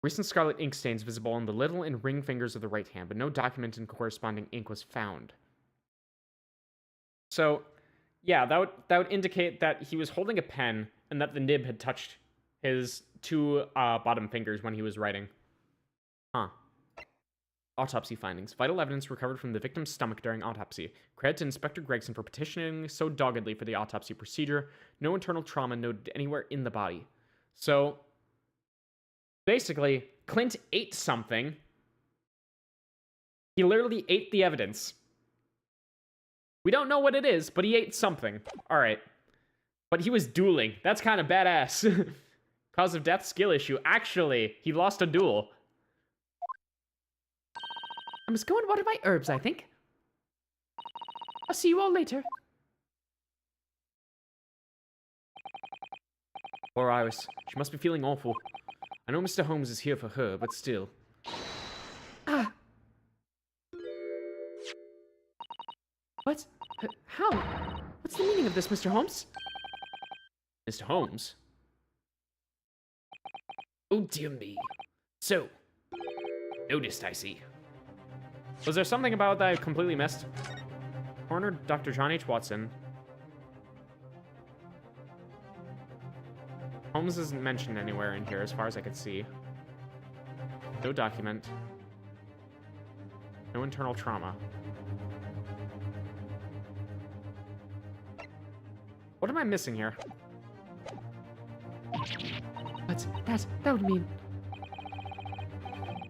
Recent scarlet ink stains visible on the little and ring fingers of the right hand, but no documented corresponding ink was found. So, yeah, that would indicate that he was holding a pen and that the nib had touched his two bottom fingers when he was writing. Huh. Autopsy findings. Vital evidence recovered from the victim's stomach during autopsy. Credit to Inspector Gregson for petitioning so doggedly for the autopsy procedure. No internal trauma noted anywhere in the body. So, basically, Clint ate something. He literally ate the evidence. We don't know what it is, but he ate something. Alright. But he was dueling. That's kind of badass. Cause of death, skill issue. Actually, he lost a duel. I must go and water my herbs, I think. I'll see you all later. Poor Iris. She must be feeling awful. I know Mr. Holmes is here for her, but still. Ah. What? How? What's the meaning of this, Mr. Holmes? Mr. Holmes? Oh, dear me. So, noticed, I see. Was there something about that I completely missed? Coroner Dr. John H. Watson. Holmes isn't mentioned anywhere in here as far as I could see. No document. No internal trauma. What am I missing here? But that would mean...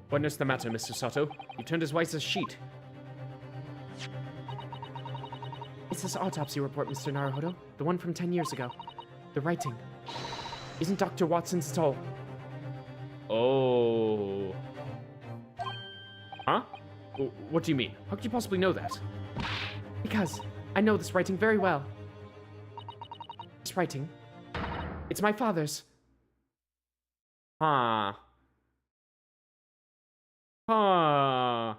What is the matter, Mr. Sato? You turned as white as a sheet. It's this autopsy report, Mr. Naruhodo. The one from 10 years ago. The writing isn't Dr. Watson's at all. Oh. Huh? What do you mean? How could you possibly know that? Because I know this writing very well. This writing, it's my father's. Huh. Huh.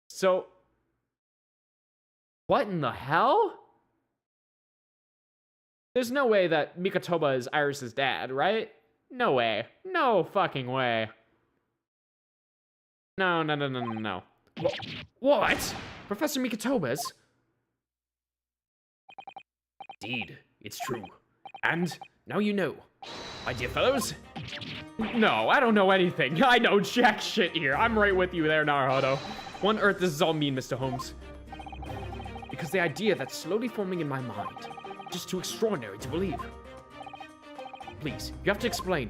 So, what in the hell? There's no way that Mikotoba is Iris's dad, right? No way. No fucking way. No, no, no, no, no, no. What? Professor Mikatoba's? Indeed, it's true. And now you know. My dear fellows, No, I don't know anything. I know jack shit here. I'm right with you there, Naruhodo. What on earth does this all mean, Mr. Holmes? Because the idea that's slowly forming in my mind, just too extraordinary to believe. Please, you have to explain.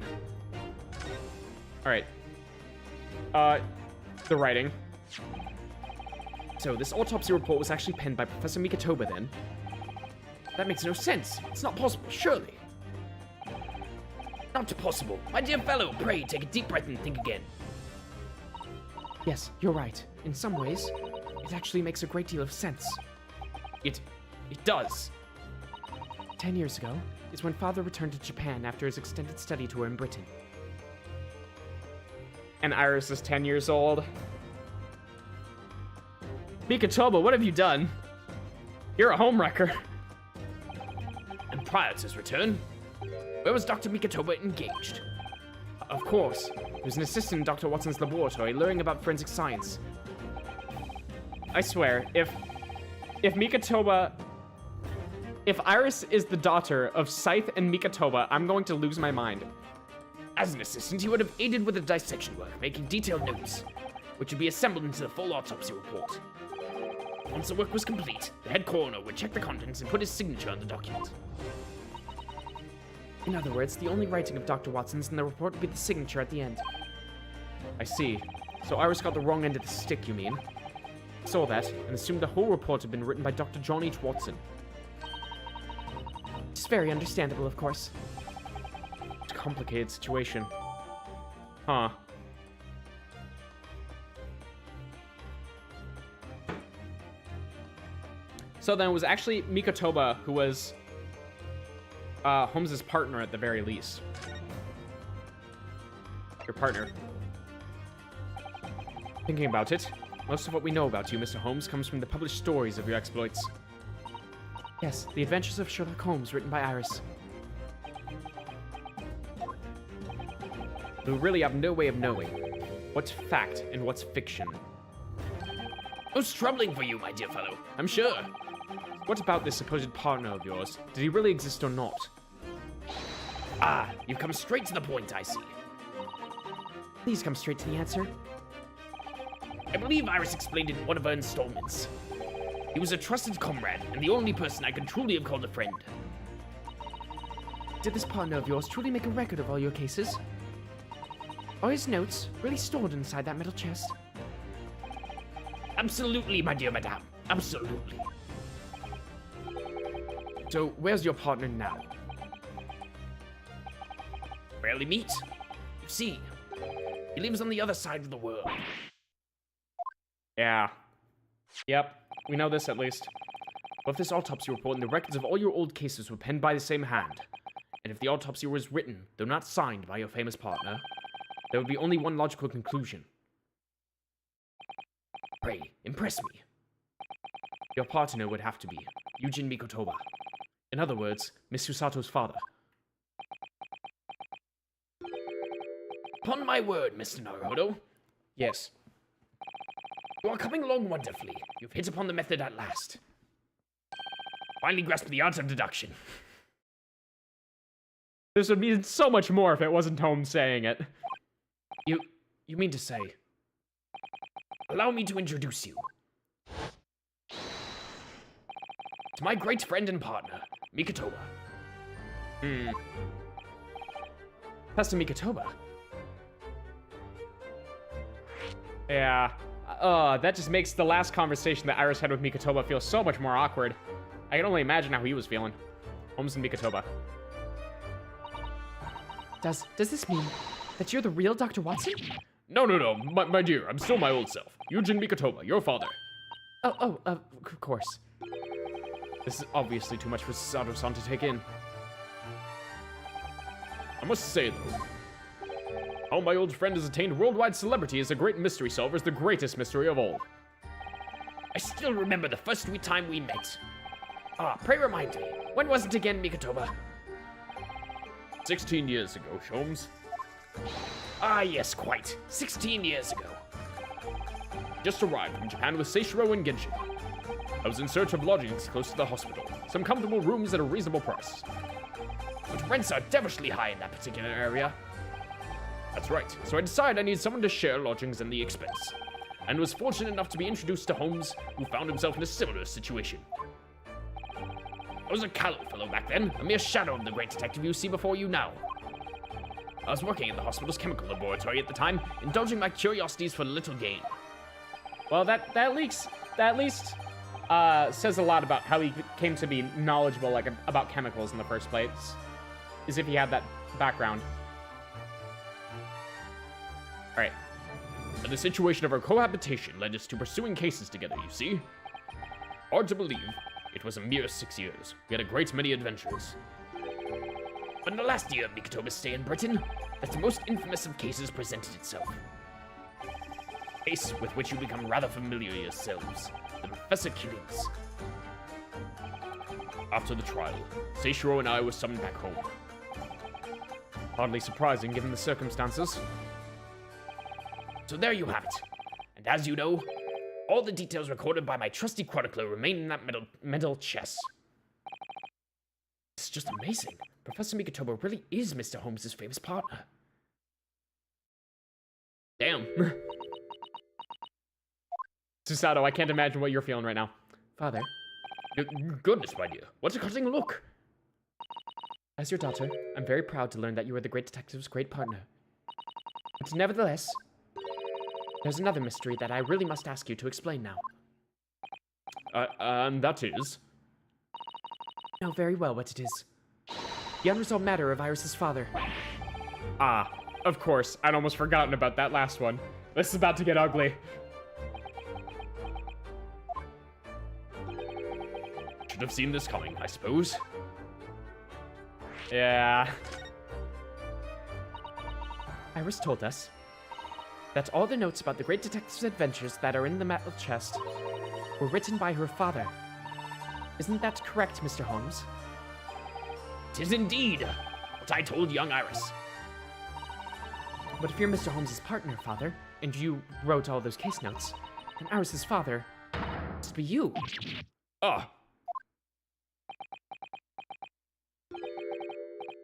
Alright. The writing. So this autopsy report was actually penned by Professor Mikatoba then? That makes no sense. It's not possible, surely. not possible. My dear fellow, pray take a deep breath and think again. Yes, you're right. In some ways, it actually makes a great deal of sense. It does. 10 years ago is when Father returned to Japan after his extended study tour in Britain. And Iris is 10 years old. Mikatoba, what have you done? You're a homewrecker. And prior to his return, where was Dr. Mikatoba engaged? Of course, he was an assistant in Dr. Watson's laboratory learning about forensic science. I swear, if Mikatoba... If Iris is the daughter of Scythe and Mikatoba, I'm going to lose my mind. As an assistant, he would have aided with the dissection work, making detailed notes, which would be assembled into the full autopsy report. Once the work was complete, the head coroner would check the contents and put his signature on the document. In other words, the only writing of Dr. Watson's in the report would be the signature at the end. I see. So Iris got the wrong end of the stick, you mean? Saw that, and assumed the whole report had been written by Dr. John H. Watson. It's very understandable, of course. It's a complicated situation. Huh. So then it was actually Mikatoba who was Holmes's partner at the very least. Your partner. Thinking about it, most of what we know about you, Mr. Holmes, comes from the published stories of your exploits. Yes, The Adventures of Sherlock Holmes, written by Iris. We really have no way of knowing what's fact and what's fiction. Most troubling for you, my dear fellow, I'm sure. What about this supposed partner of yours? Did he really exist or not? Ah, you've come straight to the point, I see. Please come straight to the answer. I believe Iris explained it in one of her installments. He was a trusted comrade, and the only person I could truly have called a friend. Did this partner of yours truly make a record of all your cases? Are his notes really stored inside that metal chest? Absolutely, my dear madame. Absolutely. So, where's your partner now? Rarely meet. You see, he lives on the other side of the world. Yeah. Yep, we know this at least. But if this autopsy report and the records of all your old cases were penned by the same hand, and if the autopsy was written, though not signed, by your famous partner, there would be only one logical conclusion. Pray, impress me. Your partner would have to be Yujin Mikotoba. In other words, Miss Susato's father. Upon my word, Mr. Naruhodo, Yes. you are coming along wonderfully. You've hit upon the method at last. Finally grasped the art of deduction. This would mean so much more if it wasn't Holmes saying it. You mean to say... Allow me to introduce you. To my great friend and partner, Mikatoba. Professor Mikatoba. Yeah. That just makes the last conversation that Iris had with Mikatoba feel so much more awkward. I can only imagine how he was feeling. Holmes and Mikatoba. Does this mean that you're the real Dr. Watson? No, my dear, I'm still my old self. Yujin Mikatoba, your father. Of course. This is obviously too much for Sato-san to take in. I must say, though, how my old friend has attained worldwide celebrity as a great mystery solver is the greatest mystery of all. I still remember the first time we met. Ah, pray remind me, when was it again, Mikatoba? 16 years ago, Sholmes. Ah, yes, quite. 16 years ago. Just arrived from Japan with Seishiro and Genshin. I was in search of lodgings close to the hospital. Some comfortable rooms at a reasonable price. But rents are devilishly high in that particular area. That's right. So I decided I need someone to share lodgings and the expense. And was fortunate enough to be introduced to Holmes, who found himself in a similar situation. I was a callow fellow back then, a mere shadow of the great detective you see before you now. I was working in the hospital's chemical laboratory at the time, indulging my curiosities for little gain. Well, that at least says a lot about how he came to be knowledgeable, like, about chemicals in the first place, as if he had that background. All right. And the situation of our cohabitation led us to pursuing cases together, you see. Hard to believe, it was a mere 6 years. We had a great many adventures. But in the last year of Mikotoba's stay in Britain, that the most infamous of cases presented itself. A case with which you become rather familiar yourselves, the Professor killings. After the trial, Seishiro and I were summoned back home. Hardly surprising given the circumstances. So there you have it. And as you know, all the details recorded by my trusty chronicler remain in that metal chest. It's just amazing. Professor Mikotoba really is Mr. Holmes' famous partner. Damn. Susato, I can't imagine what you're feeling right now. Father, Goodness, my dear. What a cutting look. as your daughter, I'm very proud to learn that you are the great detective's great partner. But nevertheless, there's another mystery that I really must ask you to explain now. And that is? I know very well what it is. The unresolved matter of Iris's father. Ah, of course. I'd almost forgotten about that last one. This is about to get ugly. Should have seen this coming, I suppose. Yeah. Iris told us that all the notes about the great detective's adventures that are in the metal chest were written by her father. Isn't that correct, Mr. Holmes? 'Tis indeed what I told young Iris. But if you're Mr. Holmes' partner, Father, and you wrote all those case notes, then Iris' father must be you. Ah,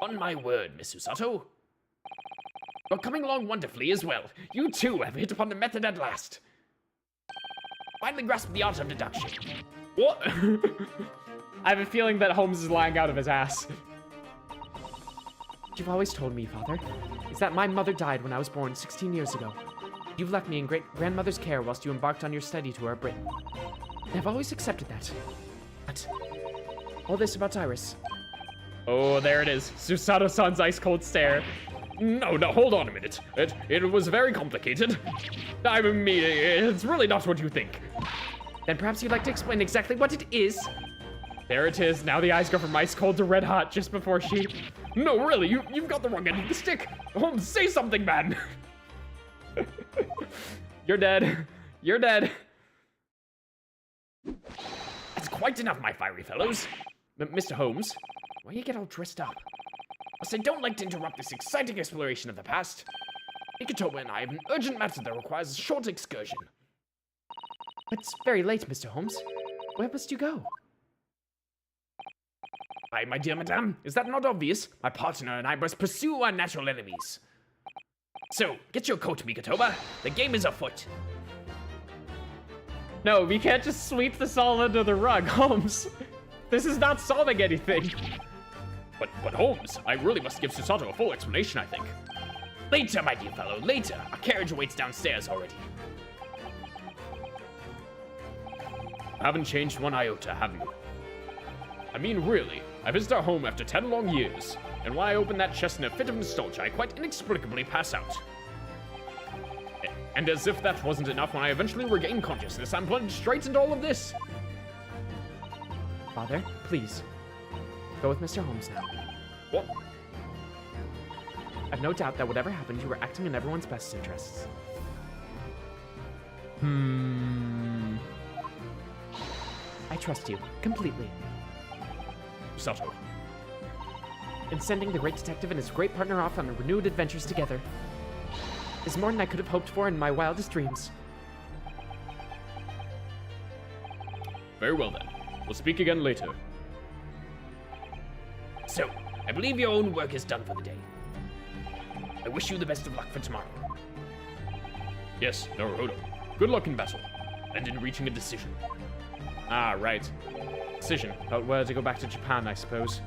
On my word, Miss Susato. You're coming along wonderfully as well. You too have hit upon the method at last. Finally grasped the art of deduction. What? I have a feeling that Holmes is lying out of his ass. What you've always told me, Father, is that my mother died when I was born 16 years ago. You've left me in great-grandmother's care whilst you embarked on your study tour of Britain. And I've always accepted that. But all this about Iris. Oh, there it is. Susato-san's ice-cold stare. no, hold on a minute. It was very complicated. I mean, it's really not what you think. Then perhaps you'd like to explain exactly what it is? There it is. Now the eyes go from ice-cold to red-hot just before she... No, really, you've got the wrong end of the stick. Holmes, say something, man. You're dead. You're dead. That's quite enough, my fiery fellows. Mr. Holmes? Why you get all dressed up? Whilst I don't like to interrupt this exciting exploration of the past, Mikotoba and I have an urgent matter that requires a short excursion. But it's very late, Mr. Holmes. Where must you go? Why, my dear madame, is that not obvious? My partner and I must pursue our natural enemies. So, get your coat, Mikotoba. The game is afoot. No, we can't just sweep this all under the rug, Holmes. This is not solving anything. But Holmes, I really must give Susato a full explanation, I think. Later, my dear fellow, later. Our carriage awaits downstairs already. Haven't changed one iota, have you? I mean, really, I visit our home after 10 long years, and when I open that chest in a fit of nostalgia, I quite inexplicably pass out. And as if that wasn't enough, when I eventually regain consciousness, I'm plunged straight into all of this. Father, please. Go with Mr. Holmes now. What? I've no doubt that whatever happened, you were acting in everyone's best interests. I trust you, completely. Susato. in sending the great detective and his great partner off on renewed adventures together. It's more than I could have hoped for in my wildest dreams. Very well then. We'll speak again later. So, I believe your own work is done for the day. I wish you the best of luck for tomorrow, Yes, Naruhodo. Good luck in battle. and in reaching a decision. Ah, right. Decision about whether to go back to Japan, I suppose.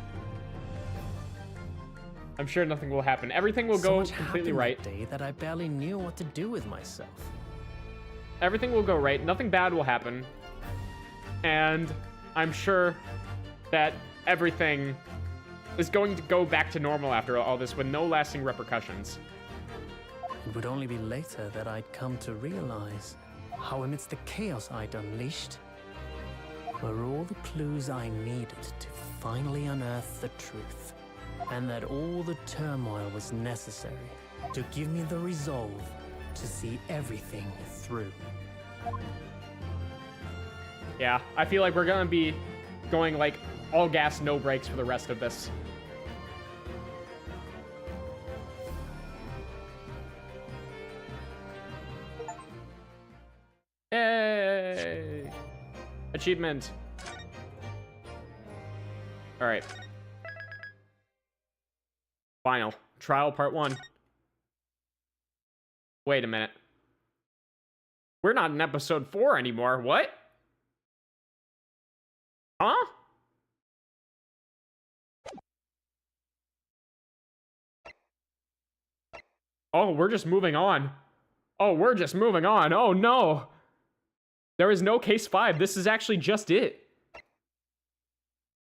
I'm sure nothing will happen. Everything will So go much completely happened right. that day that I barely knew what to do with myself. Everything will go right. Nothing bad will happen. And I'm sure that everything is going to go back to normal after all this with no lasting repercussions. It would only be later that I'd come to realize how amidst the chaos I'd unleashed were all the clues I needed to finally unearth the truth. And that all the turmoil was necessary to give me the resolve to see everything through. Yeah, I feel like we're gonna be going like all gas, no brakes for the rest of this. Yay! Achievement. All right. Final. Trial part 1. Wait a minute. We're not in episode 4 anymore. What? Huh? Oh, we're just moving on. Oh, we're just moving on. Oh, no. There is no case 5. This is actually just it.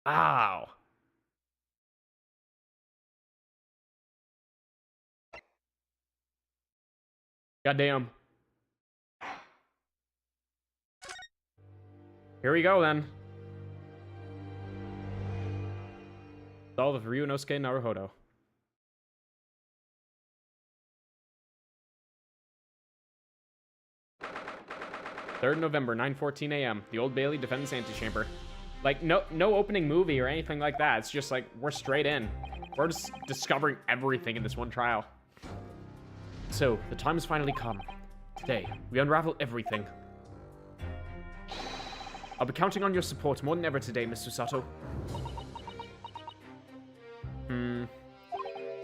Ow. Goddamn. Here we go, then. All of Ryunosuke Naruhodo. Third November, 9:14 a.m. The Old Bailey Defense Antechamber. Like, no opening movie or anything like that. It's just like, we're straight in. We're just discovering everything in this one trial. So, the time has finally come. Today, we unravel everything. I'll be counting on your support more than ever today, Miss Susato.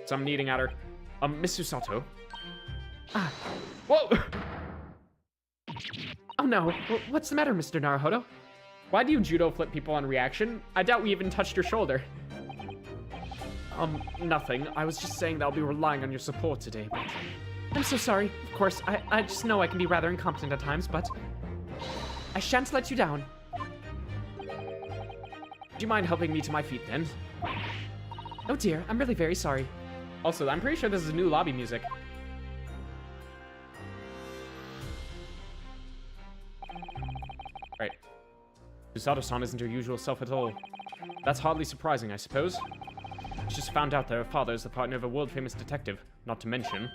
So I'm needing at her. Miss Susato. Ah. Whoa! Oh no, what's the matter, Mr. Naruhodo? Why do you judo flip people on reaction? I doubt we even touched your shoulder. Nothing. I was just saying that I'll be relying on your support today. I'm so sorry. Of course, I just know I can be rather incompetent at times, but I shan't let you down. Do you mind helping me to my feet then? Oh dear, I'm really very sorry. Also, I'm pretty sure this is new lobby music. Right. Susato-san isn't her usual self at all. That's hardly surprising, I suppose. She just found out that her father is the partner of a world-famous detective, not to mention...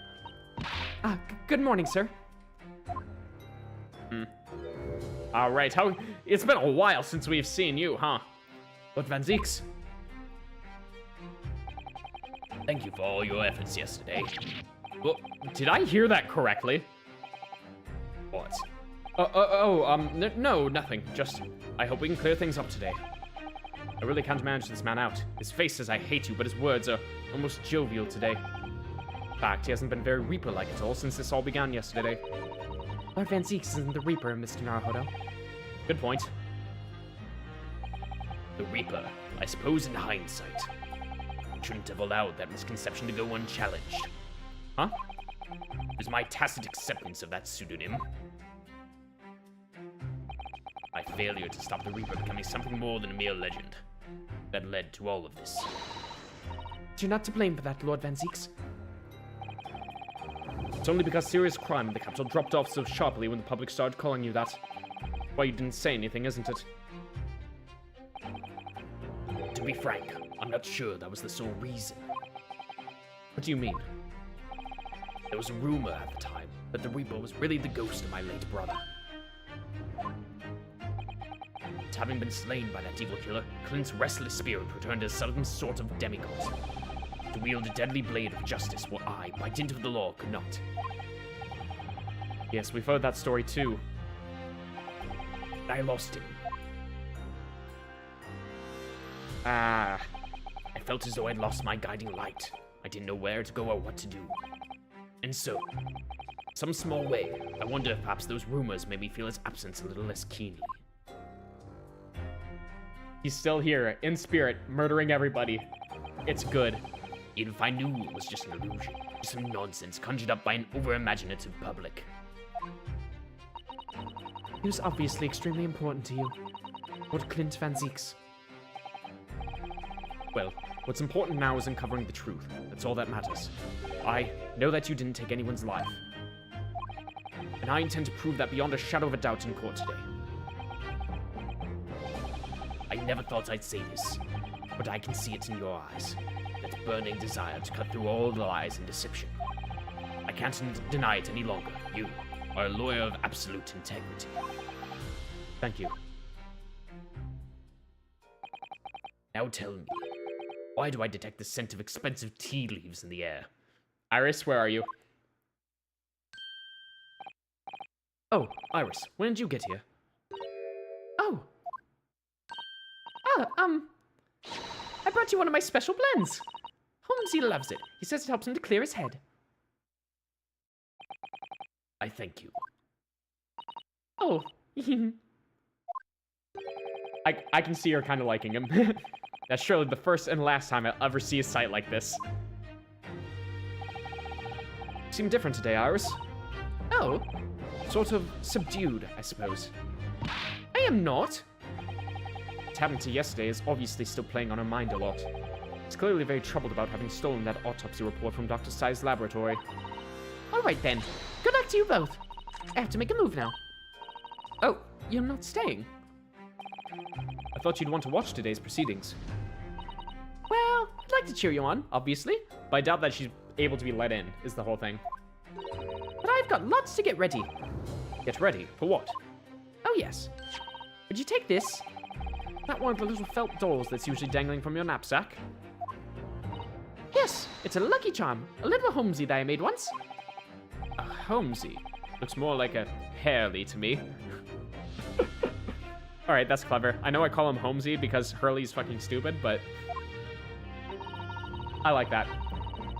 Good morning, sir. Alright, it's been a while since we've seen you, huh? Lord Van Zieks. Thank you for all your efforts yesterday. Well, did I hear that correctly? What? No, nothing. Just, I hope we can clear things up today. I really can't manage this man out. His face says I hate you, but his words are almost jovial today. In fact, he hasn't been very Reaper-like at all since this all began yesterday. Lord Van Zieks isn't the Reaper, Mr. Naruhodo. Good point. The Reaper, I suppose in hindsight, shouldn't have allowed that misconception to go unchallenged. Huh? It was my tacit acceptance of that pseudonym. My failure to stop the Reaper becoming something more than a mere legend that led to all of this. You're not to blame for that, Lord Van Zieks. It's only because serious crime in the capital dropped off so sharply when the public started calling you that. Why you didn't say anything, isn't it? To be frank, I'm not sure that was the sole reason. What do you mean? There was a rumor at the time that the Reaper was really the ghost of my late brother. But having been slain by that evil killer, Clint's restless spirit returned as some sort of demigod. to wield a deadly blade of justice, what I, by dint of the law, could not. Yes, we've heard that story too. I lost him. Ah. I felt as though I'd lost my guiding light. I didn't know where to go or what to do. And so, some small way, I wonder if perhaps those rumors made me feel his absence a little less keenly. He's still here, in spirit, murdering everybody. It's good. Even if I knew it was just an illusion, just some nonsense conjured up by an over-imaginative public. He was obviously extremely important to you. Lord Clint Van Zieks. Well, what's important now is uncovering the truth. That's all that matters. I know that you didn't take anyone's life. And I intend to prove that beyond a shadow of a doubt in court today. I never thought I'd say this, but I can see it in your eyes. That burning desire to cut through all the lies and deception. I can't deny it any longer. You are a lawyer of absolute integrity. Thank you. Now tell me, why do I detect the scent of expensive tea leaves in the air? Iris, where are you? Oh, Iris, when did you get here? Oh. I brought you one of my special blends. Holmesy loves it. He says it helps him to clear his head. I thank you. Oh. I can see her kind of liking him. That's surely the first and last time I'll ever see a sight like this. You seem different today, Iris. Oh, Sort of subdued, I suppose. I am not. What happened to yesterday is obviously still playing on her mind a lot. She's clearly very troubled about having stolen that autopsy report from Dr. Tsai's laboratory. All right then. Good luck to you both. I have to make a move now. Oh, you're not staying? I thought you'd want to watch today's proceedings. Well, I'd like to cheer you on, obviously. But I doubt that she's able to be let in, is the whole thing. But I've got lots to get ready. Get ready. For what? Oh yes. Would you take this? Not one of the little felt dolls that's usually dangling from your knapsack. Yes, it's a lucky charm. A little Holmesy that I made once. A Holmesy. Looks more like a Hurley to me. Alright, that's clever. I know I call him Holmesy because Hurley's fucking stupid, but I like that.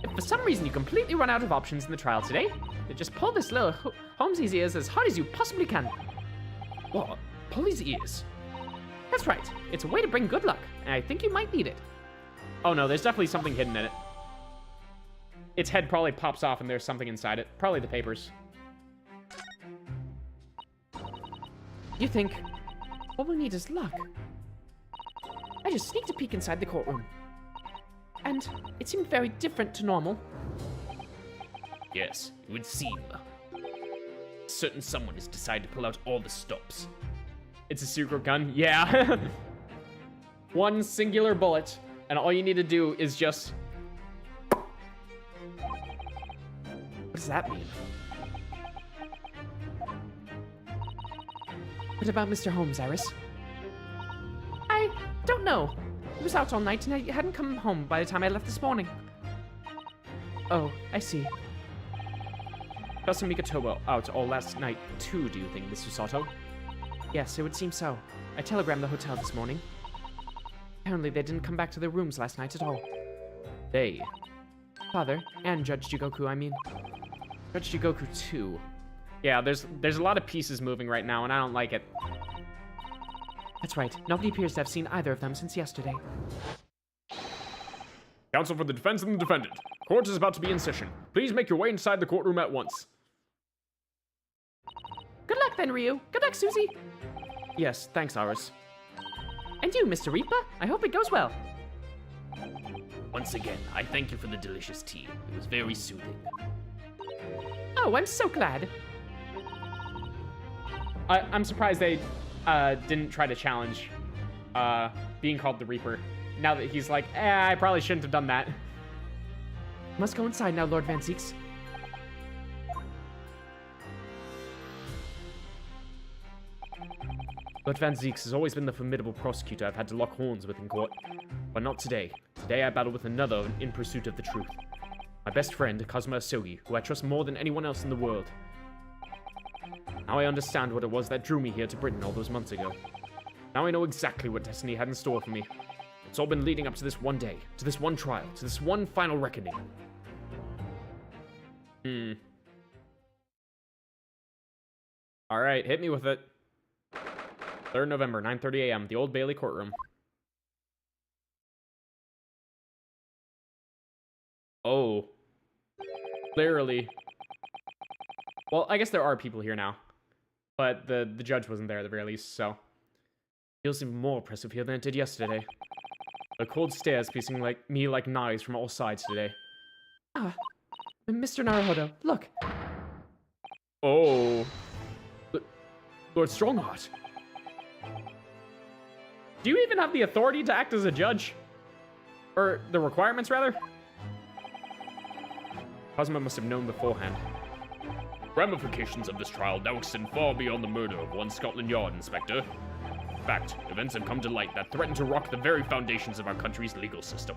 If for some reason you completely run out of options in the trial today, then just pull this little Holmesy's ears as hard as you possibly can. What? Pull his ears? That's right. It's a way to bring good luck, and I think you might need it. Oh no, there's definitely something hidden in it. Its head probably pops off and there's something inside it. Probably the papers. You think all we'll need is luck? I just sneaked a peek inside the courtroom. And it seemed very different to normal. Yes, it would seem. Certain someone has decided to pull out all the stops. It's a secret gun? Yeah. One singular bullet, and all you need to do is just... What does that mean? What about Mr. Holmes, Iris? I don't know. He was out all night and I hadn't come home by the time I left this morning. Oh, I see. Professor Mikotomo out all last night too, do you think, Mr. Sato? Yes, it would seem so. I telegrammed the hotel this morning. Apparently they didn't come back to their rooms last night at all. They. Father, and Judge Jigoku, I mean. Judge Jigoku too. Yeah, there's a lot of pieces moving right now, and I don't like it. That's right. Nobody appears to have seen either of them since yesterday. Counsel for the defense and the defendant. Court is about to be in session. Please make your way inside the courtroom at once. Good luck then, Ryu. Good luck, Susie. Yes, thanks, Iris. And you, Mr. Reaper. I hope it goes well. Once again, I thank you for the delicious tea. It was very soothing. Oh, I'm so glad. I'm surprised they didn't try to challenge being called the Reaper. Now that he's like, I probably shouldn't have done that. Must go inside now, Lord Van Zieks. Lord Van Zieks has always been the formidable prosecutor I've had to lock horns with in court. But not today. Today I battle with another in pursuit of the truth. My best friend, Kazuma Asogi, who I trust more than anyone else in the world. Now I understand what it was that drew me here to Britain all those months ago. Now I know exactly what destiny had in store for me. It's all been leading up to this one day, to this one trial, to this one final reckoning. Alright, hit me with it. 3rd November, 9:30 a.m., the Old Bailey courtroom. Oh. Clearly. Well, I guess there are people here now. But the judge wasn't there at the very least, so. Feels even more oppressive here than it did yesterday. The cold stares piercing me like knives from all sides today. Ah, Mr. Naruhodo, look. Oh. Lord Strongheart. Do you even have the authority to act as a judge? Or the requirements, rather? Kazuma must have known beforehand. Ramifications of this trial now extend far beyond the murder of one Scotland Yard inspector. In fact, events have come to light that threaten to rock the very foundations of our country's legal system.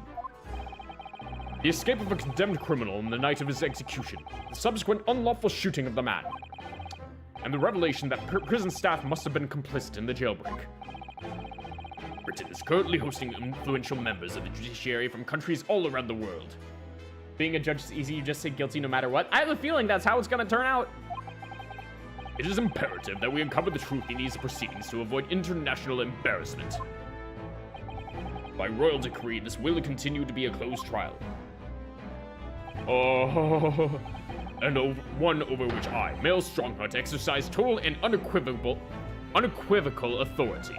The escape of a condemned criminal on the night of his execution, the subsequent unlawful shooting of the man, and the revelation that prison staff must have been complicit in the jailbreak. Britain is currently hosting influential members of the judiciary from countries all around the world. Being a judge is easy, you just say guilty no matter what. I have a feeling that's how it's gonna turn out. It is imperative that we uncover the truth in these proceedings to avoid international embarrassment. By royal decree, this will continue to be a closed trial. Oh, and one over which I, Male Strongheart, exercise total and unequivocal authority.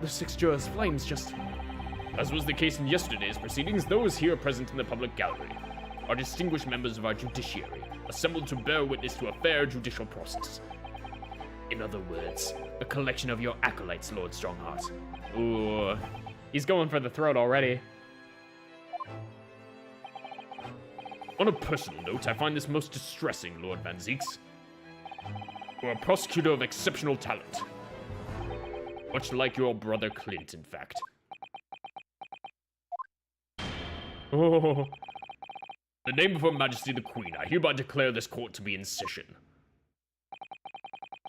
The 6 jurors' flames just... As was the case in yesterday's proceedings, those here present in the public gallery are distinguished members of our judiciary, assembled to bear witness to a fair judicial process. In other words, a collection of your acolytes, Lord Strongheart. Ooh. He's going for the throat already. On a personal note, I find this most distressing, Lord Van Zieks. You are a prosecutor of exceptional talent. Much like your brother Clint, in fact. Oh. In the name of Her Majesty the Queen, I hereby declare this court to be in session.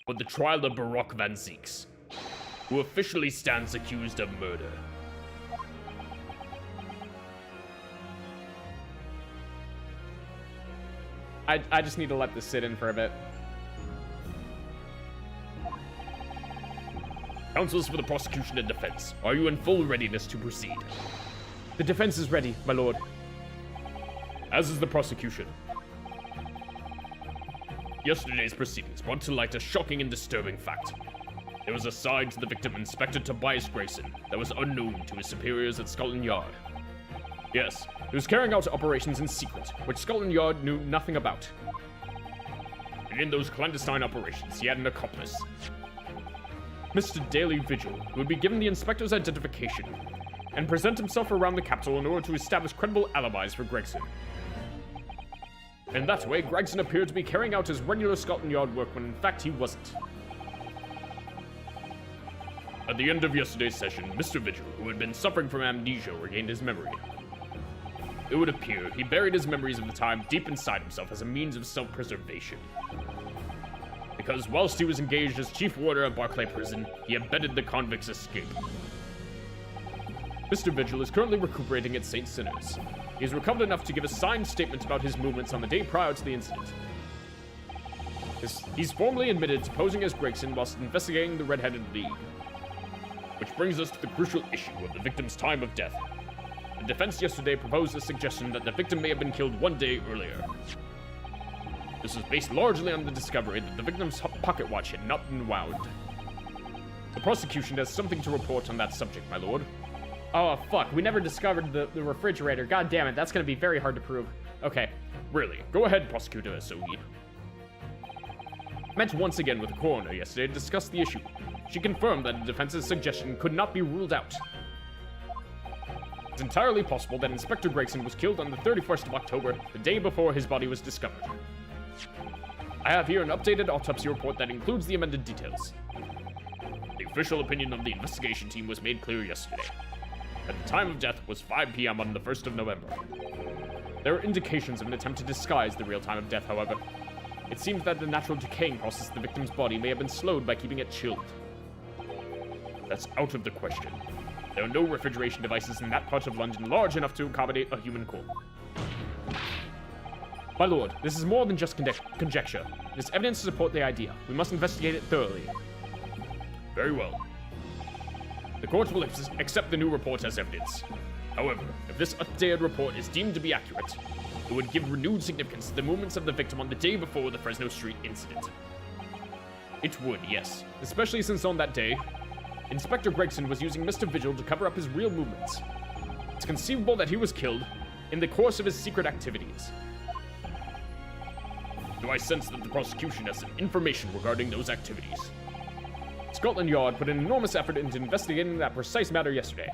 For the trial of Baroque Van Zieks, who officially stands accused of murder. I just need to let this sit in for a bit. Counsels for the prosecution and defense, are you in full readiness to proceed? The defense is ready, my lord. As is the prosecution. Yesterday's proceedings brought to light a shocking and disturbing fact. There was a side to the victim, Inspector Tobias Grayson, that was unknown to his superiors at Scotland Yard. Yes, he was carrying out operations in secret, which Scotland Yard knew nothing about. And in those clandestine operations, he had an accomplice. Mr. Daily Vigil, who would be given the inspector's identification and present himself around the capital in order to establish credible alibis for Gregson. In that way, Gregson appeared to be carrying out his regular Scotland Yard work when in fact he wasn't. At the end of yesterday's session, Mr. Vigil, who had been suffering from amnesia, regained his memory. It would appear he buried his memories of the time deep inside himself as a means of self-preservation. Because whilst he was engaged as chief warder at Barclay Prison, he abetted the convict's escape. Mr. Vigil is currently recuperating at St. Sinners. He has recovered enough to give a signed statement about his movements on the day prior to the incident. He's formally admitted to posing as Gregson whilst investigating the Red-Headed League. Which brings us to the crucial issue of the victim's time of death. The defense yesterday proposed a suggestion that the victim may have been killed one day earlier. This was based largely on the discovery that the victim's pocket watch had not been wound. The prosecution has something to report on that subject, my lord. Oh, fuck. We never discovered the refrigerator. God damn it. That's going to be very hard to prove. Okay. Really, go ahead, Prosecutor Asogi. Met once again with the coroner yesterday to discuss the issue. She confirmed that the defense's suggestion could not be ruled out. It's entirely possible that Inspector Gregson was killed on the 31st of October, the day before his body was discovered. I have here an updated autopsy report that includes the amended details. The official opinion of the investigation team was made clear yesterday. At the time of death was 5 p.m. on the 1st of November. There are indications of an attempt to disguise the real time of death, however. It seems that the natural decaying process of the victim's body may have been slowed by keeping it chilled. That's out of the question. There are no refrigeration devices in that part of London large enough to accommodate a human corpse. My lord, this is more than just conjecture. It is evidence to support the idea. We must investigate it thoroughly. Very well. The court will accept the new report as evidence. However, if this updated report is deemed to be accurate, it would give renewed significance to the movements of the victim on the day before the Fresno Street incident. It would, yes. Especially since on that day, Inspector Gregson was using Mr. Vigil to cover up his real movements. It's conceivable that he was killed in the course of his secret activities. Do I sense that the prosecution has some information regarding those activities? Scotland Yard put an enormous effort into investigating that precise matter yesterday.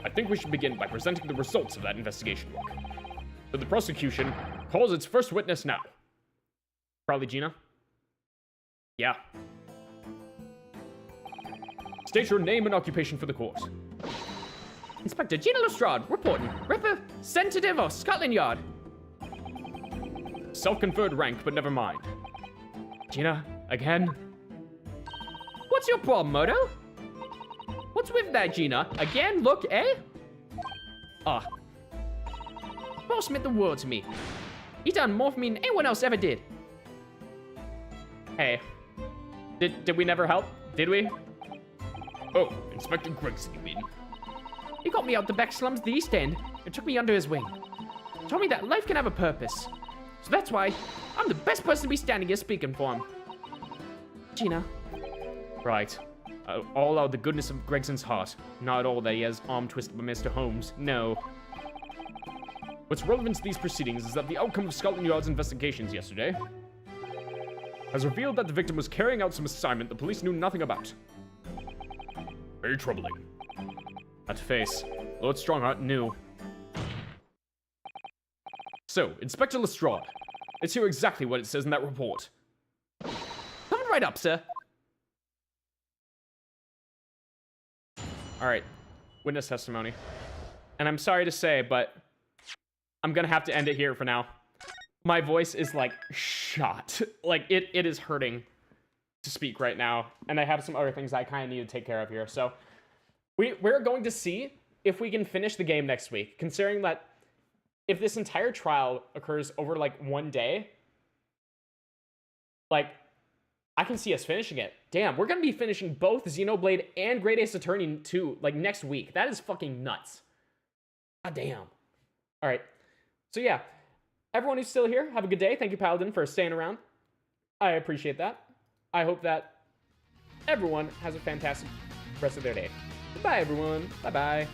I think we should begin by presenting the results of that investigation work. So the prosecution calls its first witness now. Probably Gina? Yeah. State your name and occupation for the court. Inspector Gina Lestrade, reporting. Representative of Scotland Yard. Self-conferred rank, but never mind. Gina, again? What's your problem, Moto? What's with that, Gina? Again, look, eh? Ah. Boss meant the world to me. He done more for me than anyone else ever did. Hey. Did we never help? Did we? Oh, Inspector Gregson, you mean? He got me out the back slums of the East End and took me under his wing. Told me that life can have a purpose. So that's why I'm the best person to be standing here speaking for him. Gina. Right. All out of the goodness of Gregson's heart. Not at all that he has arm twisted by Mr. Holmes. No. What's relevant to these proceedings is that the outcome of Scotland Yard's investigations yesterday has revealed that the victim was carrying out some assignment the police knew nothing about. Very troubling. Not to face. Lord Strongheart knew. So, Inspector Lestrade, let's hear exactly what it says in that report. Coming right up, sir. Alright, witness testimony. And I'm sorry to say, but I'm gonna have to end it here for now. My voice is like shot. Like it is hurting to speak right now. And I have some other things I kind of need to take care of here. So we're going to see if we can finish the game next week, considering that if this entire trial occurs over like one day, like I can see us finishing it. Damn, we're gonna be finishing both Xenoblade and Great Ace Attorney 2 like next week. That is fucking nuts. God damn. All right. So yeah, everyone who's still here, have a good day. Thank you, Paladin, for staying around. I appreciate that. I hope that everyone has a fantastic rest of their day. Bye, everyone. Bye-bye.